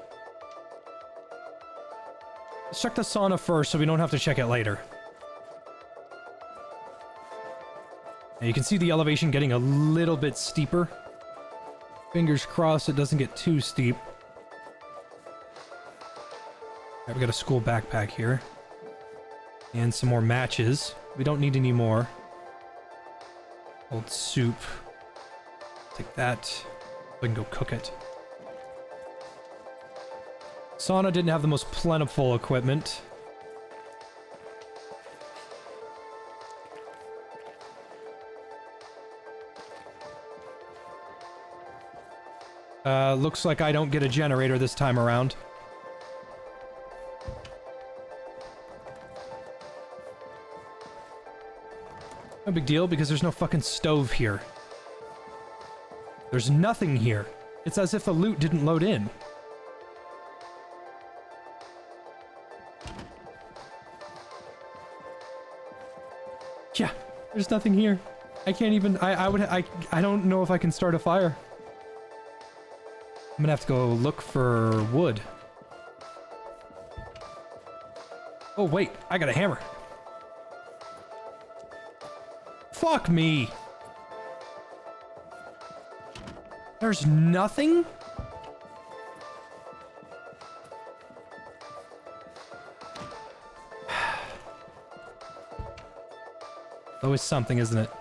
Let's check the sauna first so we don't have to check it later. Now you can see the elevation getting a little bit steeper. Fingers crossed it doesn't get too steep. Alright, we got a school backpack here. And some more matches. We don't need any more. Old soup. Take that. We can go cook it. Sauna didn't have the most plentiful equipment. Looks like I don't get a generator this time around. No big deal, because there's no fucking stove here. There's nothing here. It's as if the loot didn't load in. Yeah, there's nothing here. I can't even, I don't know if I can start a fire. I'm gonna have to go look for wood. Oh wait, I got a hammer. Fuck me! There's nothing? Always something, isn't it?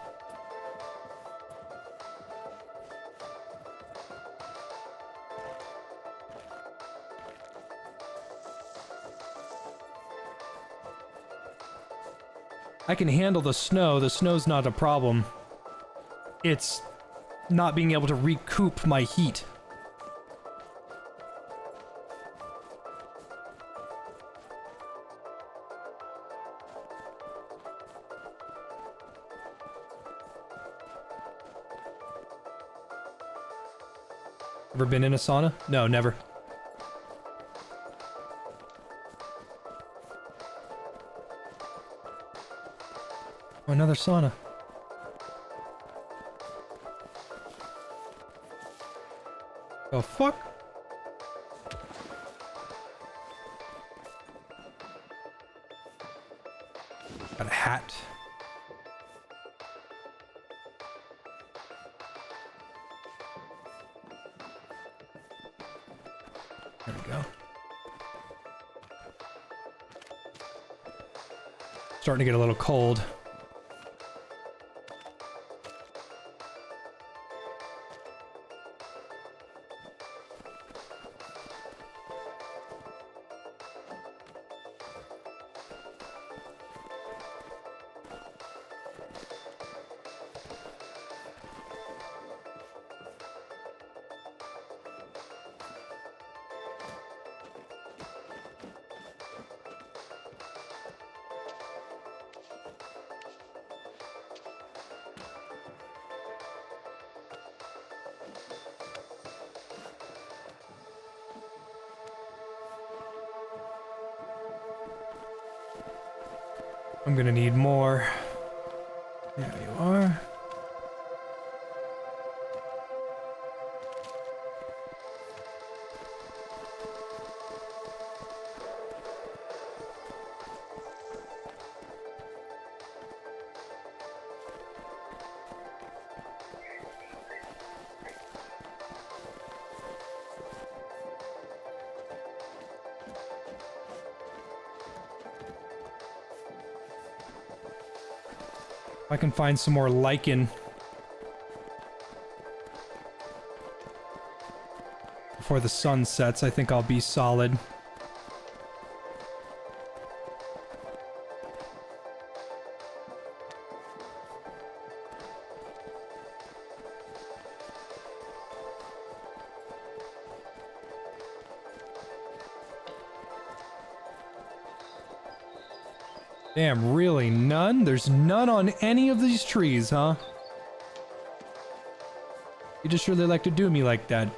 I can handle the snow. The snow's not a problem. It's not being able to recoup my heat. Ever been in a sauna? No, never. Oh, another sauna. Oh, fuck? Got a hat. There we go. Starting to get a little cold. I'm gonna need more. There you are. If I can find some more lichen before the sun sets, I think I'll be solid. Damn, really? None? There's none on any of these trees, huh? You just really like to do me like that.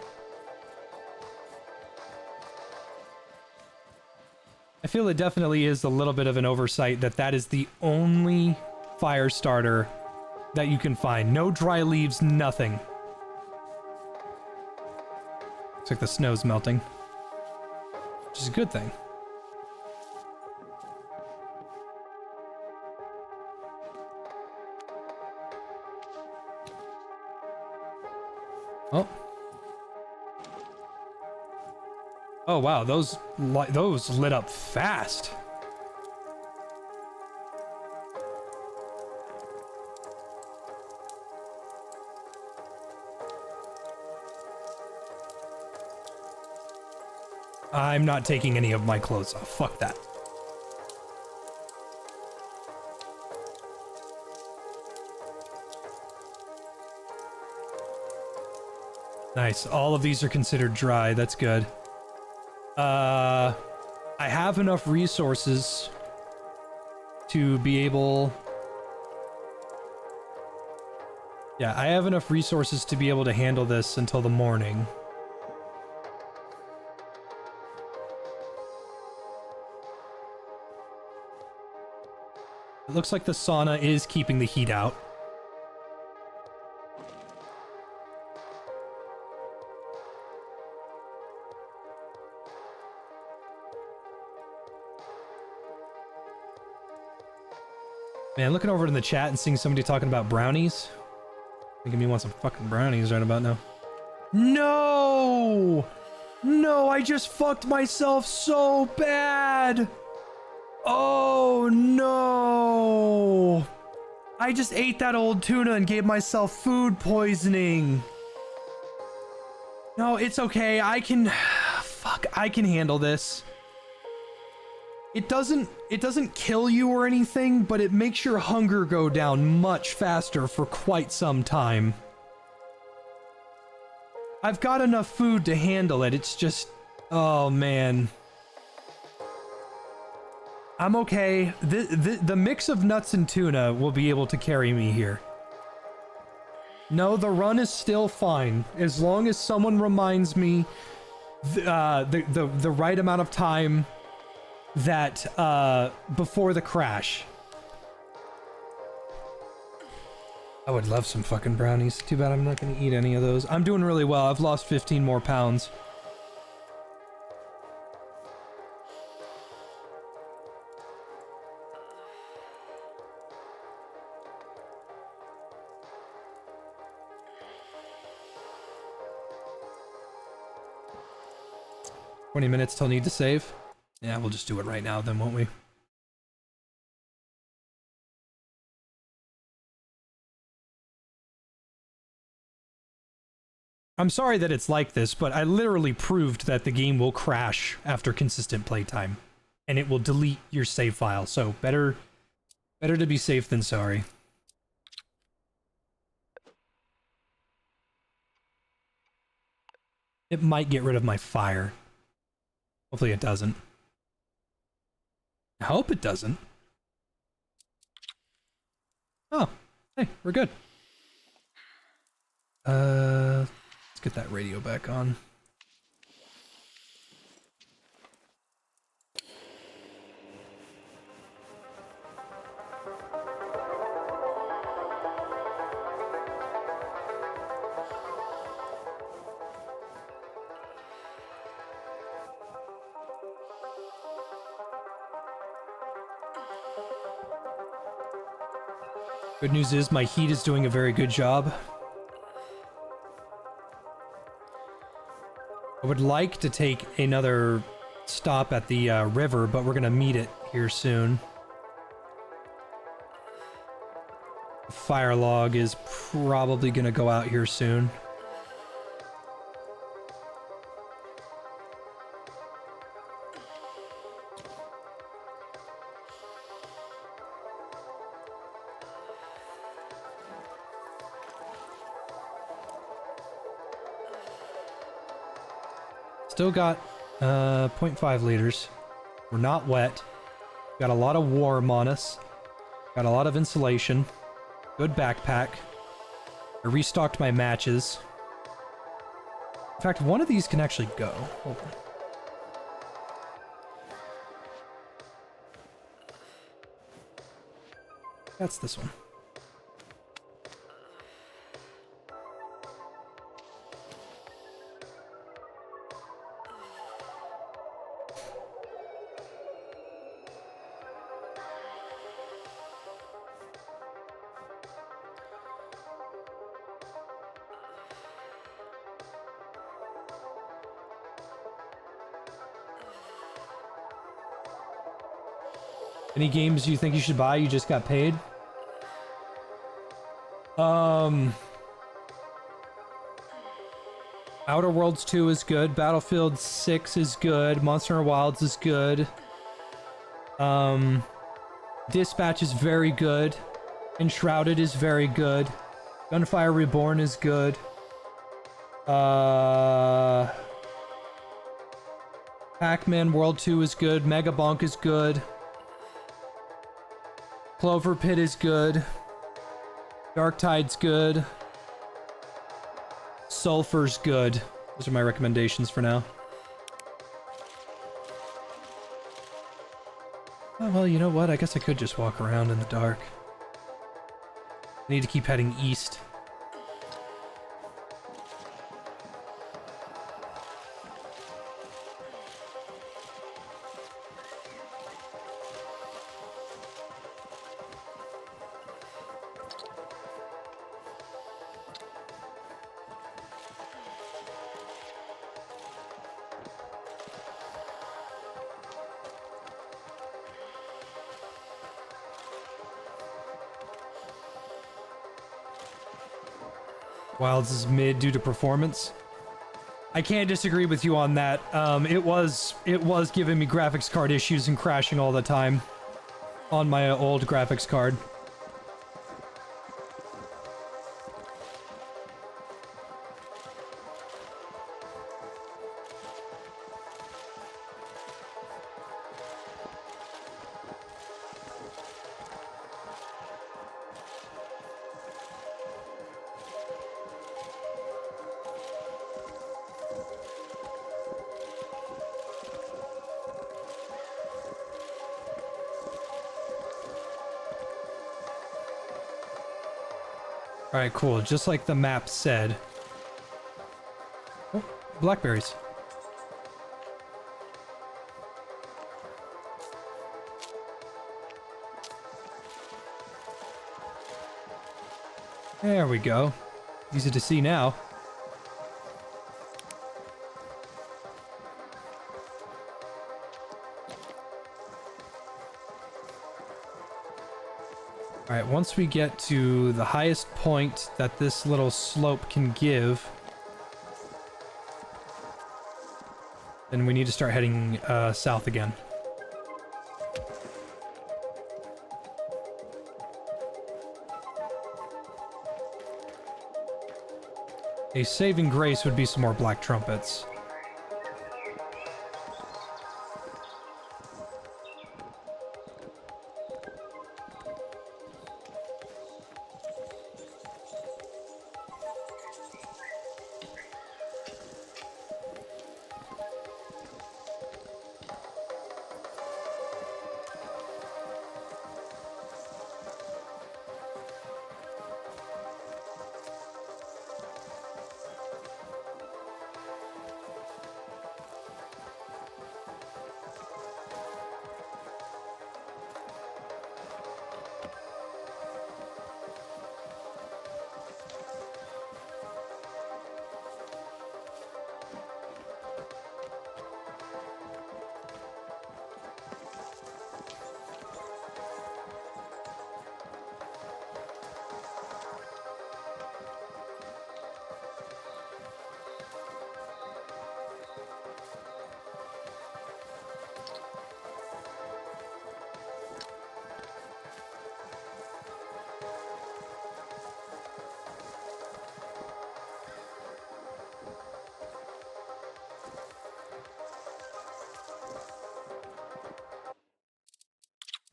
I feel it definitely is a little bit of an oversight that that is the only fire starter that you can find. No dry leaves, nothing. Looks like the snow's melting, which is a good thing. Oh. Oh wow, those lit up fast. I'm not taking any of my clothes off. Fuck that. Nice. All of these are considered dry. That's good. I have enough resources to be able... Yeah, I have enough resources to be able to handle this until the morning. It looks like the sauna is keeping the heat out. Man, looking over in the chat and seeing somebody talking about brownies. Making me want some fucking brownies right about now. No! No, I just fucked myself so bad! Oh no! I just ate that old tuna and gave myself food poisoning. No, it's okay. I can... Fuck, I can handle this. It doesn't kill you or anything, but it makes your hunger go down much faster for quite some time. I've got enough food to handle it. It's just... Oh, man. I'm okay. The mix of nuts and tuna will be able to carry me here. No, the run is still fine. As long as someone reminds me the right amount of time that before the crash. I would love some fucking brownies. Too bad I'm not going to eat any of those. I'm doing really well. I've lost 15 more pounds. $20 minutes till need to save. Yeah, we'll just do it right now then, won't we? I'm sorry that it's like this, but I literally proved that the game will crash after consistent playtime. And it will delete your save file, so better to be safe than sorry. It might get rid of my fire. Hopefully it doesn't. I hope it doesn't. Oh, hey, we're good. Let's get that radio back on. Good news is my heat is doing a very good job. I would like to take another stop at the river, but we're gonna meet it here soon. Fire log is probably gonna go out here soon. Still got 0.5 liters. We're not wet. Got a lot of warm on us. Got a lot of insulation. Good backpack. I restocked my matches. In fact, one of these can actually go. Hold on. That's this one. Any games you think you should buy? You just got paid? Outer Worlds 2 is good. Battlefield 6 is good. Monster Hunter Wilds is good. Dispatch is very good. Enshrouded is very good. Gunfire Reborn is good. Pac-Man World 2 is good. Mega Bonk is good. Clover Pit is good. Dark Tide's good. Sulphur's good. Those are my recommendations for now. Oh, well, you know what? I guess I could just walk around in the dark. I need to keep heading east. Wilds is mid due to performance. I can't disagree with you on that. It was giving me graphics card issues and crashing all the time on my old graphics card. Alright, cool. Just like the map said. Oh, blackberries. There we go. Easy to see now. Alright, once we get to the highest point that this little slope can give, then we need to start heading south again. A saving grace would be some more black trumpets.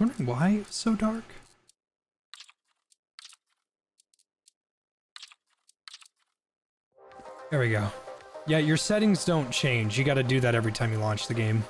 wondering why it was so dark. There we go. Yeah, your settings don't change. You gotta do that every time you launch the game.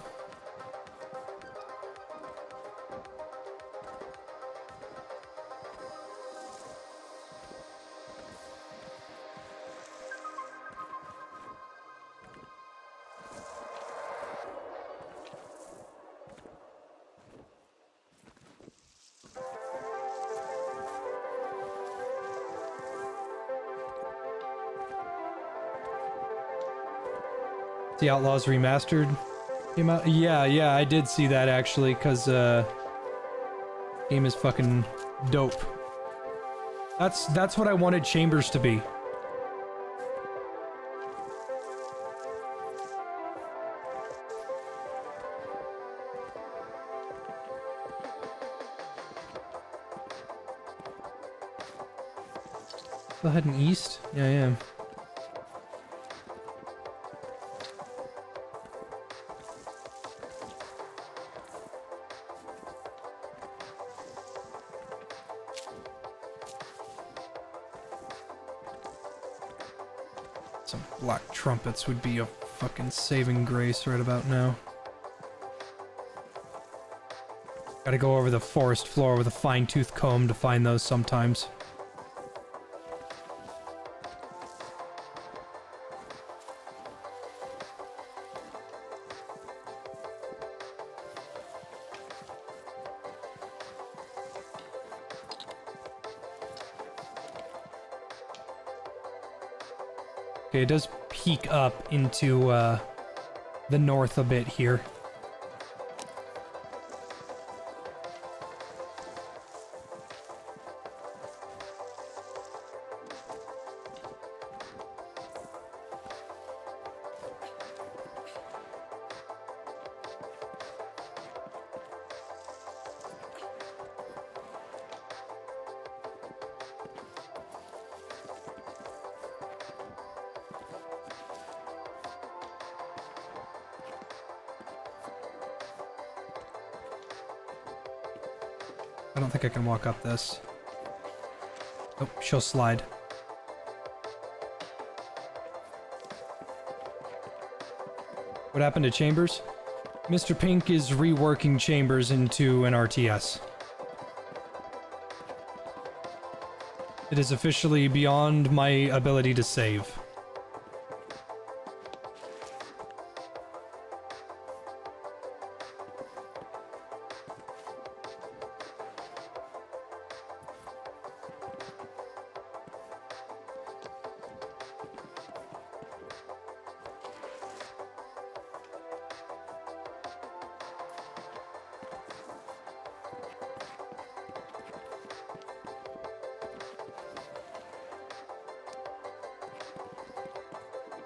The Outlaws Remastered came out? Yeah, I did see that actually, because game is fucking dope. That's what I wanted Chambers to be. Still heading east? Yeah, I am. Some black trumpets would be a fucking saving grace right about now. Gotta go over the forest floor with a fine-tooth comb to find those sometimes. Okay, it does peek up into the north a bit here. I don't think I can walk up this. Oh, she'll slide. What happened to Chambers? Mr. Pink is reworking Chambers into an RTS. It is officially beyond my ability to save.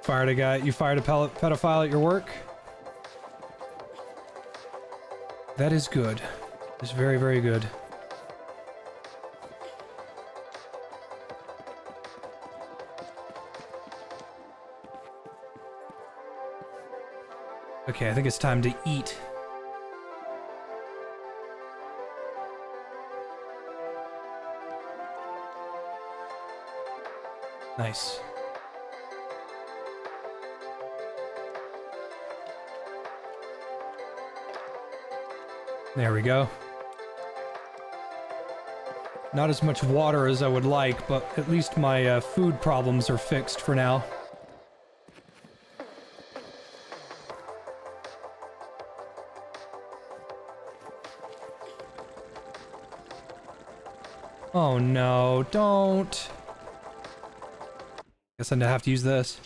Fired a guy. You fired a pedophile at your work? That is good. It's very, very good. Okay, I think it's time to eat. Nice. There we go. Not as much water as I would like, but at least my food problems are fixed for now. Oh no, don't. Guess I'm gonna have to use this.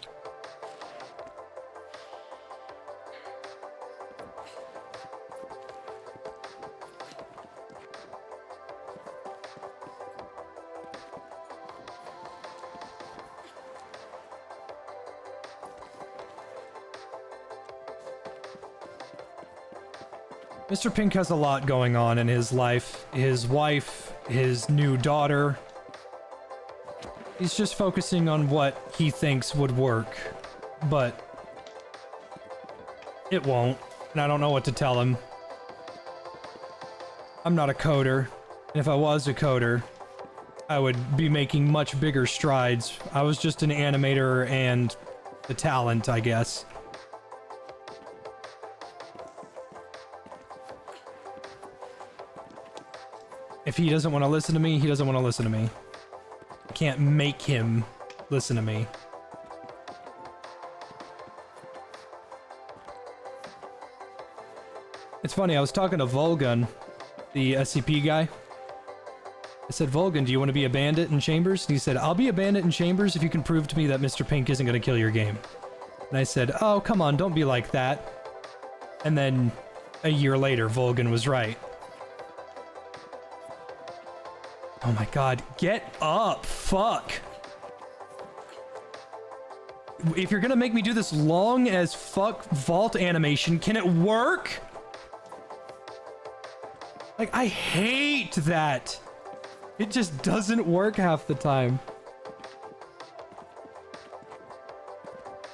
Mr. Pink has a lot going on in his life. His wife, his new daughter. He's just focusing on what he thinks would work, but it won't, and I don't know what to tell him. I'm not a coder. And if I was a coder, I would be making much bigger strides. I was just an animator and the talent, I guess. If he doesn't want to listen to me, he doesn't want to listen to me. I can't make him listen to me. It's funny, I was talking to Volgun, the SCP guy. I said, Volgun, do you want to be a bandit in Chambers? And he said, I'll be a bandit in Chambers if you can prove to me that Mr. Pink isn't going to kill your game. And I said, oh, come on, don't be like that. And then a year later, Volgun was right. Oh my god, get up! Fuck! If you're gonna make me do this long as fuck vault animation, can it work? Like, I hate that! It just doesn't work half the time.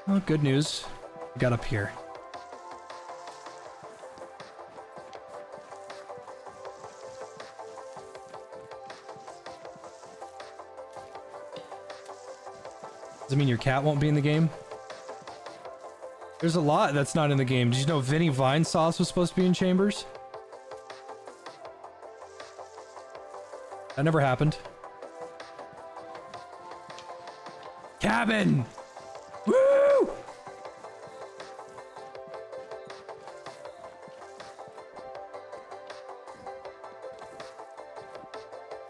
Oh, good news. We got up here. Does it mean your cat won't be in the game? There's a lot that's not in the game. Did you know Vinny Vine Sauce was supposed to be in Chambers? That never happened. Cabin! Woo!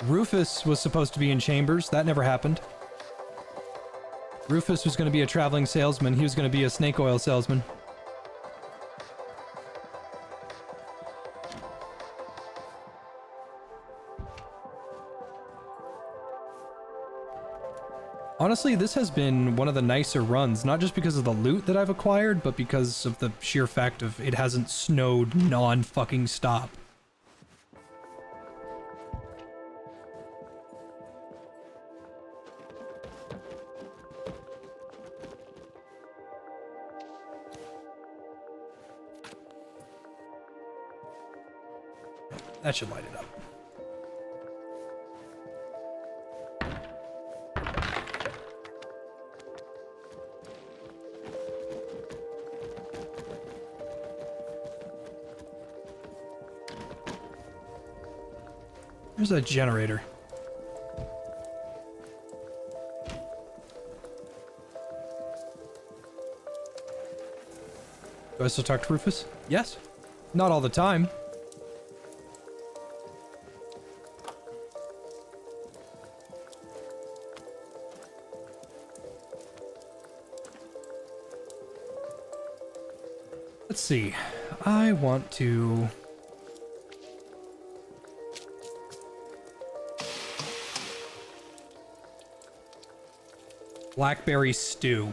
Rufus was supposed to be in Chambers. That never happened. Rufus was going to be a traveling salesman. He was going to be a snake oil salesman. Honestly, this has been one of the nicer runs, not just because of the loot that I've acquired, but because of the sheer fact of it hasn't snowed non-fucking stop. That should light it up. There's a generator. Do I still talk to Rufus? Yes. Not all the time. Let's see. I want to... Blackberry stew.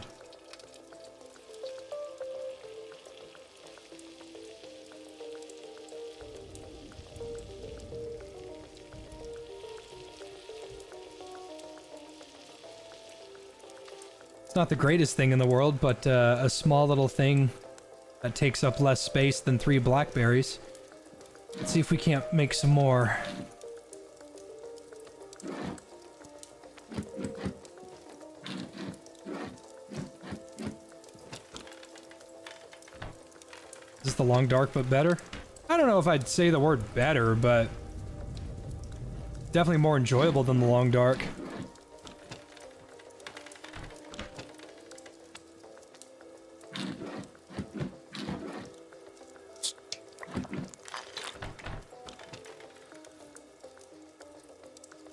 It's not the greatest thing in the world, but a small little thing that takes up less space than 3 blackberries. Let's see if we can't make some more. Is this the long dark but better? I don't know if I'd say the word better, but definitely more enjoyable than the long dark.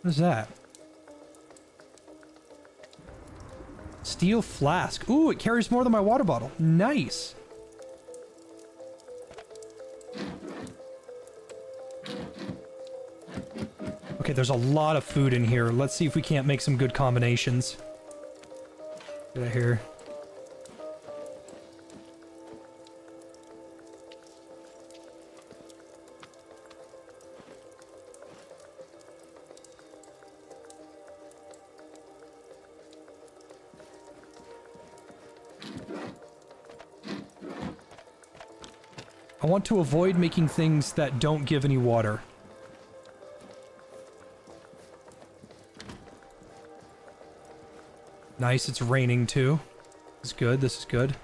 What is that? Steel flask. Ooh, it carries more than my water bottle. Nice. Okay, there's a lot of food in here. Let's see if we can't make some good combinations. Get out here. I want to avoid making things that don't give any water. Nice, it's raining too. This is good, this is good.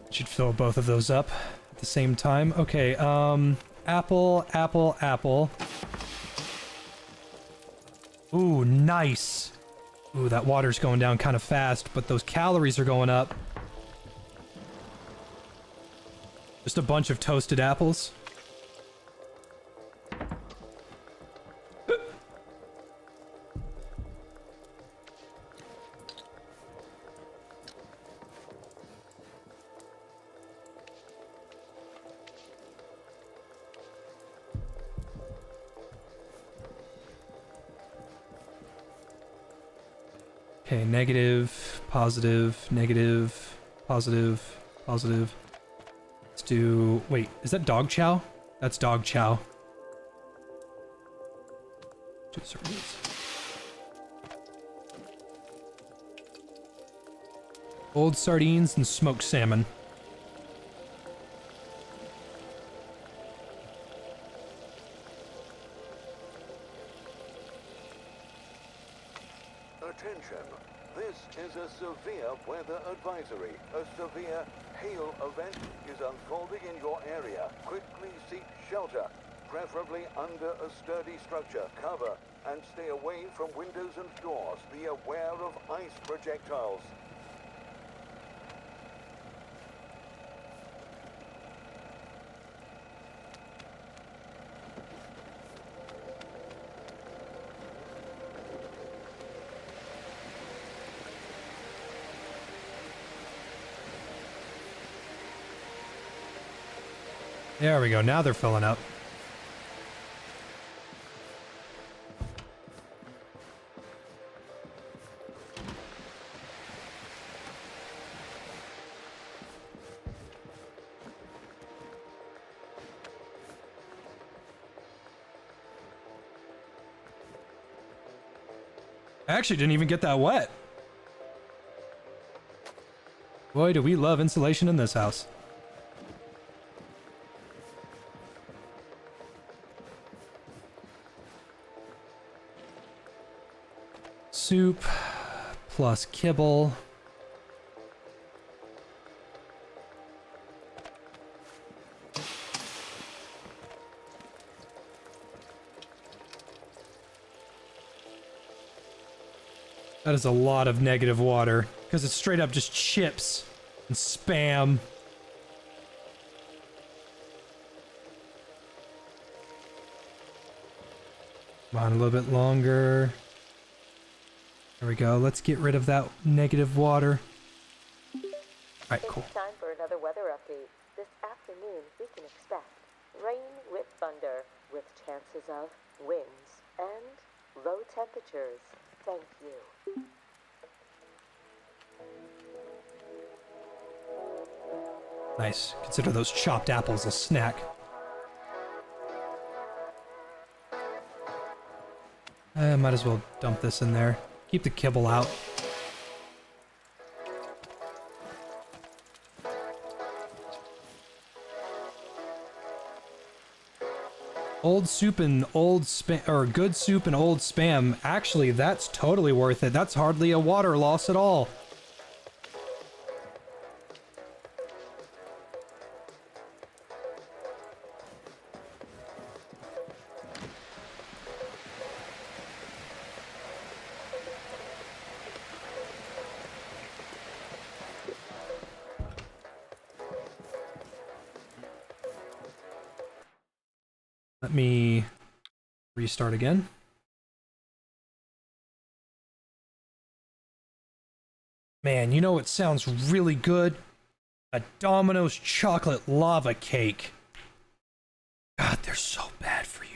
Should fill both of those up at the same time. Okay, apple, apple, apple. Ooh, nice. Ooh, that water's going down kind of fast, but those calories are going up. Just a bunch of toasted apples. Okay, negative, positive, negative, positive, positive. Let's do... Wait, is that dog chow? That's dog chow. Two sardines. Old sardines and smoked salmon. Attention, this is a severe weather advisory. A severe hail event is unfolding in your area. Quickly seek shelter, preferably under a sturdy structure. Cover and stay away from windows and doors. Be aware of ice projectiles. There we go, now they're filling up. I actually didn't even get that wet. Boy, do we love insulation in this house. Soup plus kibble. That is a lot of negative water because it's straight up just chips and spam. Come on, a little bit longer. There we go. Let's get rid of that negative water. Alright, cool. It's time for another weather update. This afternoon, we can expect rain with thunder, with chances of winds and low temperatures. Thank you. Nice. Consider those chopped apples a snack. Might as well dump this in there. Keep the kibble out. Old soup and old spam, or good soup and old spam. Actually, that's totally worth it. That's hardly a water loss at all. Let me restart again. Man, you know what sounds really good? A Domino's chocolate lava cake. God, they're so bad for you.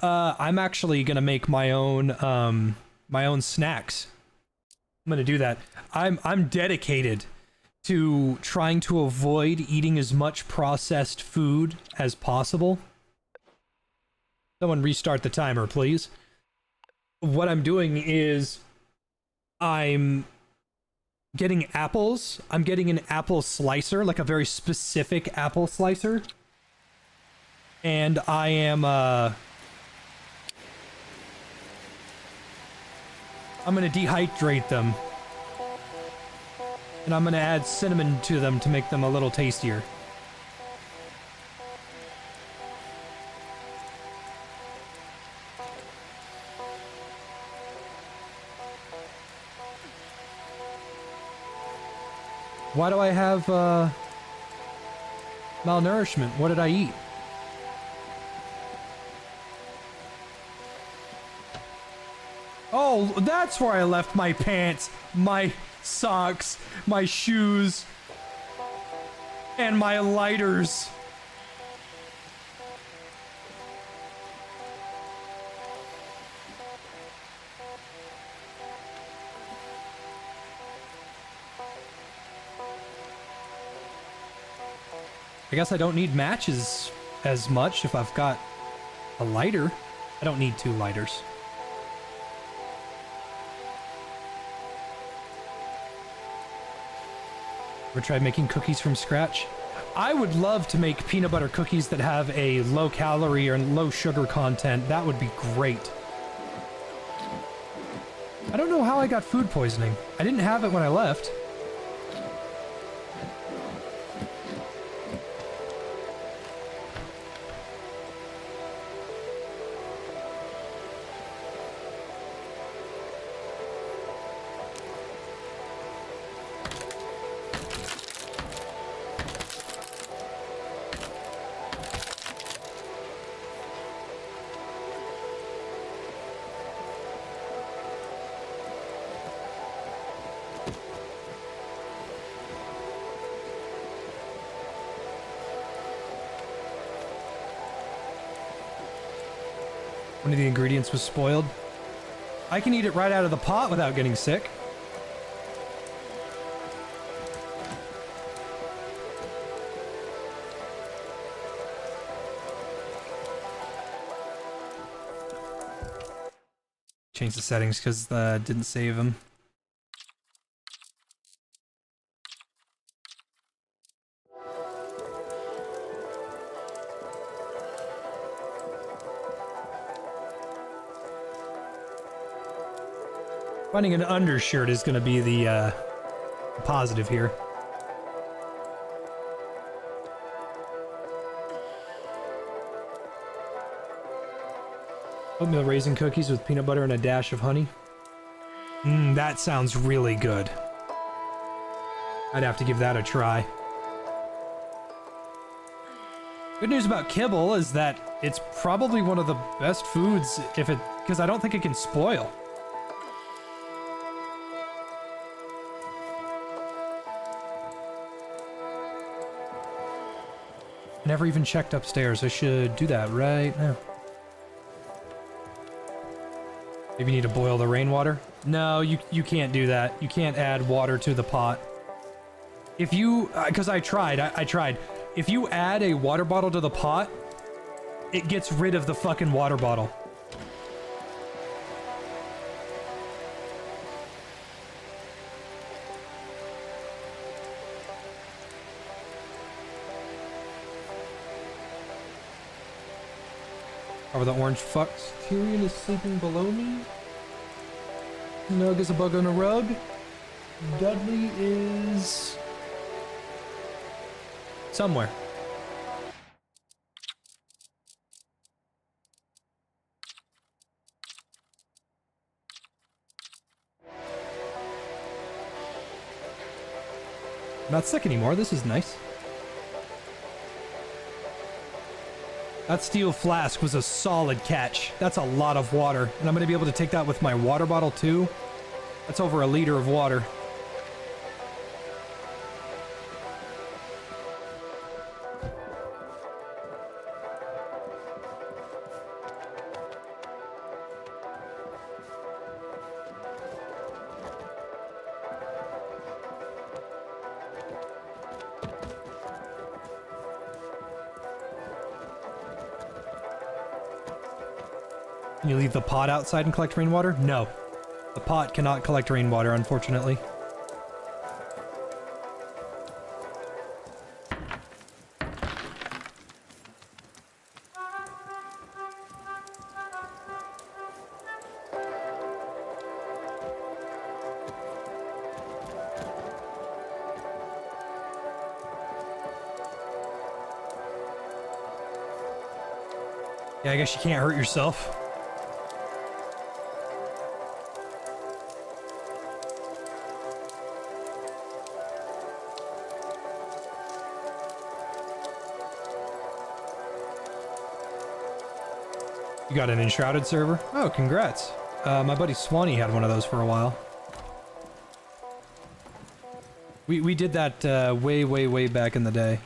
I'm actually gonna make my own snacks. I'm gonna do that. I'm dedicated to trying to avoid eating as much processed food as possible. Someone restart the timer, please. What I'm doing is I'm getting apples. I'm getting an apple slicer, like a very specific apple slicer. And I am, I'm gonna dehydrate them. And I'm gonna add cinnamon to them to make them a little tastier. Why do I have, malnourishment? What did I eat? Oh, that's where I left my pants, my socks, my shoes, and my lighters. I guess I don't need matches as much if I've got a lighter. I don't need 2 lighters. Ever tried making cookies from scratch? I would love to make peanut butter cookies that have a low calorie or low sugar content. That would be great. I don't know how I got food poisoning. I didn't have it when I left. One of the ingredients was spoiled. I can eat it right out of the pot without getting sick. Change the settings because didn't save them. Finding an undershirt is going to be the positive here. Oatmeal raisin cookies with peanut butter and a dash of honey. That sounds really good. I'd have to give that a try. Good news about kibble is that it's probably one of the best foods because I don't think it can spoil. Never even checked upstairs. I should do that right now. Maybe you need to boil the rainwater? No, you can't do that. You can't add water to the pot. If you, because I tried. If you add a water bottle to the pot, it gets rid of the fucking water bottle. Over the orange fucks. Tyrion is sleeping below me. Nug is a bug on a rug. Dudley is somewhere. I'm not sick anymore. This is nice. That steel flask was a solid catch. That's a lot of water. And I'm going to be able to take that with my water bottle too. That's over a liter of water. Can you leave the pot outside and collect rainwater? No. The pot cannot collect rainwater, unfortunately. Yeah, I guess you can't hurt yourself. You got an enshrouded server? Oh, congrats. My buddy Swanee had one of those for a while. We did that way back in the day.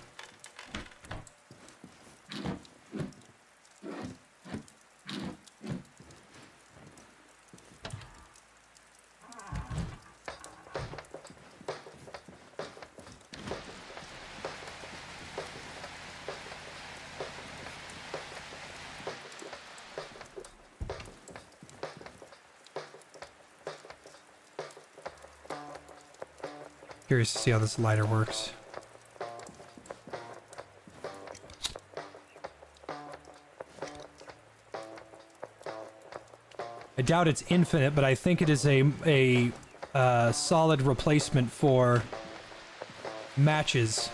Curious to see how this lighter works. I doubt it's infinite, but I think it is a solid replacement for matches.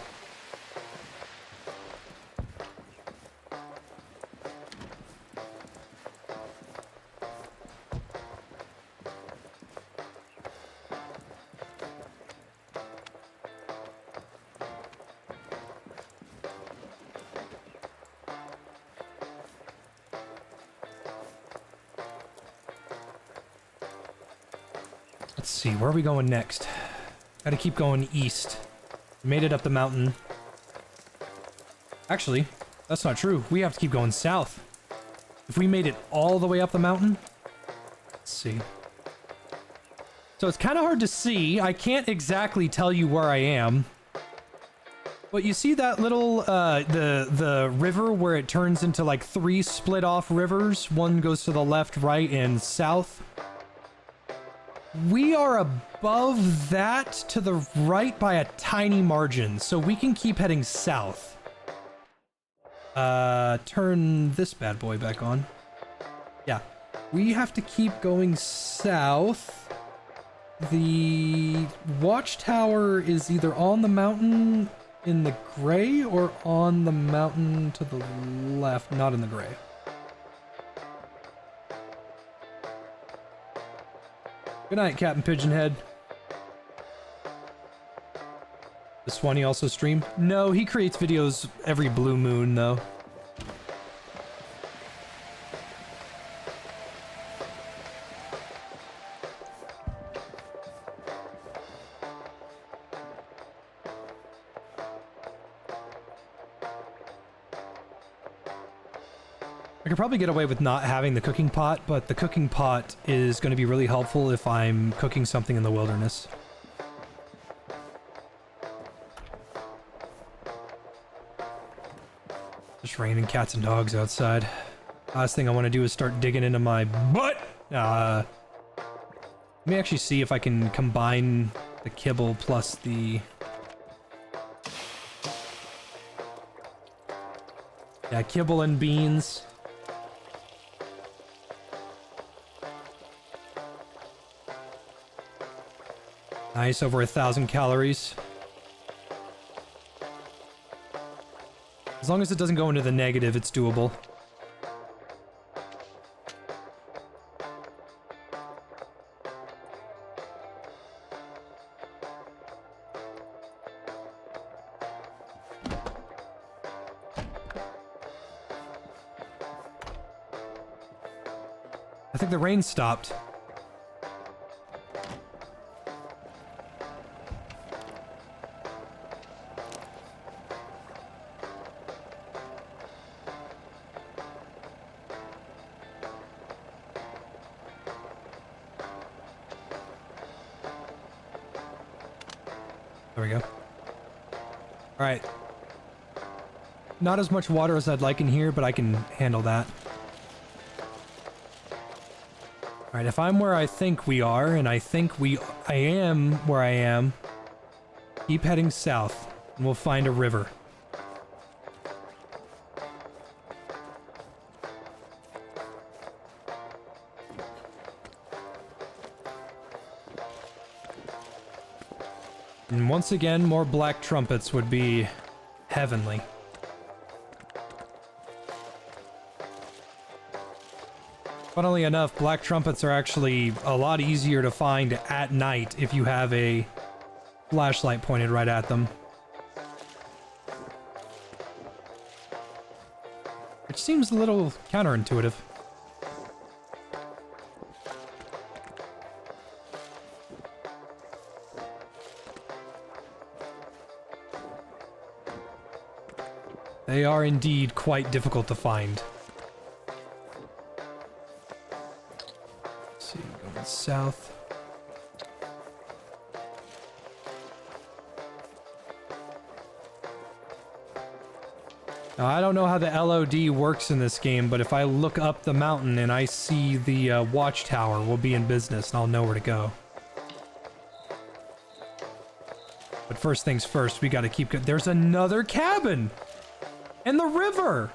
Let's see, where are we going next? Gotta keep going east. Made it up the mountain. Actually, that's not true. We have to keep going south. If we made it all the way up the mountain... Let's see. So it's kind of hard to see. I can't exactly tell you where I am. But you see that little, the river where it turns into like 3 split off rivers? One goes to the left, right, and south. We are above that to the right by a tiny margin, so we can keep heading south. Turn this bad boy back on. Yeah, we have to keep going south. The watchtower is either on the mountain in the gray or on the mountain to the left, not in the gray. Good night, Captain Pigeonhead. Does Swanee also stream? No, he creates videos every blue moon, though. I could probably get away with not having the cooking pot, but the cooking pot is going to be really helpful if I'm cooking something in the wilderness. Just raining cats and dogs outside. Last thing I want to do is start digging into my butt! Let me actually see if I can combine the kibble plus the... Yeah, kibble and beans. Nice, over 1,000 calories. As long as it doesn't go into the negative, it's doable. I think the rain stopped. There we go. Alright. Not as much water as I'd like in here, but I can handle that. Alright, if I'm where I think we are, and I am where I am, keep heading south, and we'll find a river. And once again, more black trumpets would be heavenly. Funnily enough, black trumpets are actually a lot easier to find at night if you have a flashlight pointed right at them. Which seems a little counterintuitive. They are indeed quite difficult to find. Let's see, going south. Now, I don't know how the LOD works in this game, but if I look up the mountain and I see the watchtower, we'll be in business and I'll know where to go. But first things first, we gotta keep... There's another cabin! And the river!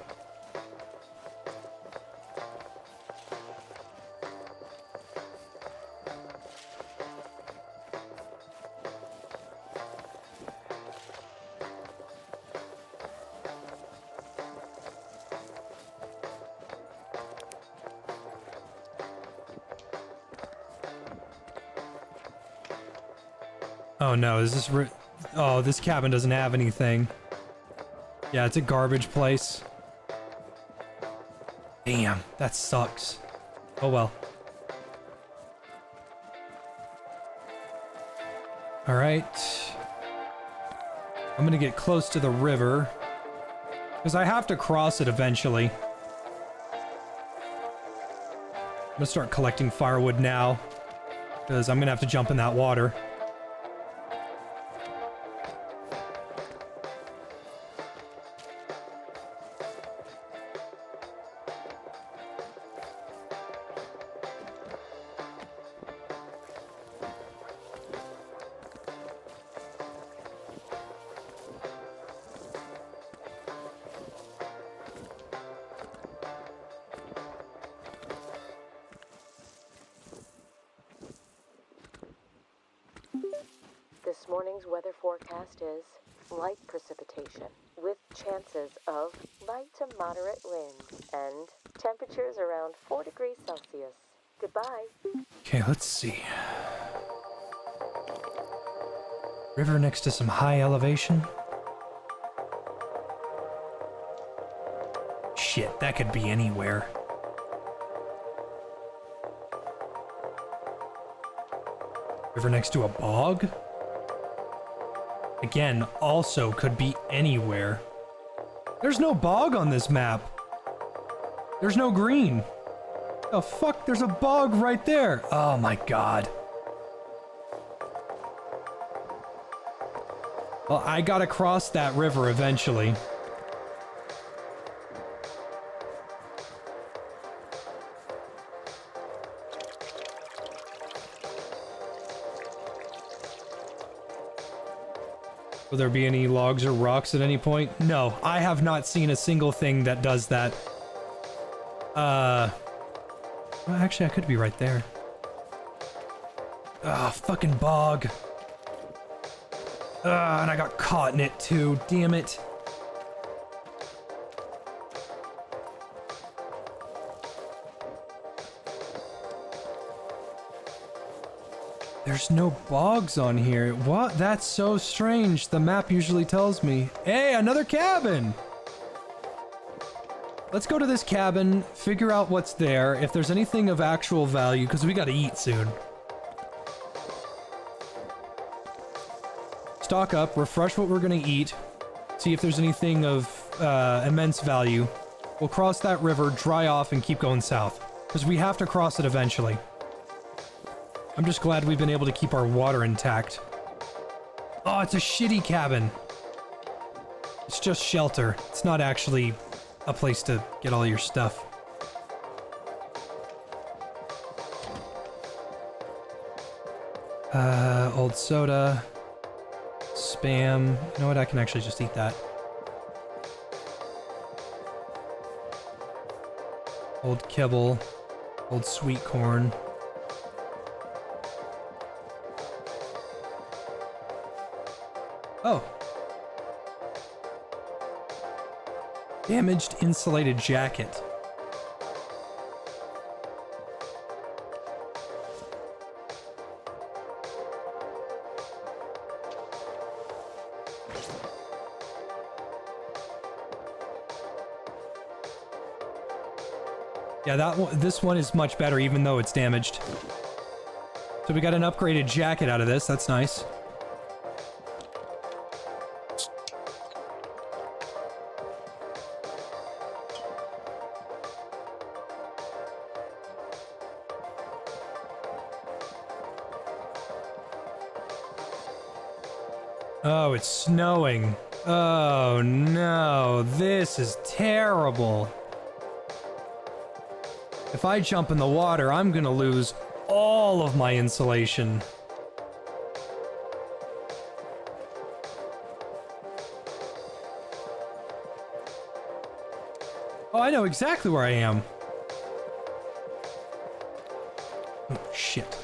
Oh no, is this oh, this cabin doesn't have anything. Yeah, it's a garbage place. Damn, that sucks. Oh well. Alright. I'm gonna get close to the river. Because I have to cross it eventually. I'm gonna start collecting firewood now. Because I'm gonna have to jump in that water. This morning's weather forecast is light precipitation with chances of light to moderate winds and temperatures around 4 degrees Celsius. Goodbye. Okay, let's see. River next to some high elevation. Shit, that could be anywhere. River next to a bog? Again, also could be anywhere. There's no bog on this map. There's no green. The fuck? There's a bog right there. Oh my god. Well, I gotta cross that river eventually. Will there be any logs or rocks at any point? No, I have not seen a single thing that does that. Well, actually, I could be right there. Ah, fucking bog. And I got caught in it too, damn it. There's no bogs on here. What? That's so strange. The map usually tells me. Hey, another cabin! Let's go to this cabin, figure out what's there, if there's anything of actual value, because we gotta eat soon. Stock up, refresh what we're gonna eat, see if there's anything of immense value. We'll cross that river, dry off, and keep going south. Because we have to cross it eventually. I'm just glad we've been able to keep our water intact. Oh, it's a shitty cabin. It's just shelter. It's not actually a place to get all your stuff. Old soda. Spam. You know what? I can actually just eat that. Old kibble. Old sweet corn. Oh. Damaged insulated jacket. Yeah, this one is much better, even though it's damaged. So we got an upgraded jacket out of this. That's nice. Oh, it's snowing. Oh no, this is terrible. If I jump in the water, I'm gonna lose all of my insulation. Oh, I know exactly where I am. Oh, shit.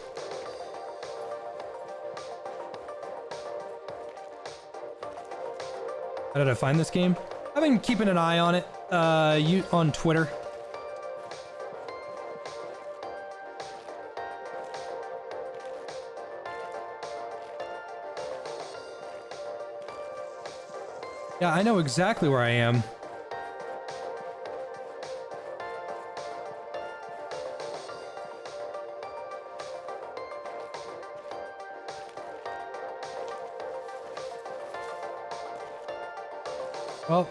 How did I find this game? I've been keeping an eye on it, on Twitter. Yeah, I know exactly where I am. Well,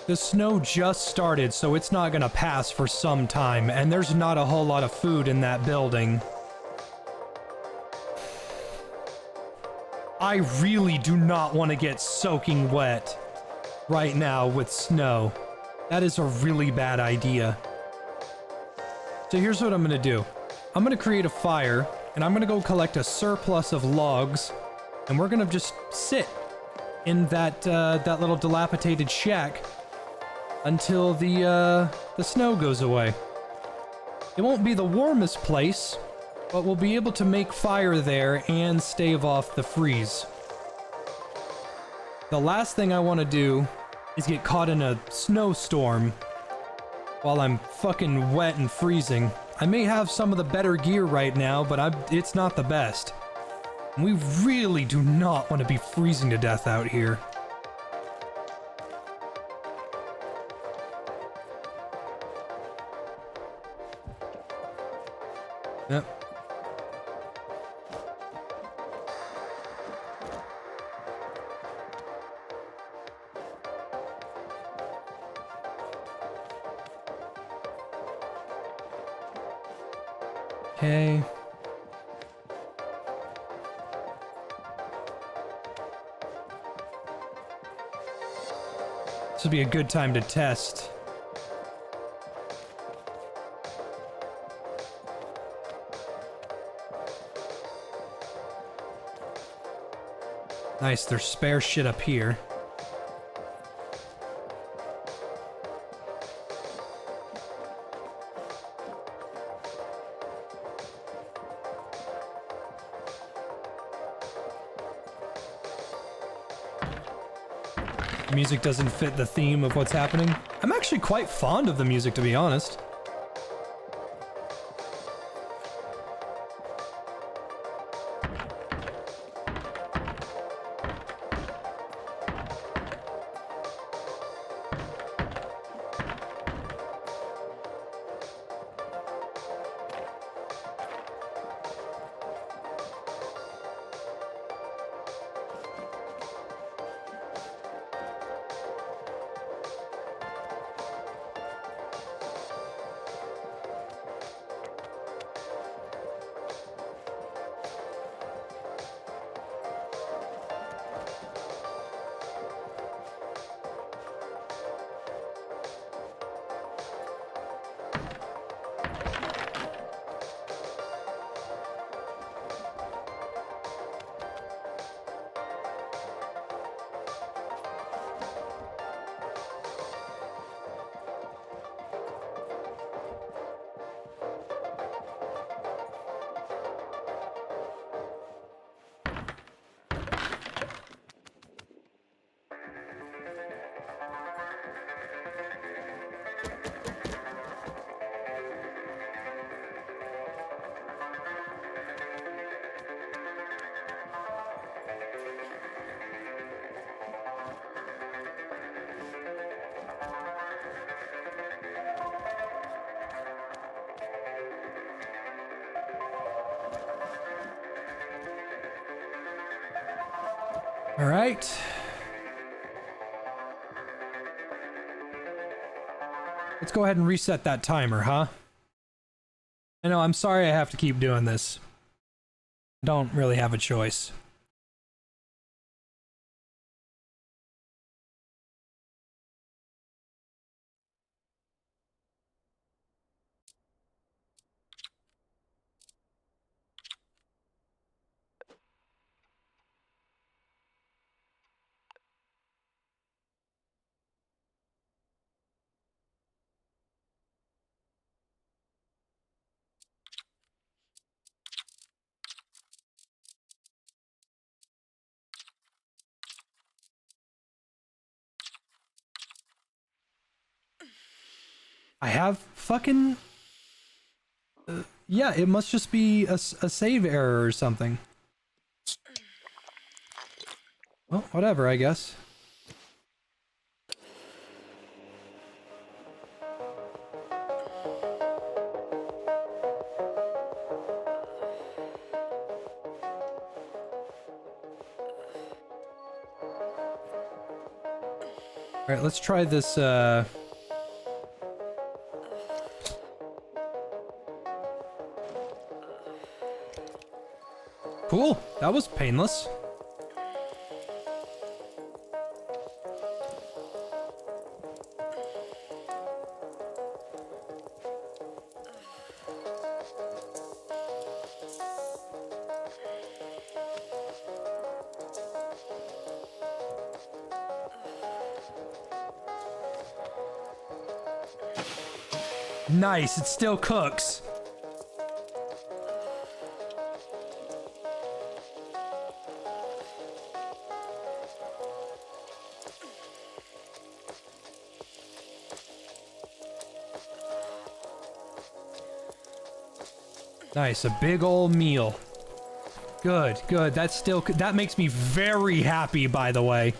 the snow just started, so it's not gonna pass for some time, and there's not a whole lot of food in that building. I really do not want to get soaking wet right now with snow. That is a really bad idea. So here's what I'm gonna do. I'm gonna create a fire, and I'm gonna go collect a surplus of logs, and we're gonna just sit in that that little dilapidated shack until the snow goes away. It won't be the warmest place, but we'll be able to make fire there and stave off the freeze. The last thing I want to do is get caught in a snowstorm while I'm fucking wet and freezing. I may have some of the better gear right now, but it's not the best. We really do not want to be freezing to death out here. Yep. Okay. This would be a good time to test. Nice, there's spare shit up here. The music doesn't fit the theme of what's happening. I'm actually quite fond of the music, to be honest. All right. Let's go ahead and reset that timer, huh? I know, I'm sorry I have to keep doing this. Don't really have a choice. I have fucking... yeah, it must just be a save error or something. Well, whatever, I guess. Alright, let's try this, Cool, that was painless. Nice, it still cooks. Nice, a big old meal. Good, good. That's still, that makes me very happy, by the way.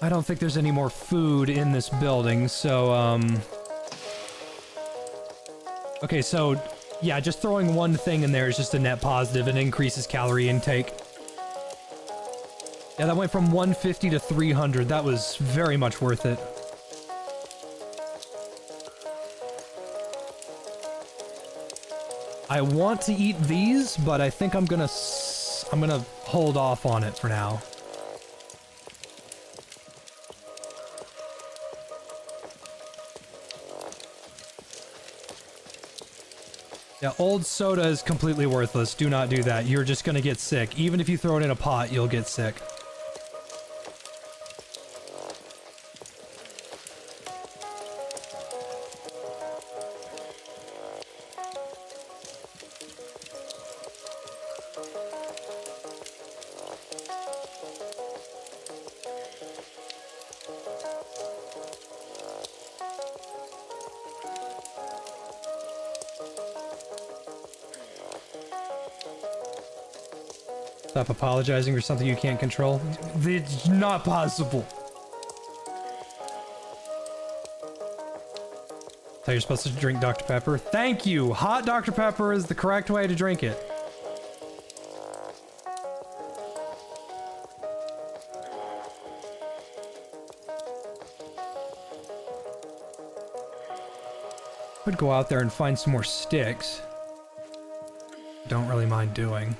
I don't think there's any more food in this building, so, okay, so, yeah, just throwing one thing in there is just a net positive and increases calorie intake. Yeah, that went from 150 to 300. That was very much worth it. I want to eat these, but I think I'm gonna hold off on it for now. Yeah, old soda is completely worthless. Do not do that. You're just gonna get sick. Even if you throw it in a pot, you'll get sick. Stop apologizing for something you can't control. It's not possible. So you're supposed to drink Dr. Pepper? Thank you! Hot Dr. Pepper is the correct way to drink it. Could go out there and find some more sticks. Don't really mind doing.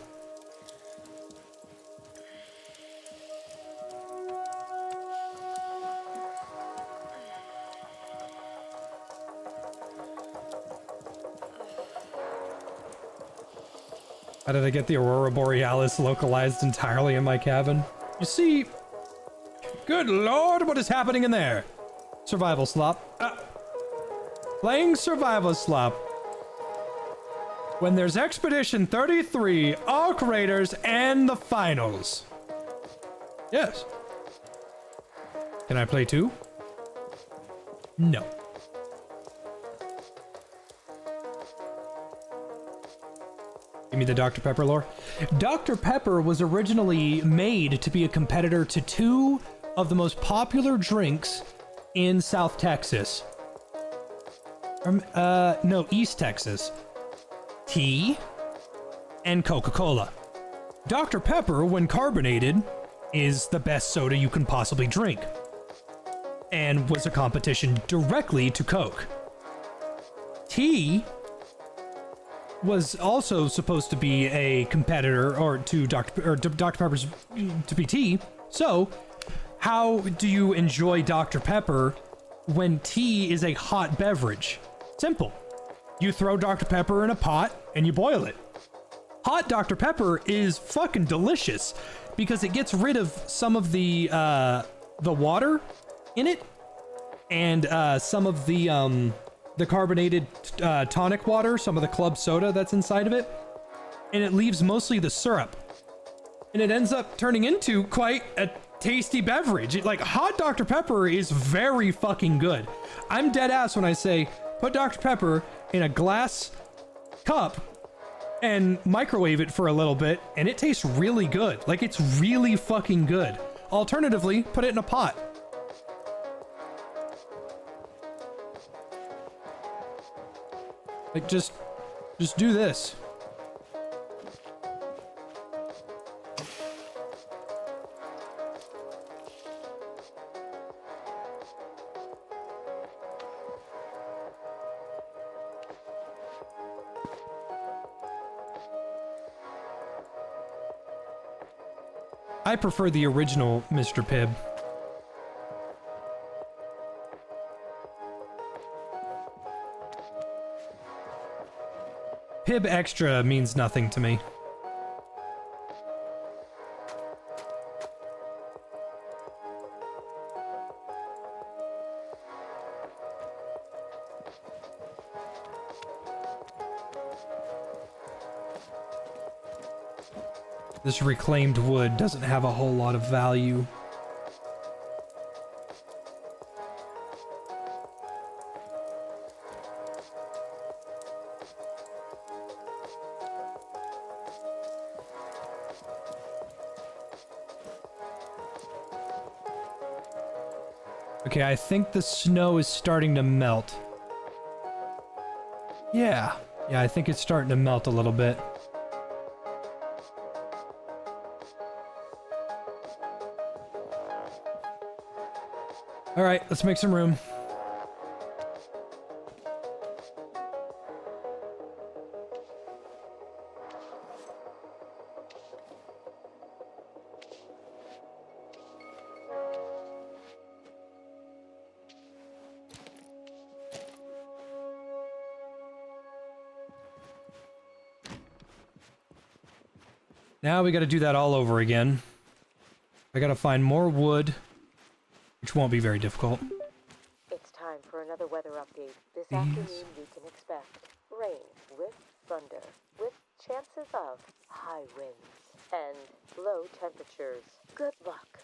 How did I get the Aurora Borealis localized entirely in my cabin? You see... Good lord, what is happening in there? Survival slop. Playing survival slop. When there's Expedition 33, Arc Raiders, and the finals. Yes. Can I play too? No. Give me the Dr. Pepper lore. Dr. Pepper was originally made to be a competitor to two of the most popular drinks in South Texas. No, East Texas. Tea and Coca-Cola. Dr. Pepper, when carbonated, is the best soda you can possibly drink, and was a competition directly to Coke. Tea was also supposed to be a competitor or to Dr. Pepper's to be tea. So, how do you enjoy Dr. Pepper when tea is a hot beverage? Simple. You throw Dr. Pepper in a pot and you boil it. Hot Dr. Pepper is fucking delicious because it gets rid of some of the water in it and some of the carbonated tonic water, some of the club soda that's inside of it, and it leaves mostly the syrup. And it ends up turning into quite a tasty beverage. Like, hot Dr. Pepper is very fucking good. I'm dead ass when I say, put Dr. Pepper in a glass cup and microwave it for a little bit, and it tastes really good. Like, it's really fucking good. Alternatively, put it in a pot. Like, just do this. I prefer the original Mr. Pibb. Pibb Extra means nothing to me. This reclaimed wood doesn't have a whole lot of value. Okay, I think the snow is starting to melt. Yeah, I think it's starting to melt a little bit. All right, let's make some room. Now we got to do that all over again. I got to find more wood, which won't be very difficult. It's time for another weather update. This afternoon we can expect rain with thunder, with chances of high winds and low temperatures. Good luck.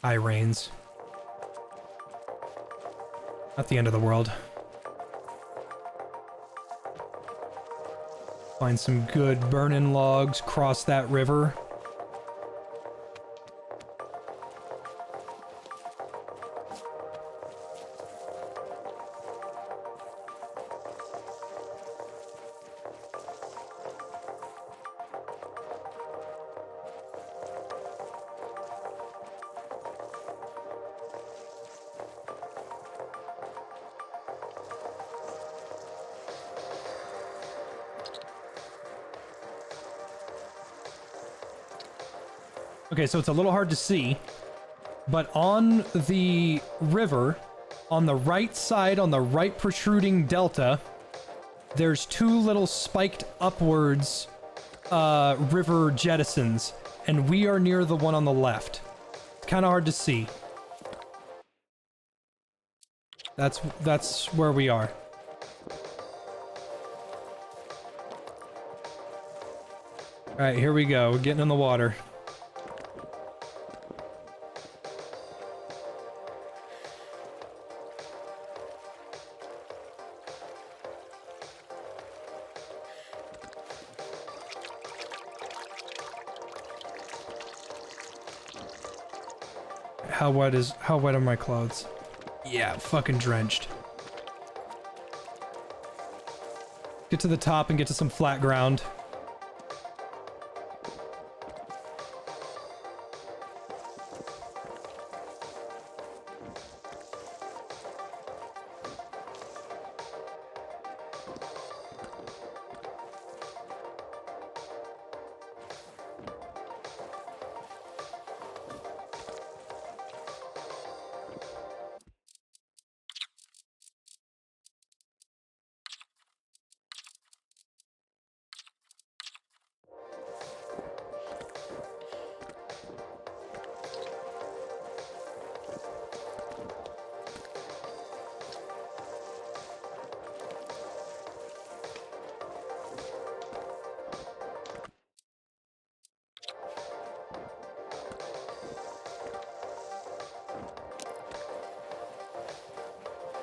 High rains. Not the end of the world. Find some good burning logs, cross that river. Okay, so it's a little hard to see, but on the river, on the right side, on the right protruding delta, there's two little spiked upwards river jettisons, and we are near the one on the left. It's kind of hard to see. That's where we are. All right, here we go. We're getting in the water. How wet are my clothes? Yeah, fucking drenched. Get to the top and get to some flat ground.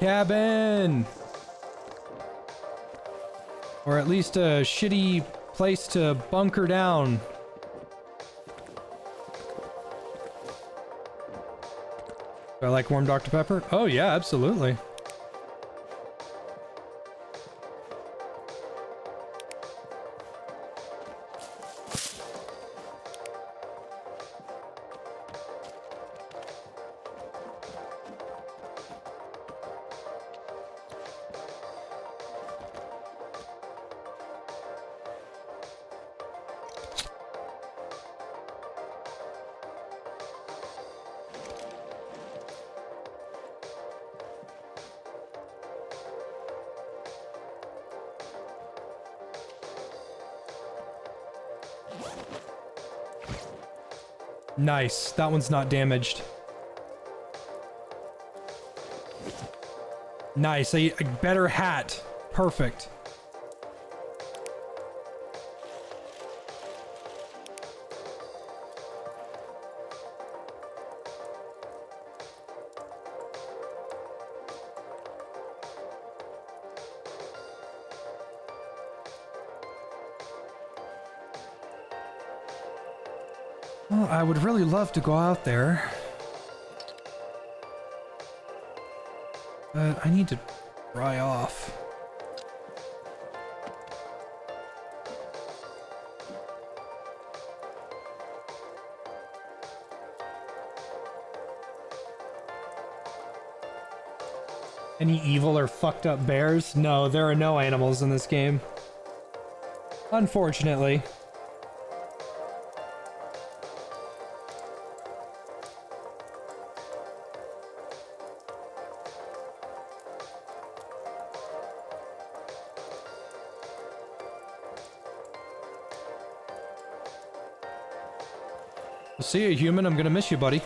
Cabin! Or at least a shitty place to bunker down. Do I like warm Dr. Pepper? Oh yeah, absolutely. Nice. That one's not damaged. Nice. A better hat. Perfect. Well, I would really love to go out there. But I need to dry off. Any evil or fucked up bears? No, there are no animals in this game. Unfortunately. See you, human. I'm gonna miss you, buddy.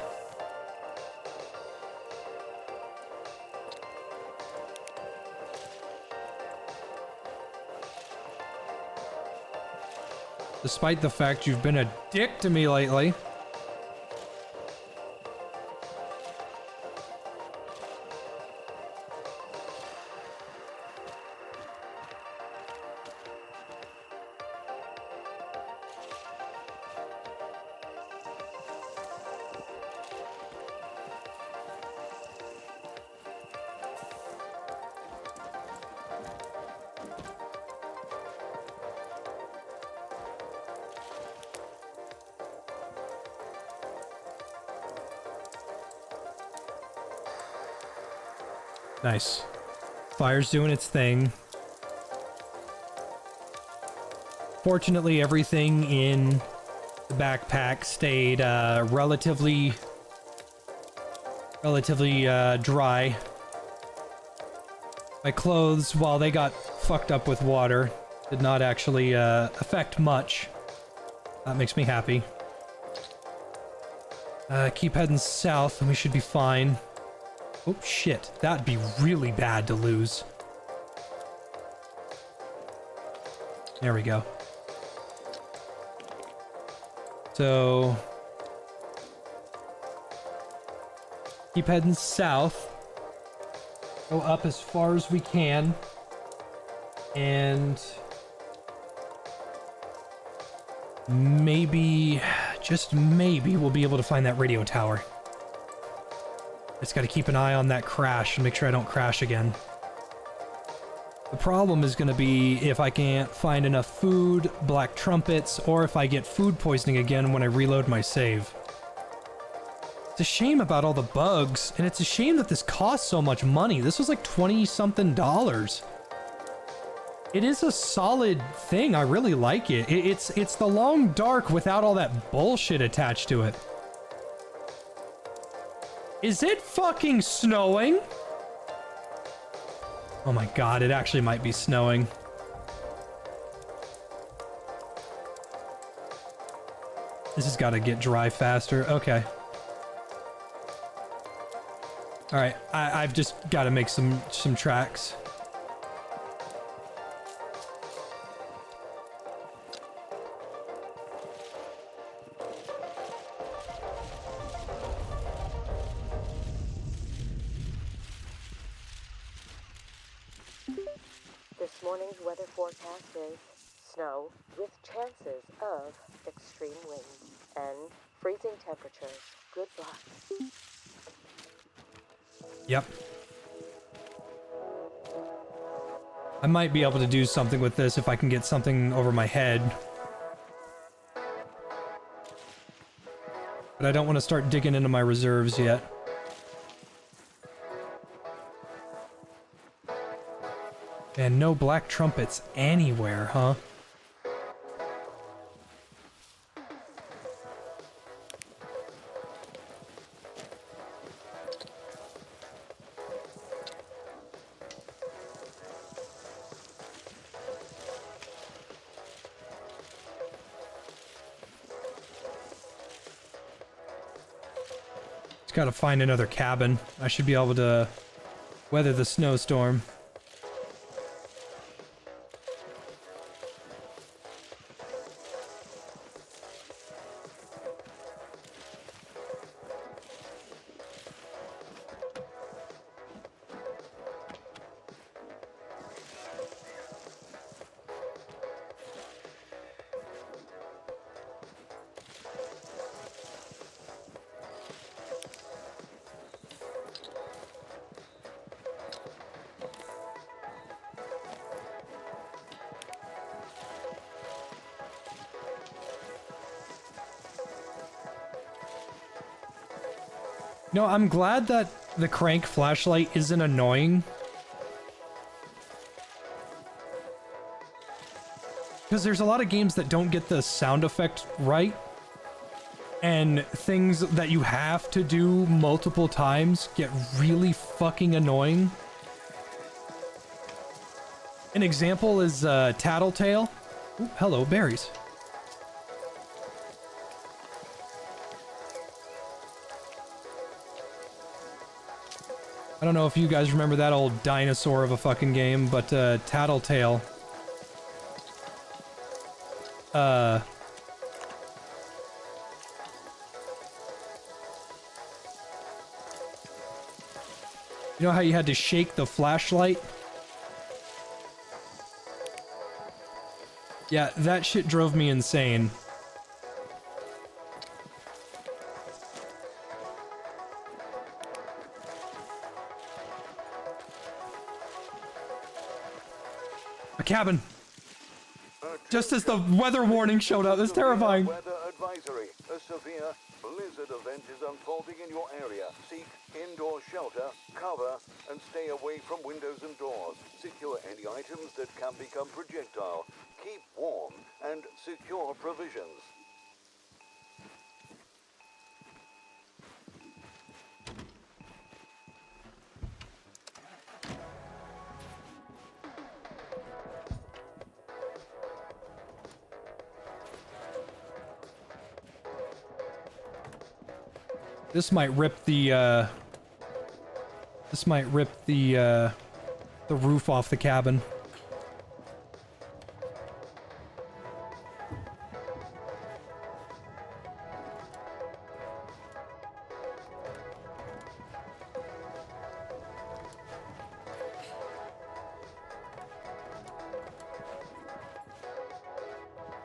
Despite the fact you've been a dick to me lately. Nice. Fire's doing its thing. Fortunately, everything in the backpack stayed relatively dry. My clothes, while they got fucked up with water, did not actually affect much. That makes me happy. Keep heading south and we should be fine. Oh shit, that'd be really bad to lose. There we go. So keep heading south. Go up as far as we can. And maybe, just maybe, we'll be able to find that radio tower. Just gotta keep an eye on that crash and make sure I don't crash again. The problem is gonna be if I can't find enough food, black trumpets, or if I get food poisoning again when I reload my save. It's a shame about all the bugs, and it's a shame that this costs so much money. This was like $20-something. It is a solid thing. I really like it. It's the long dark without all that bullshit attached to it. Is it fucking snowing? Oh my god, it actually might be snowing. This has got to get dry faster. Okay. Alright, I've just got to make some tracks. morning's weather forecast is snow with chances of extreme winds and freezing temperatures. Good luck. Yep. I might be able to do something with this if I can get something over my head. But I don't want to start digging into my reserves yet. And no black trumpets anywhere, huh? Just gotta find another cabin. I should be able to weather the snowstorm. No, I'm glad that the crank flashlight isn't annoying. Because there's a lot of games that don't get the sound effect right. And things that you have to do multiple times get really fucking annoying. An example is Tattletale. Ooh, hello, berries. I don't know if you guys remember that old dinosaur of a fucking game, but Tattletale. You know how you had to shake the flashlight? Yeah, that shit drove me insane. A cabin. Just as the weather warning showed up. That's terrifying. Weather advisory. A severe blizzard event is unfolding in your area. Seek indoor shelter, cover, and stay away from windows and doors. Secure any items that can become projectile. Keep warm and secure provisions. This might rip the roof off the cabin.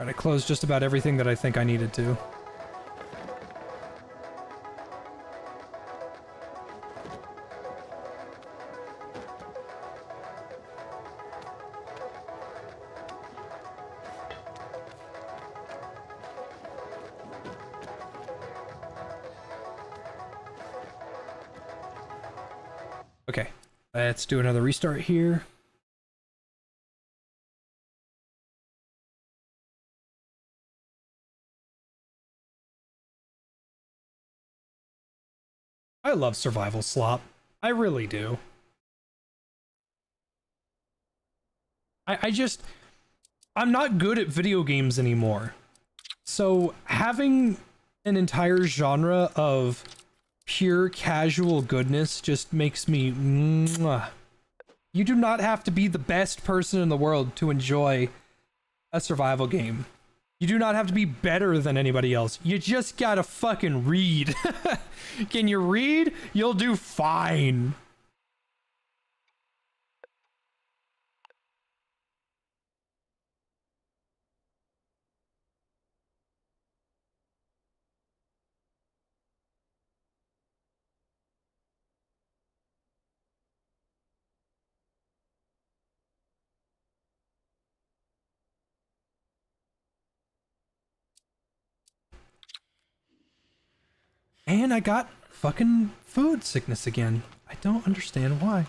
Alright, I closed just about everything that I think I needed to. Okay, let's do another restart here. I love survival slop. I really do. I'm not good at video games anymore. So having an entire genre of pure casual goodness just makes me mwah. You do not have to be the best person in the world to enjoy a survival game. You do not have to be better than anybody else. You just gotta fucking read. Can you read? You'll do fine. And I got fucking food sickness again. I don't understand why.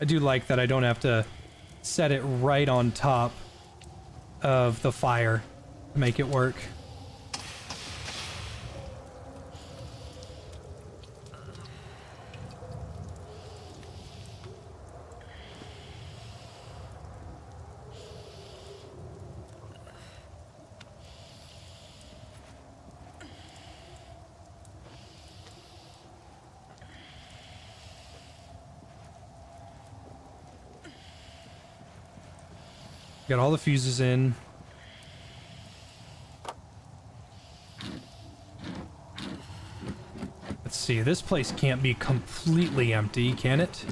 I do like that I don't have to set it right on top of the fire to make it work. Got all the fuses in. Let's see, this place can't be completely empty, can it?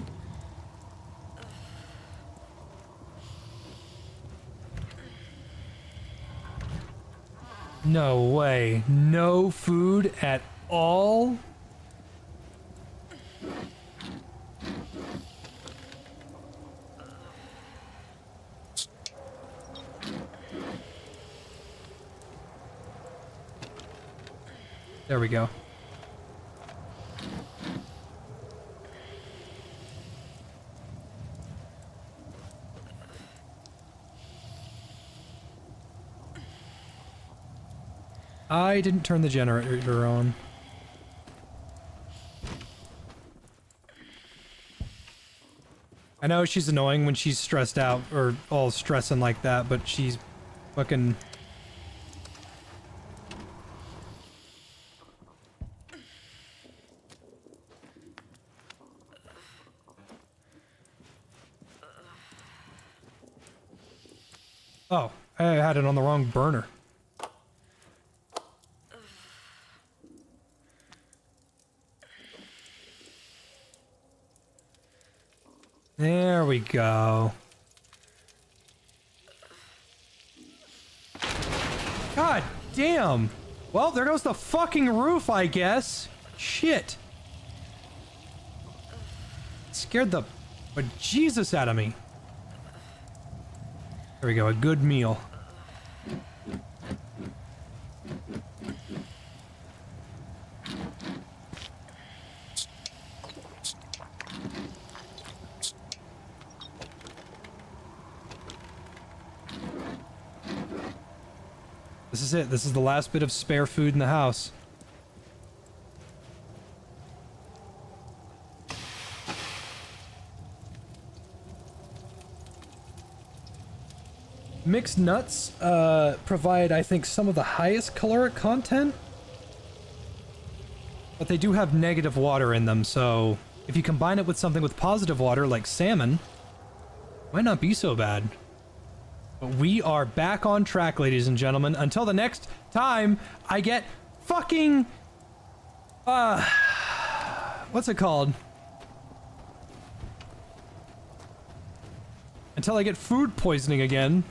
No way. No food at all? There we go. I didn't turn the generator on. I know she's annoying when she's stressed out or all stressing like that, but she's fucking... Oh, I had it on the wrong burner. There we go. God damn! Well, there goes the fucking roof, I guess. Shit. Scared the bejesus out of me. There we go, a good meal. This is it. This is the last bit of spare food in the house. Mixed nuts provide, I think, some of the highest caloric content. But they do have negative water in them, so if you combine it with something with positive water, like salmon, might not be so bad. But we are back on track, ladies and gentlemen. Until the next time I get fucking... what's it called? Until I get food poisoning again.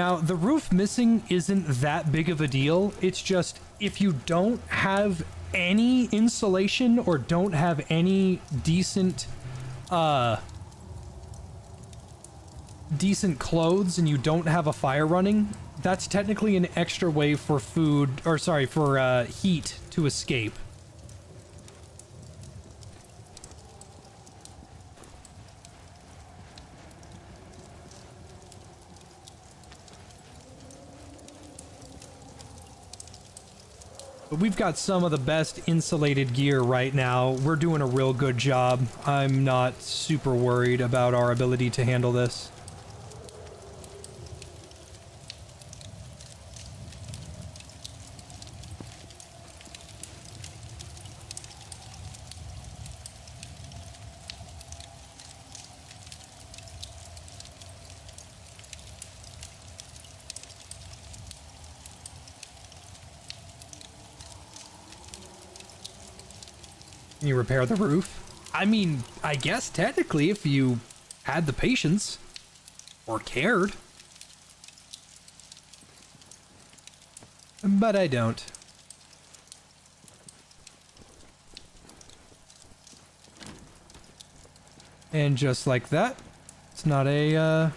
Now, the roof missing isn't that big of a deal. It's just if you don't have any insulation or don't have any decent clothes and you don't have a fire running, that's technically an extra way for heat to escape. But we've got some of the best insulated gear right now. We're doing a real good job. I'm not super worried about our ability to handle this. Can you repair the roof? I mean, I guess technically if you had the patience or cared. But I don't. And just like that, it's not a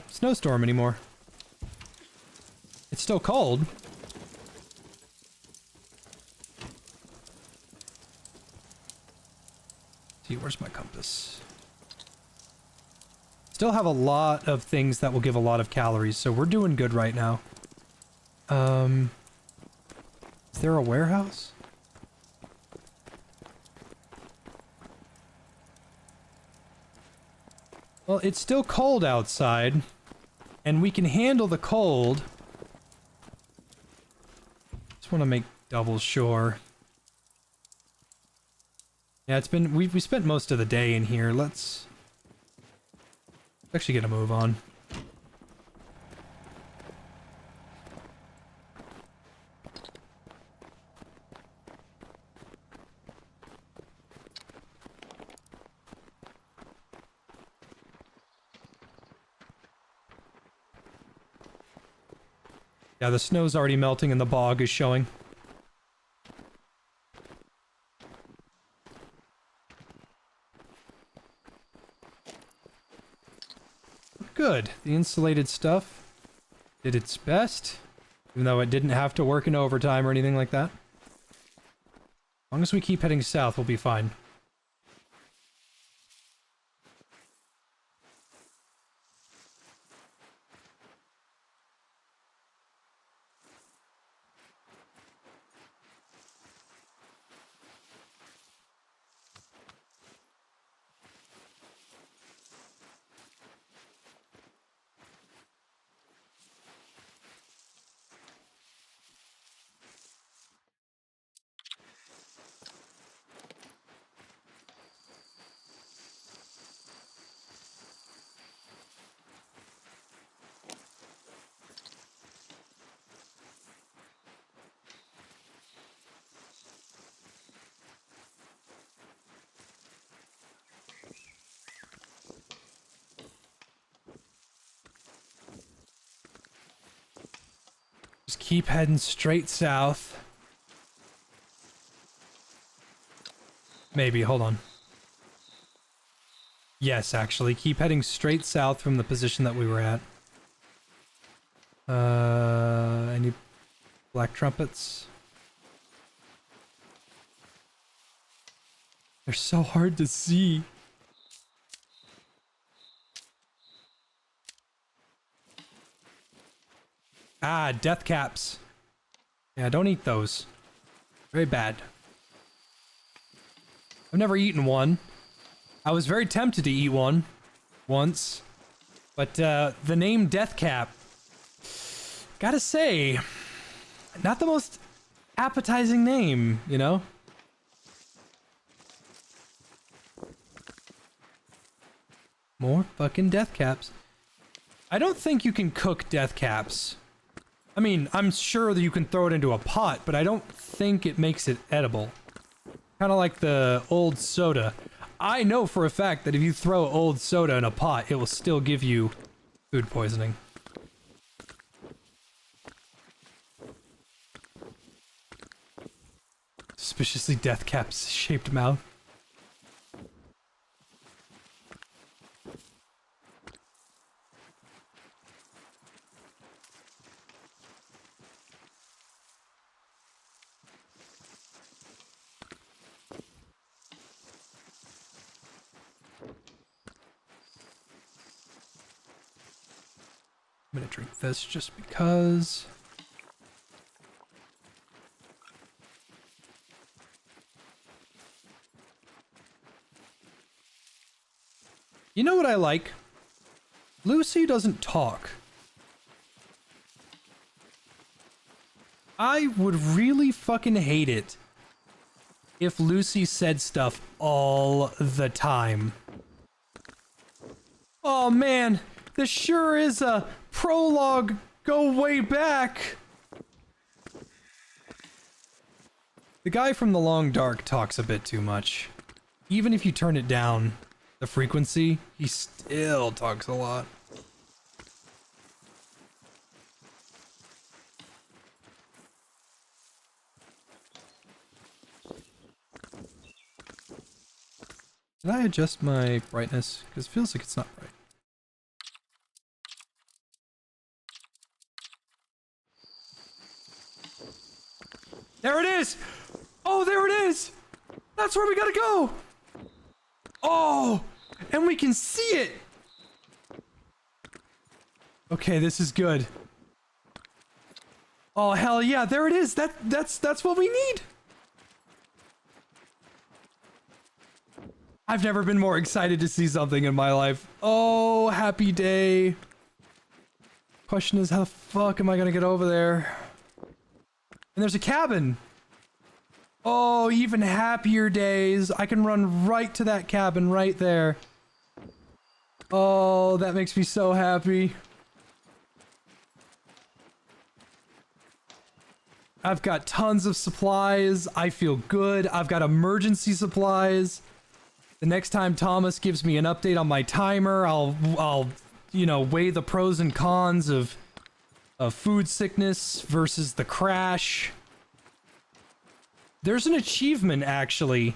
snowstorm anymore. It's still cold. Where's my compass? Still have a lot of things that will give a lot of calories, so we're doing good right now. Is there a warehouse? Well, it's still cold outside, and we can handle the cold. Just want to make double sure. Yeah, it's been, we spent most of the day in here. Let's actually get a move on. Yeah, the snow's already melting and the bog is showing. Good. The insulated stuff did its best, even though it didn't have to work in overtime or anything like that. As long as we keep heading south, we'll be fine. Just keep heading straight south. Maybe, hold on. Yes, actually, keep heading straight south from the position that we were at. Any black trumpets? They're so hard to see. Ah, death caps. Yeah, don't eat those. Very bad. I've never eaten one. I was very tempted to eat one once, but the name Death Cap, gotta say, not the most appetizing name, you know? More fucking death caps. I don't think you can cook death caps. I mean, I'm sure that you can throw it into a pot, but I don't think it makes it edible. Kind of like the old soda. I know for a fact that if you throw old soda in a pot, it will still give you Food poisoning. Suspiciously death caps shaped mouth. I'm gonna drink this just because. You know what I like? Lucy doesn't talk. I would really fucking hate it if Lucy said stuff all the time. Oh man, this sure is a prologue. Go way back. The guy from The Long Dark talks a bit too much. Even if you turn it down, the frequency, he still talks a lot. Did I adjust my brightness? Because it feels like it's not bright. There it is! Oh, there it is! That's where we gotta go! Oh! And we can see it! Okay, this is good. Oh, hell yeah, there it is! That's what we need! I've never been more excited to see something in my life. Oh, happy day. Question is, how the fuck am I gonna get over there? And there's a cabin. Oh, even happier days. I can run right to that cabin right there. Oh, that makes me so happy. I've got tons of supplies. I feel good. I've got emergency supplies. The next time Thomas gives me an update on my timer, I'll you know, weigh the pros and cons of food sickness versus the crash. There's an achievement, actually,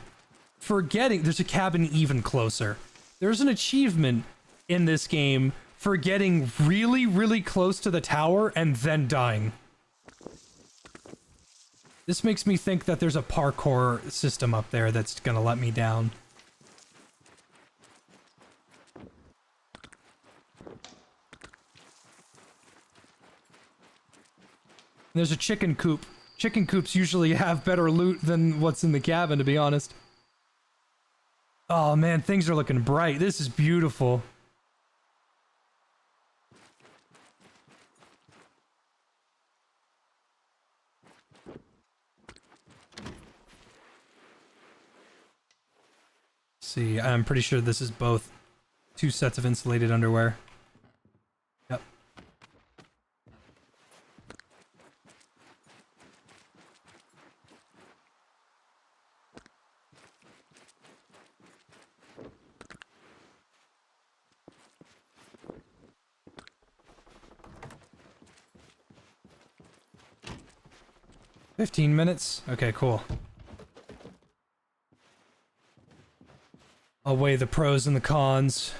for getting... There's a cabin even closer. There's an achievement in this game for getting really, really close to the tower and then dying. This makes me think that there's a parkour system up there that's gonna let me down. There's a chicken coop. Chicken coops usually have better loot than what's in the cabin, to be honest. Oh man, things are looking bright. This is beautiful. See, I'm pretty sure this is both 2 sets of insulated underwear. Yep. "15 minutes? Okay, cool. I'll weigh the pros and the cons.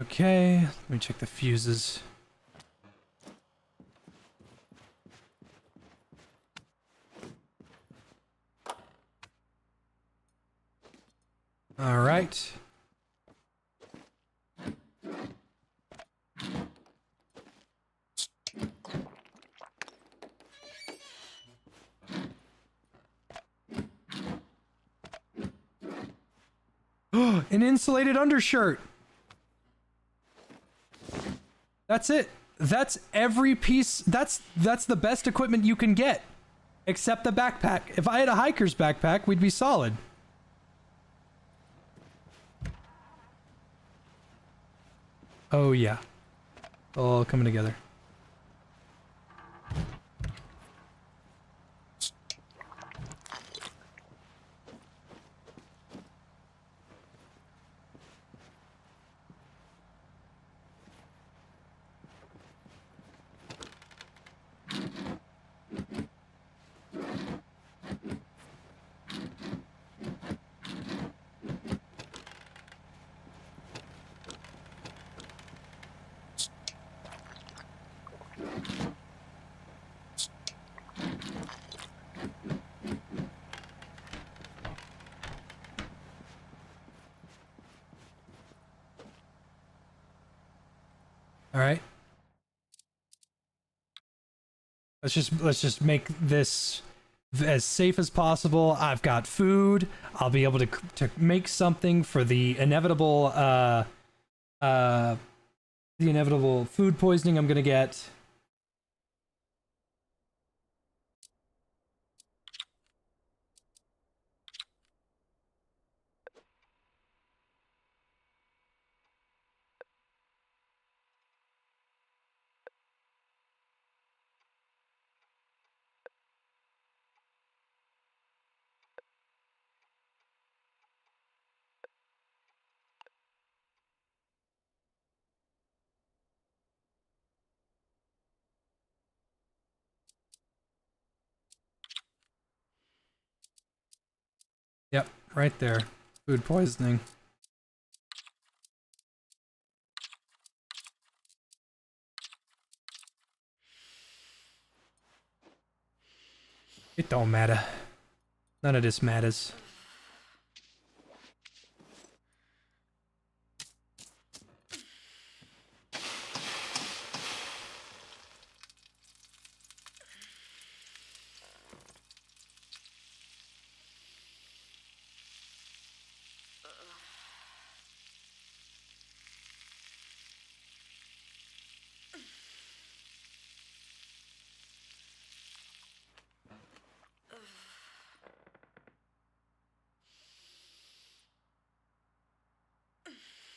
Okay, let me check the fuses. All right. An insulated undershirt. That's it. That's every piece. That's the best equipment you can get. Except the backpack. If I had a hiker's backpack, we'd be solid. Oh yeah. All coming together. All right. Let's just make this as safe as possible. I've got food. I'll be able to make something for the inevitable food poisoning I'm gonna get. Yep, right there. Food poisoning. It don't matter. None of this matters.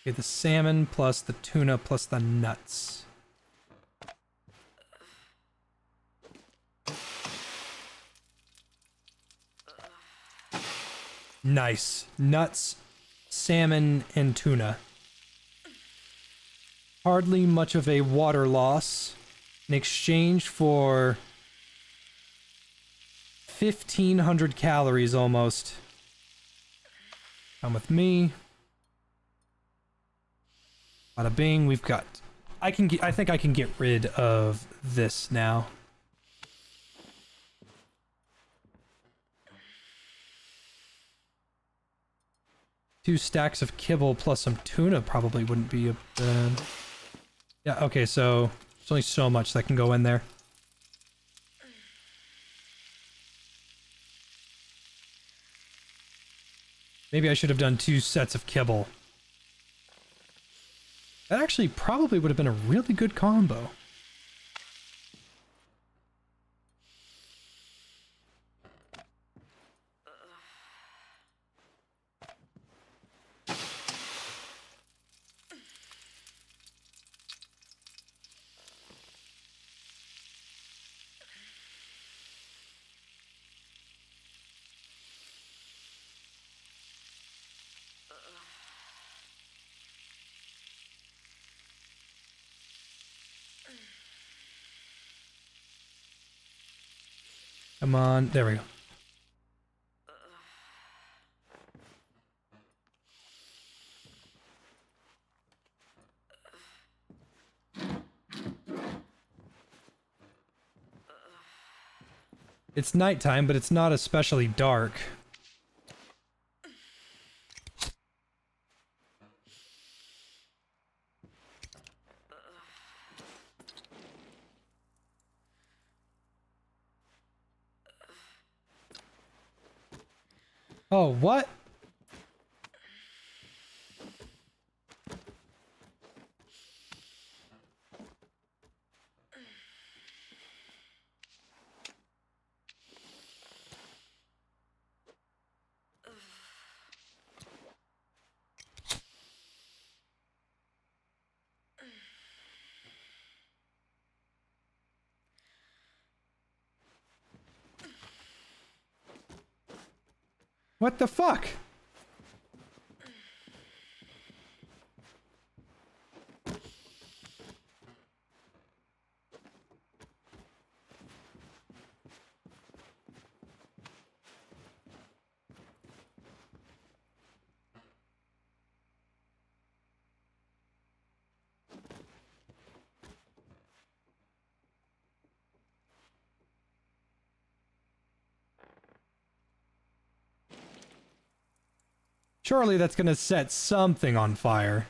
Okay, the salmon plus the tuna plus the nuts. Nice. Nuts, salmon, and tuna. Hardly much of a water loss in exchange for 1,500 calories almost. Come with me. Bada bing, we've got... I think I can get rid of this now. Two stacks of kibble plus some tuna probably wouldn't be a bad... Yeah, okay, so there's only so much that can go in there. Maybe I should have done 2 sets of kibble. That actually probably would have been a really good combo. Come on, there we go. It's nighttime, but it's not especially dark. Oh, what? What the fuck? Surely that's gonna set something on fire.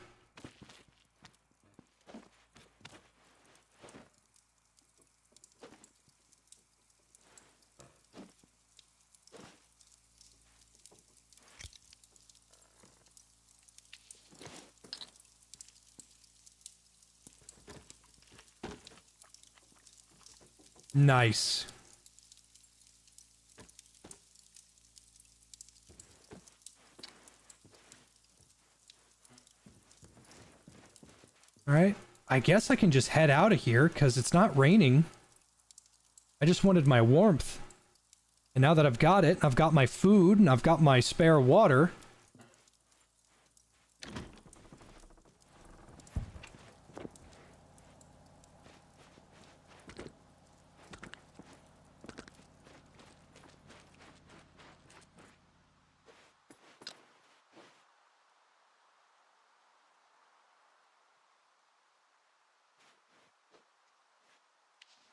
Nice. Alright, I guess I can just head out of here, because it's not raining. I just wanted my warmth. And now that I've got it, I've got my food, and I've got my spare water.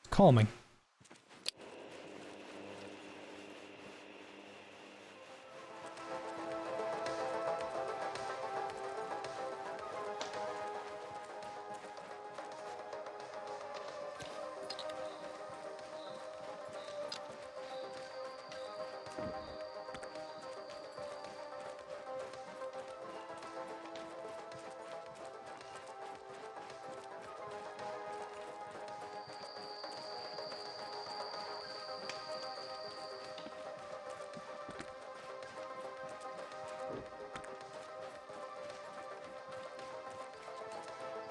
Calming.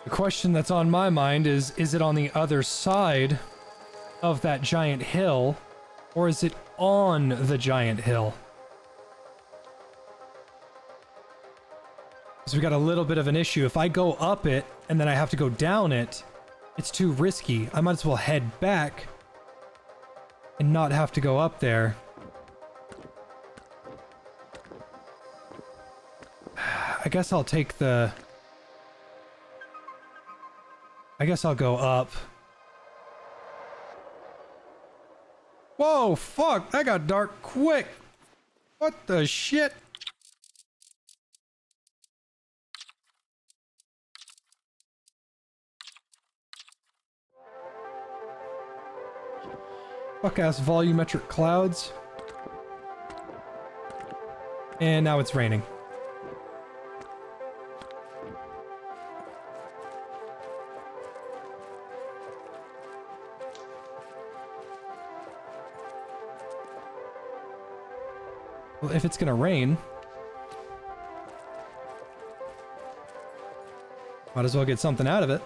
The question that's on my mind is it on the other side of that giant hill, or is it on the giant hill? Because we got a little bit of an issue. If I go up it, and then I have to go down it, it's too risky. I might as well head back and not have to go up there. I guess I'll take the... I guess I'll go up. Whoa, fuck! That got dark quick! What the shit? Fuck-ass volumetric clouds. And now it's raining. Well, if it's gonna rain, might as well get something out of it.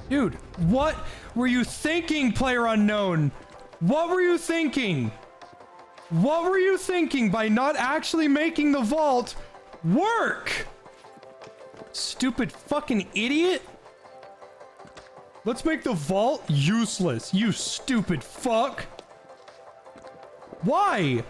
Dude, what were you thinking, player unknown? What were you thinking? What were you thinking by not actually making the vault work? Stupid fucking idiot. Let's make the vault useless, you stupid fuck. Why?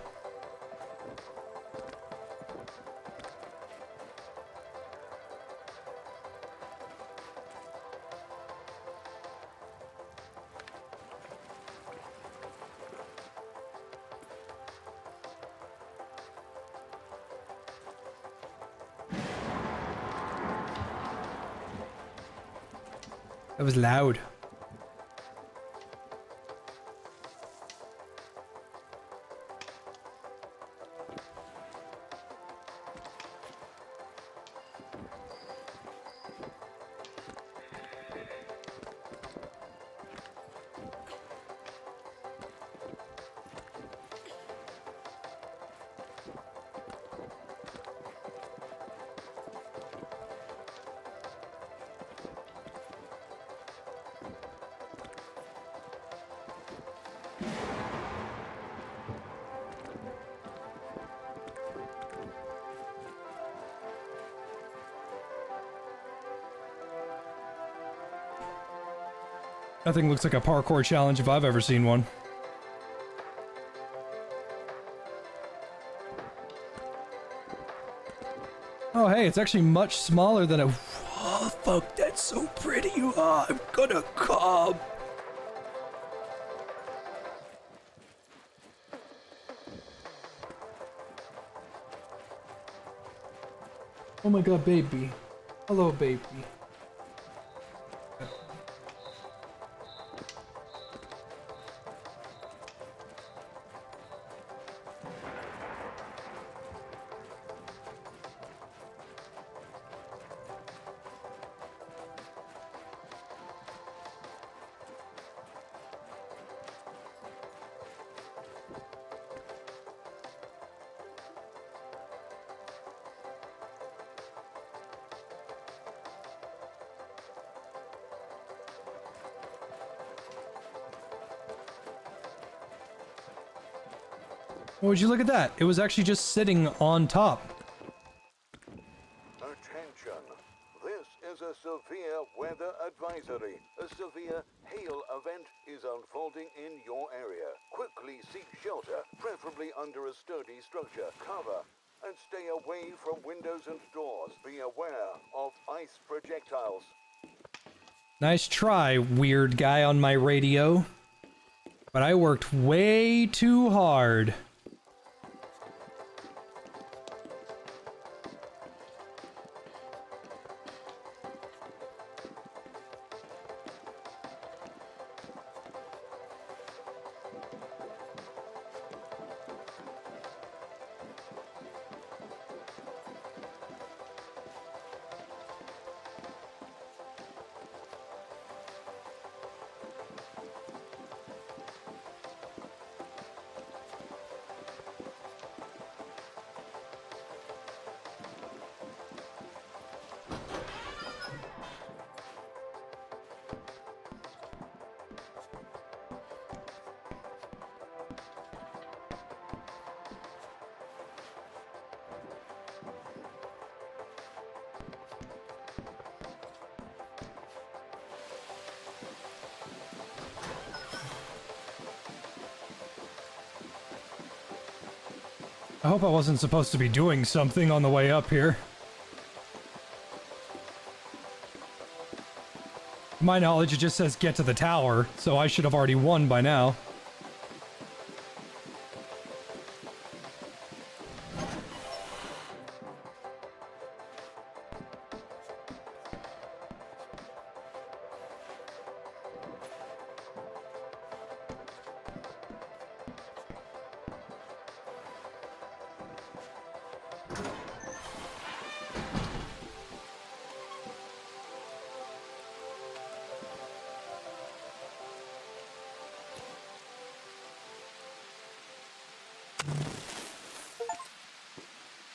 That was loud. Nothing looks like a parkour challenge if I've ever seen one. Oh hey, it's actually much smaller than a... Oh fuck, that's so pretty. Oh, I'm gonna come. Oh my god, baby. Hello, baby. Oh, would you look at that? It was actually just sitting on top. Attention. This is a severe weather advisory. A severe hail event is unfolding in your area. Quickly seek shelter, preferably under a sturdy structure. Cover and stay away from windows and doors. Be aware of ice projectiles. Nice try, weird guy on my radio. But I worked way too hard. I hope I wasn't supposed to be doing something on the way up here. To my knowledge, it just says get to the tower, so I should have already won by now.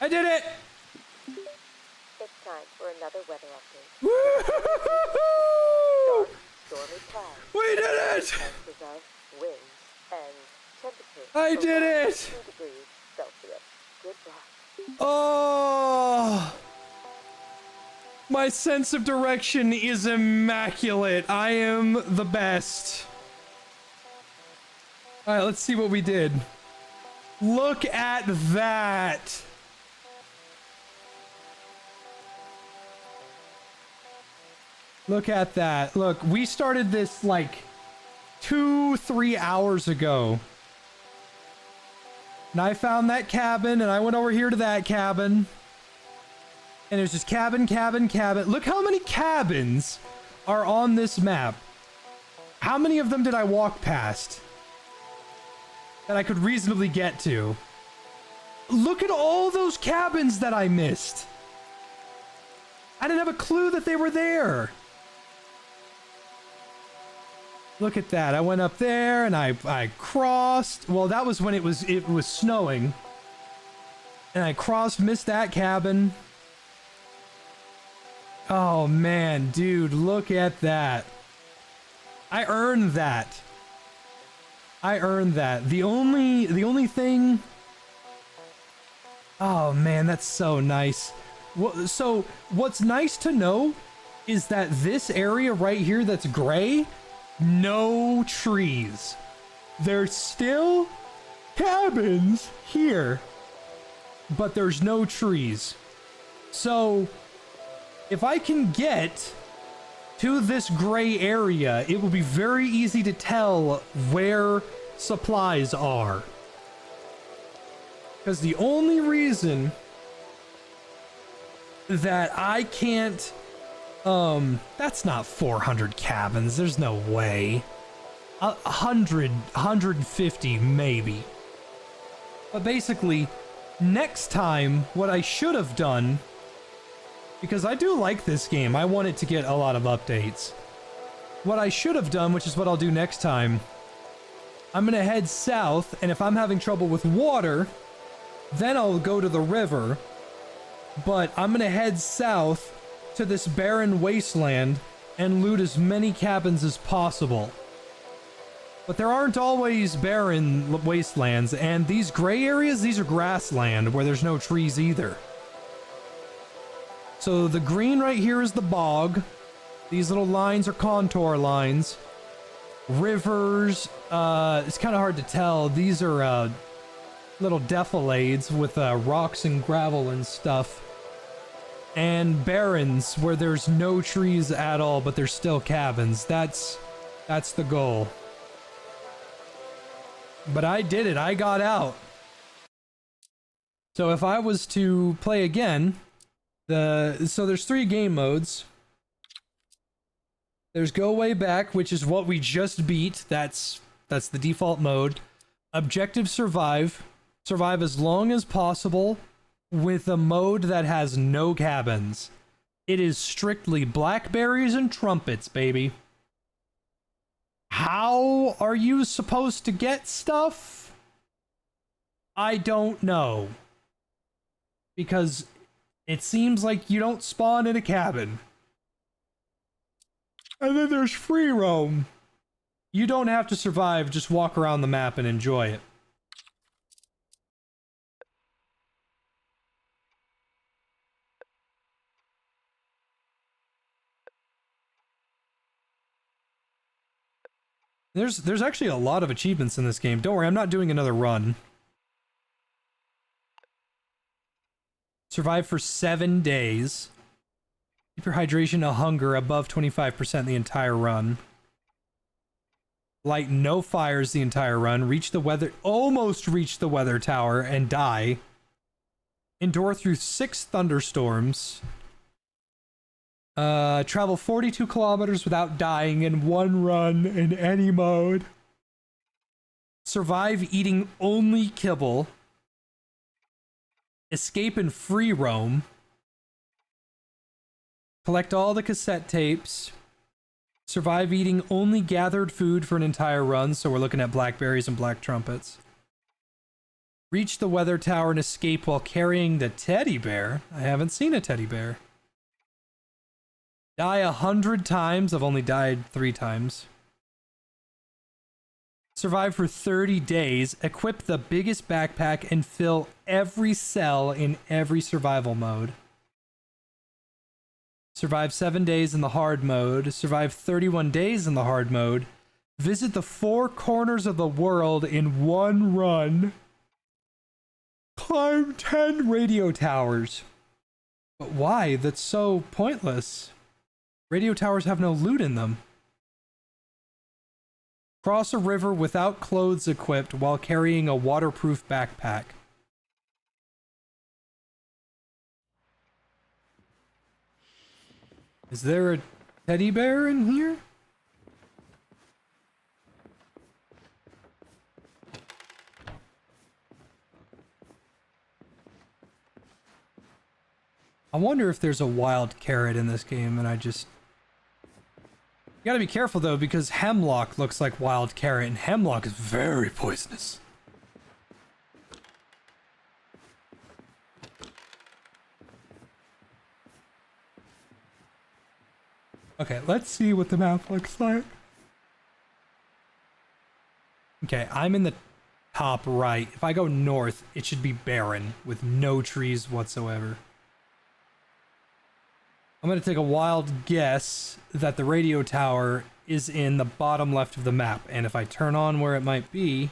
I did it! It's time for another weather update. Woo-hoo-hoo-hoo! Dark, stormy clouds. We did it! Chances of winds and temperatures I did around it! 2 degrees Celsius. Good luck. Oh! My sense of direction is immaculate. I am the best. Alright, let's see what we did. Look at that! Look at that. Look, we started this like 2-3 hours ago. And I found that cabin, and I went over here to that cabin. And there's just cabin, cabin, cabin. Look how many cabins are on this map. How many of them did I walk past that I could reasonably get to? Look at all those cabins that I missed. I didn't have a clue that they were there. Look at that. I went up there and I crossed. Well, that was when it was snowing. And I crossed, missed that cabin. Oh man, dude, look at that. I earned that. I earned that. The only thing. Oh man, that's so nice. So what's nice to know is that this area right here that's gray, no trees. There's still cabins here, but there's no trees. So if I can get to this gray area, it will be very easy to tell where supplies are. Because the only reason that I can't... that's not 400 cabins. There's no way. 100, 150 maybe. But basically, next time, what I should have done... Because I do like this game. I want it to get a lot of updates. What I should have done, which is what I'll do next time, I'm going to head south, and if I'm having trouble with water, then I'll go to the river. But I'm going to head south to this barren wasteland and loot as many cabins as possible. But there aren't always barren wastelands, and these gray areas, these are grassland where there's no trees either. So the green right here is the bog. These little lines are contour lines. Rivers, it's kind of hard to tell. These are little defilades with rocks and gravel and stuff. And barrens where there's no trees at all, but there's still cabins. That's the goal. But I did it. I got out. So if I was to play again... So there's 3 game modes. There's Go Way Back, which is what we just beat. That's the default mode. Objective Survive. Survive as long as possible with a mode that has no cabins. It is strictly blackberries and trumpets, baby. How are you supposed to get stuff? I don't know. Because... it seems like you don't spawn in a cabin. And then there's free roam. You don't have to survive, just walk around the map and enjoy it. There's actually a lot of achievements in this game. Don't worry, I'm not doing another run. Survive for 7 days. Keep your hydration and hunger above 25% the entire run. Light no fires the entire run. Almost reach the weather tower and die. Endure through 6 thunderstorms. Travel 42 kilometers without dying in 1 run in any mode. Survive eating only kibble. Escape and free roam. Collect all the cassette tapes. Survive eating only gathered food for an entire run, so we're looking at blackberries and black trumpets. Reach the weather tower and escape while carrying the teddy bear. I haven't seen a teddy bear. Die 100 times. I've only died 3 times. Survive for 30 days. Equip the biggest backpack and fill every cell in every survival mode. Survive 7 days in the hard mode. Survive 31 days in the hard mode. Visit the 4 corners of the world in 1 run. Climb 10 radio towers. But why? That's so pointless. Radio towers have no loot in them. Cross a river without clothes equipped while carrying a waterproof backpack. Is there a teddy bear in here? I wonder if there's a wild carrot in this game and I just... You gotta be careful though, because hemlock looks like wild carrot, and hemlock is very poisonous. Okay, let's see what the map looks like. Okay, I'm in the top right. If I go north, it should be barren, with no trees whatsoever. I'm going to take a wild guess that the radio tower is in the bottom left of the map, and if I turn on where it might be...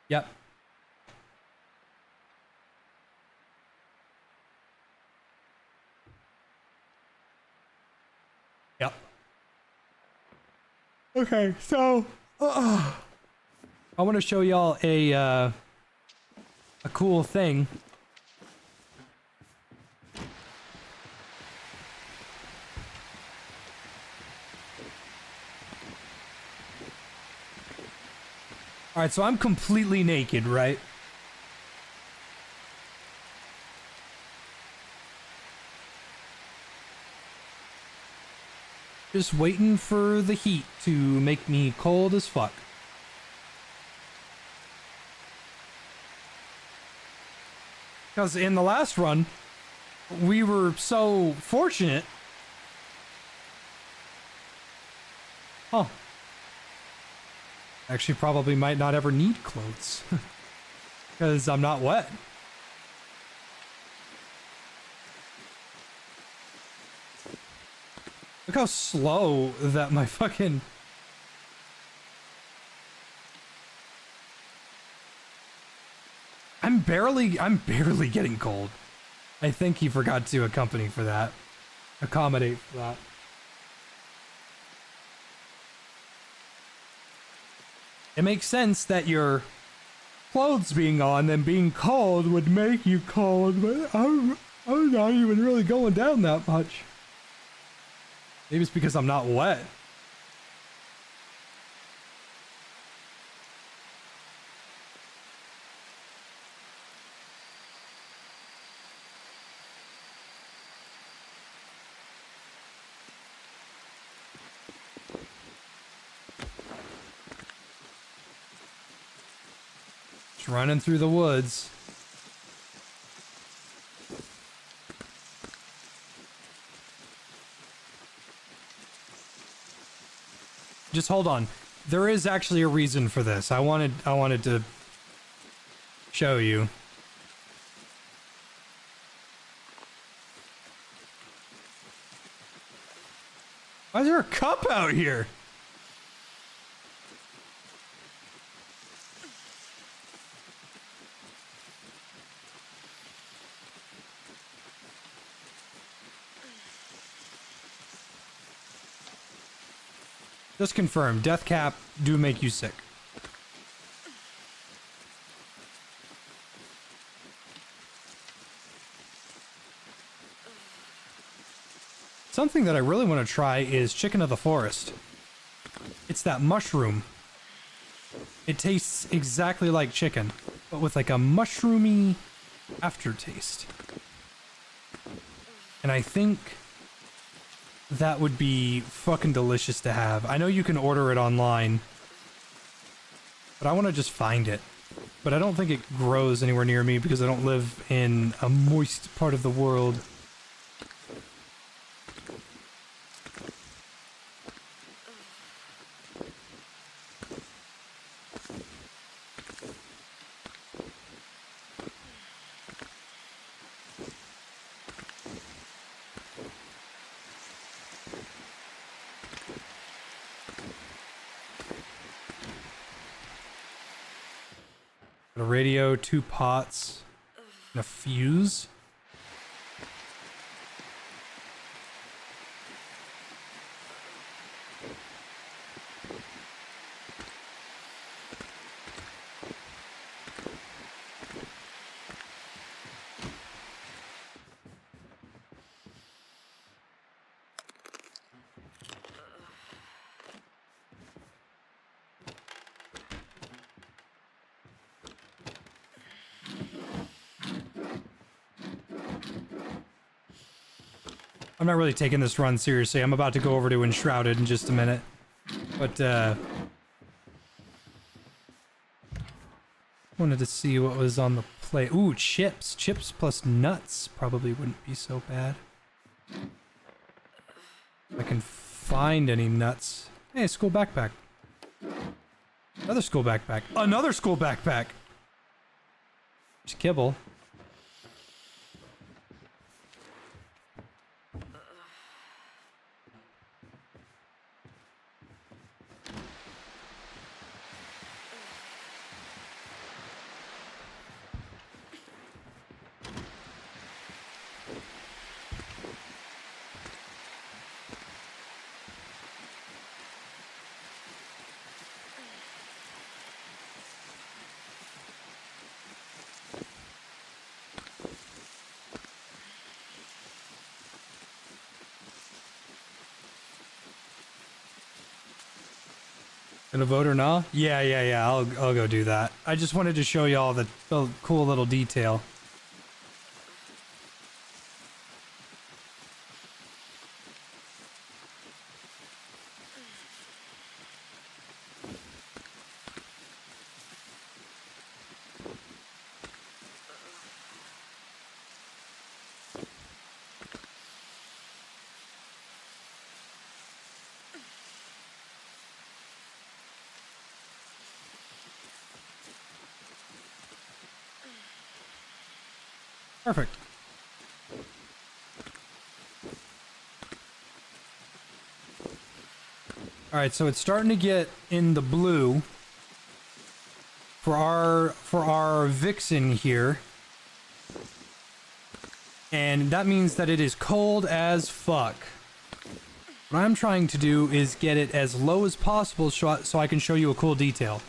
Yep. Yep. Okay, so... I want to show y'all a cool thing. Alright, so I'm completely naked, right? Just waiting for the heat to make me cold as fuck. Because in the last run, we were so fortunate. Huh. Actually, probably might not ever need clothes. Because I'm not wet. Look how slow that my fucking... I'm barely getting cold. I think he forgot to accommodate for that. It makes sense that your clothes being on and being cold would make you cold, but I'm not even really going down that much. Maybe it's because I'm not wet. Just running through the woods. Just hold on. There is actually a reason for this. I wanted to show you. Why is there a cup out here? Just confirm, death cap do make you sick. Something that I really want to try is chicken of the forest. It's that mushroom. It tastes exactly like chicken, but with like a mushroomy aftertaste. And I think that would be fucking delicious to have. I know you can order it online, but I want to just find it. But I don't think it grows anywhere near me because I don't live in a moist part of the world. A radio, 2 pots, and a fuse. I'm not really taking this run seriously. I'm about to go over to Enshrouded in just a minute. But, wanted to see what was on the plate. Ooh, chips. Chips plus nuts probably wouldn't be so bad. If I can find any nuts. Hey, school backpack. Another school backpack. Another school backpack! Just kibble. Gonna vote or not? Yeah. I'll go do that. I just wanted to show y'all the cool little detail. Perfect. Alright, so it's starting to get in the blue for our Vixen here. And that means that it is cold as fuck. What I'm trying to do is get it as low as possible so I can show you a cool detail.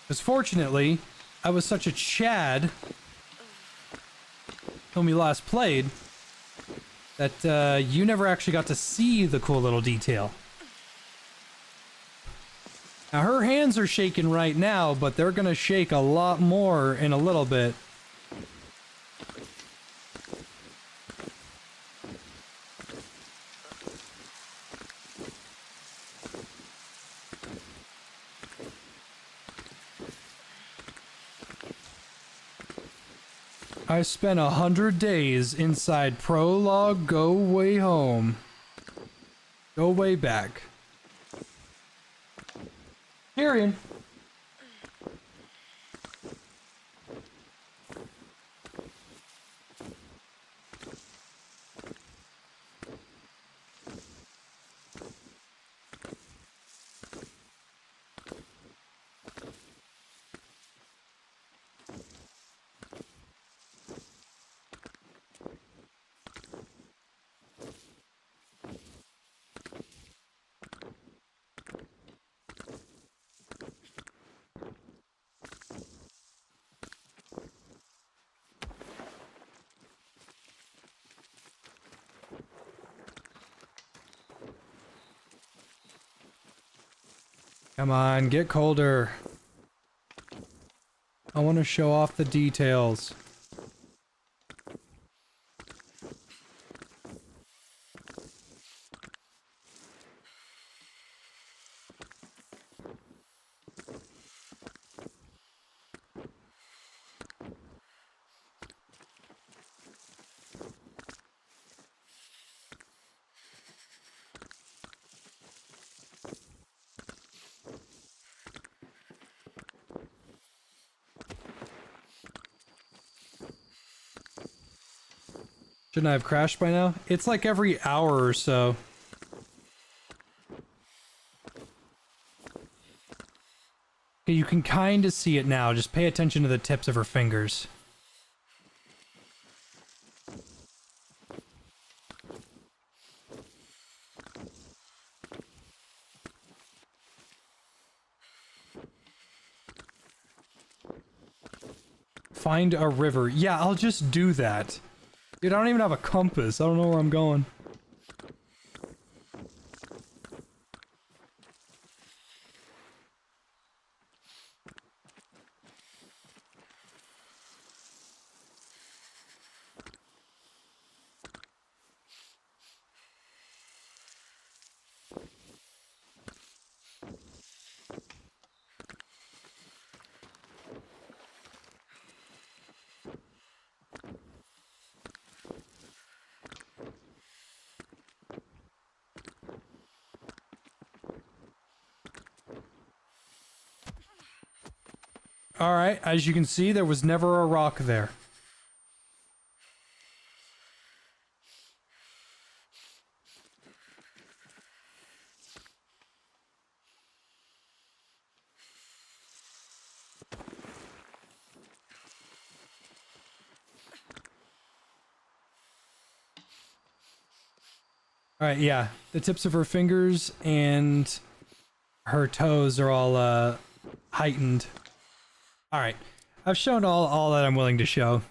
Because fortunately, I was such a Chad when we last played that you never actually got to see the cool little detail. Now her hands are shaking right now, but they're gonna shake a lot more in a little bit. I spent 100 days inside Prologue Go Way Home. Go way back. Tyrion. Come on, get colder. I want to show off the details. Shouldn't I have crashed by now? It's like every hour or so. Okay, you can kind of see it now. Just pay attention to the tips of her fingers. Find a river. Yeah, I'll just do that. Dude, I don't even have a compass. I don't know where I'm going. Alright, as you can see, there was never a rock there. Alright, yeah. The tips of her fingers and her toes are all heightened. Alright. I've shown all that I'm willing to show.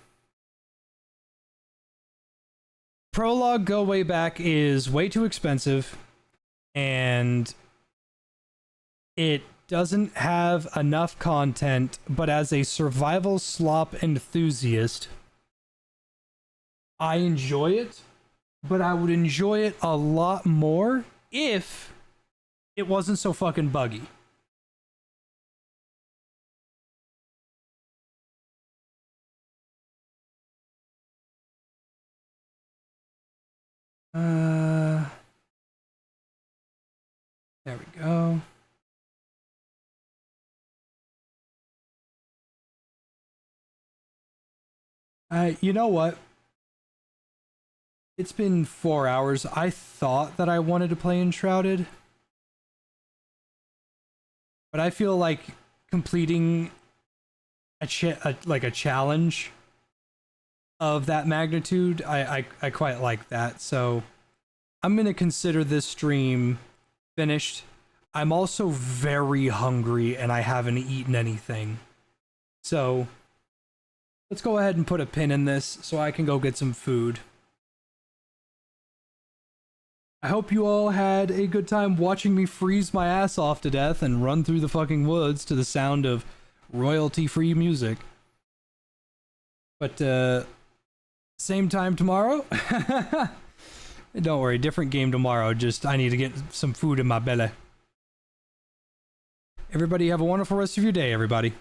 Prologue Go Way Back is way too expensive, and it doesn't have enough content, but as a survival slop enthusiast, I enjoy it, but I would enjoy it a lot more if it wasn't so fucking buggy. There we go. You know what? It's been 4 hours. I thought that I wanted to play Enshrouded, but I feel like completing a challenge of that magnitude, I quite like that. So I'm gonna consider this stream finished. I'm also very hungry and I haven't eaten anything. So let's go ahead and put a pin in this so I can go get some food. I hope you all had a good time watching me freeze my ass off to death and run through the fucking woods to the sound of royalty-free music. But, same time tomorrow? Don't worry, different game tomorrow, just I need to get some food in my belly. Everybody have a wonderful rest of your day, everybody.